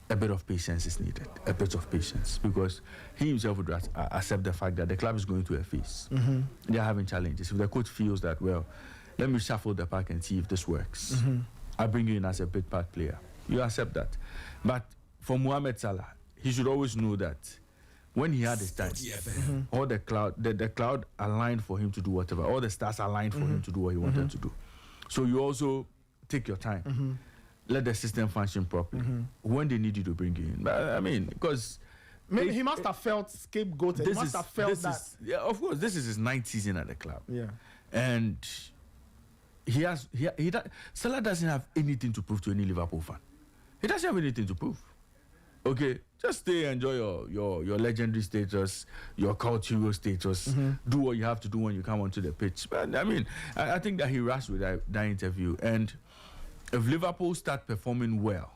a bit of patience is needed. A bit of patience, because he himself would accept the fact that the club is going through a phase. They are having challenges. If the coach feels that, well, let me shuffle the pack and see if this works, I bring you in as a bit part player, you accept that. But for Mohamed Salah, he should always know that when he had his time, all the cloud aligned for him to do whatever. All the stars aligned for him to do what he wanted to do. So you also take your time. Let the system function properly. When they need you to bring you in. But, I mean, because maybe he must have felt scapegoated. He must have felt that. Of course, this is his 9th season at the club. Yeah. And Salah doesn't have anything to prove to any Liverpool fan. He doesn't have anything to prove. Okay, just stay, enjoy your legendary status, your cult hero status. Do what you have to do when you come onto the pitch. But I mean, I think that he rushed with that interview. And if Liverpool start performing well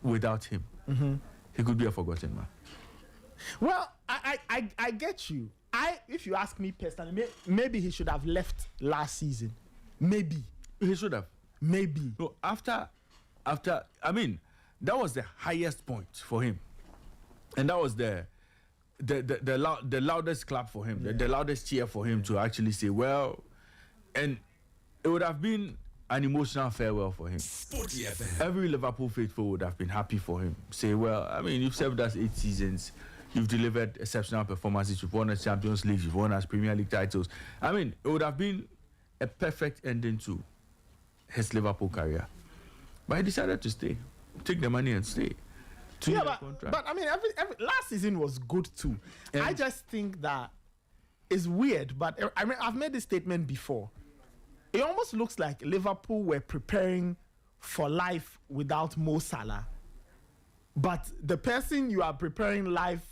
without him, he could be a forgotten man. Well, I get you. If you ask me personally, maybe he should have left last season. Maybe he should have. Maybe. No, after, I mean, that was the highest point for him, and that was the loudest clap for him, the loudest cheer for him to actually say, well, and it would have been an emotional farewell for him. Sporty FM. Every Liverpool faithful would have been happy for him. Say, well, I mean, you've served us 8 seasons. You've delivered exceptional performances. You've won us Champions League. You've won us Premier League titles. I mean, it would have been a perfect ending to his Liverpool career. But he decided to stay. Take the money and stay. But I mean, every last season was good too. I just think that it's weird, but I mean, I've made this statement before. It almost looks like Liverpool were preparing for life without Mo Salah. But the person you are preparing life,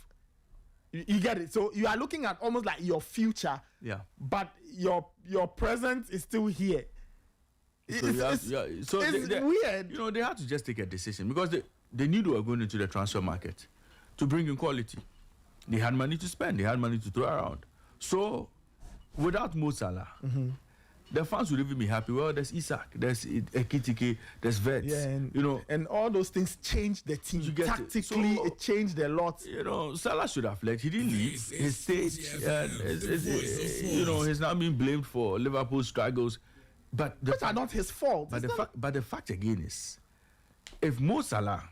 you get it. So you are looking at almost like your future. Yeah. But your present is still here. It's weird. You know, they had to just take a decision because they knew they were going into the transfer market to bring in quality. They had money to spend. They had money to throw around. So, without Mo Salah, the fans would even be happy. Well, there's Isak, there's Ekitike, there's Vets. Yeah, and all those things changed the team. Tactically, it changed a lot. You know, Salah should have left. He didn't leave. He stayed. You know, he's now being blamed for Liverpool's struggles. But which are not his fault. But the fact again is, if Mo Salah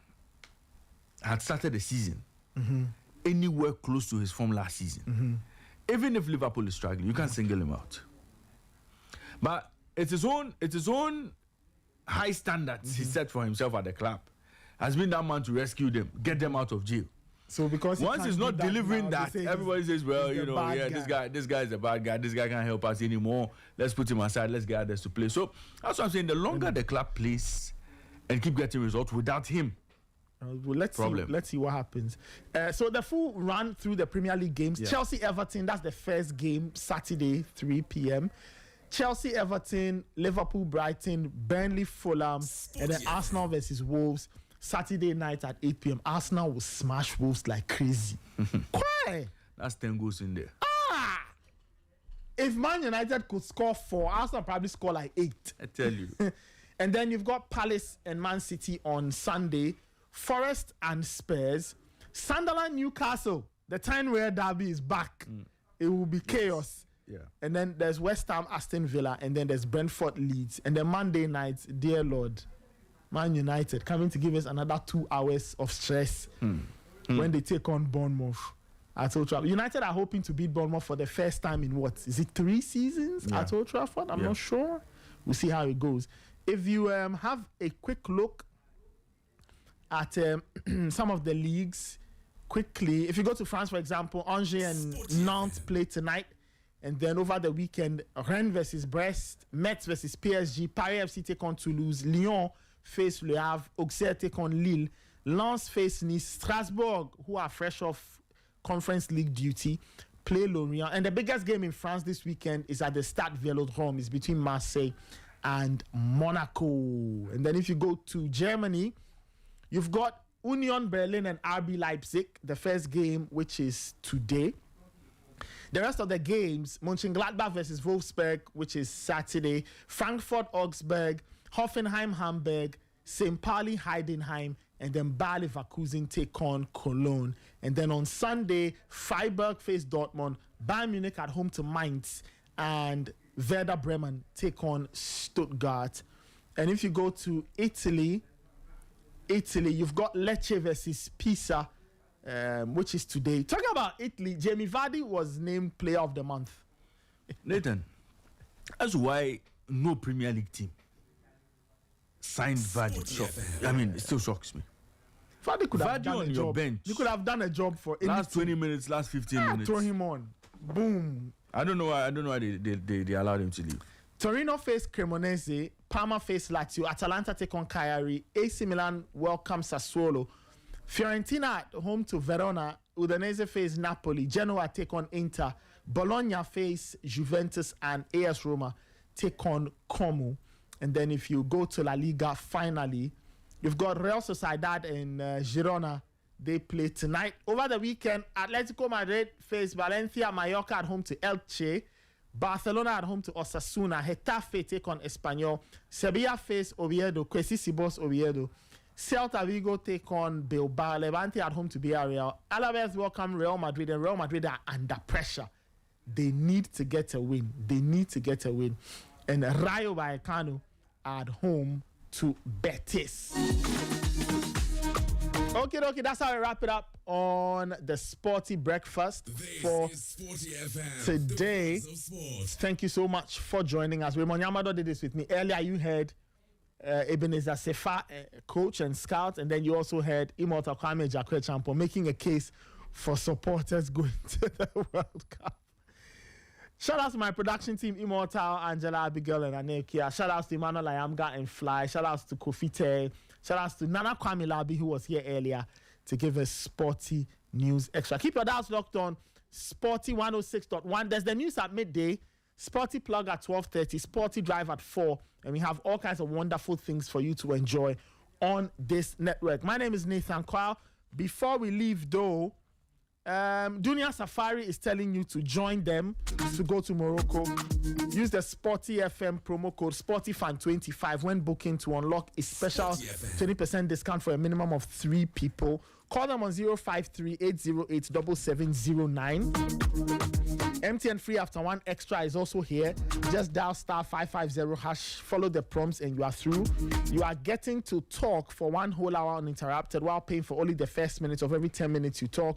had started the season anywhere close to his form last season, even if Liverpool is struggling, you can't single him out. But it's his own high standards he set for himself at the club. Has been that man to rescue them, get them out of jail. So because once he's not delivering that, everybody says, well, you know, yeah, this guy is a bad guy. This guy can't help us anymore. Let's put him aside. Let's get others to play. So that's what I'm saying. The longer the club plays and keep getting results without him, let's see what happens. So the full run through the Premier League games. Yeah. Chelsea-Everton, that's the first game, Saturday, 3 p.m. Chelsea-Everton, Liverpool-Brighton, Burnley-Fulham, and then Arsenal versus Wolves, Saturday night at 8 p.m. Arsenal will smash Wolves like crazy. Why? That's 10 goals in there. If Man United could score 4, Arsenal probably score like 8. I tell you. And then you've got Palace and Man City on Sunday, Forest and Spurs, Sunderland, Newcastle. The time where Derby is back, it will be chaos. Yeah. And then there's West Ham, Aston Villa, and then there's Brentford, Leeds. And then Monday night, dear Lord, Man United coming to give us another 2 hours of stress when they take on Bournemouth at Old Trafford. United are hoping to beat Bournemouth for the first time in what? Is it 3 seasons at Old Trafford? I'm not sure. We'll see how it goes. If you have a quick look at some of the leagues, quickly, if you go to France, for example, Angers and Nantes play tonight. And then over the weekend, Rennes versus Brest, Metz versus PSG, Paris FC take on Toulouse, Lyon face Le Havre, Auxerre take on Lille, Lens face Nice, Strasbourg, who are fresh off Conference League duty, play Lorient. And the biggest game in France this weekend is at the Stade Vélodrome. It's between Marseille and Monaco. And then if you go to Germany, you've got Union Berlin and RB Leipzig, the first game, which is today. The rest of the games, Mönchengladbach versus Wolfsburg, which is Saturday, Frankfurt, Augsburg, Hoffenheim, Hamburg, St. Pauli, Heidenheim, and then Bayer Leverkusen take on Cologne. And then on Sunday, Freiburg face Dortmund, Bayern Munich at home to Mainz, and Werder Bremen take on Stuttgart. And if you go to Italy, you've got Lecce versus Pisa, which is today. Talking about Italy, Jamie Vardy was named Player of the Month. Nathan, that's why no Premier League team signed Vardy. I mean, it still shocks me. Vardy could have done on a your job. bench. You could have done a job for any last team. 20 minutes, last 15 minutes. Throw him on. Boom. I don't know why they allowed him to leave. Torino face Cremonese, Parma face Lazio, Atalanta take on Cagliari, AC Milan welcome Sassuolo, Fiorentina at home to Verona, Udinese face Napoli, Genoa take on Inter, Bologna face Juventus, and AS Roma take on Como. And then if you go to La Liga, finally, you've got Real Sociedad and Girona. They play tonight. Over the weekend, Atletico Madrid face Valencia, Mallorca at home to Elche, Barcelona at home to Osasuna, Getafe take on Espanyol, Sevilla face Oviedo, Kwesi Sibos Oviedo, Celta Vigo take on Bilbao, Levante at home to Villarreal, Alaves welcome Real Madrid, and Real Madrid are under pressure. They need to get a win. And Rayo Vallecano at home to Betis. Okay, that's how we wrap it up on the Sporty Breakfast for today. Thank you so much for joining us. Raymond Yamado did this with me. Earlier, you heard Ebenezer Sefa, coach and scout, and then you also heard Immortal Kwame Jakwe Champo making a case for supporters going to the World Cup. Shout out to my production team, Immortal, Angela, Abigail, and Anekia. Shout out to Emmanuel Ayamga and Fly. Shout out to Kofite. Shout out to Nana Kwame Labi, who was here earlier to give us Sporty News Extra. Keep your dials locked on Sporty 106.1. There's the news at midday, Sporty Plug at 12:30, Sporty Drive at 4, and we have all kinds of wonderful things for you to enjoy on this network. My name is Nathan Kwao. Before we leave, though, Dunia Safari is telling you to join them to go to Morocco. Use the Sporty FM promo code SportyFan25 when booking to unlock a special 20% discount for a minimum of 3 people. Call them on 053-808-7709. MTN free after 1 extra is also here. Just dial *550#, follow the prompts, and you are through. You are getting to talk for 1 whole hour uninterrupted while paying for only the first minute of every 10 minutes you talk.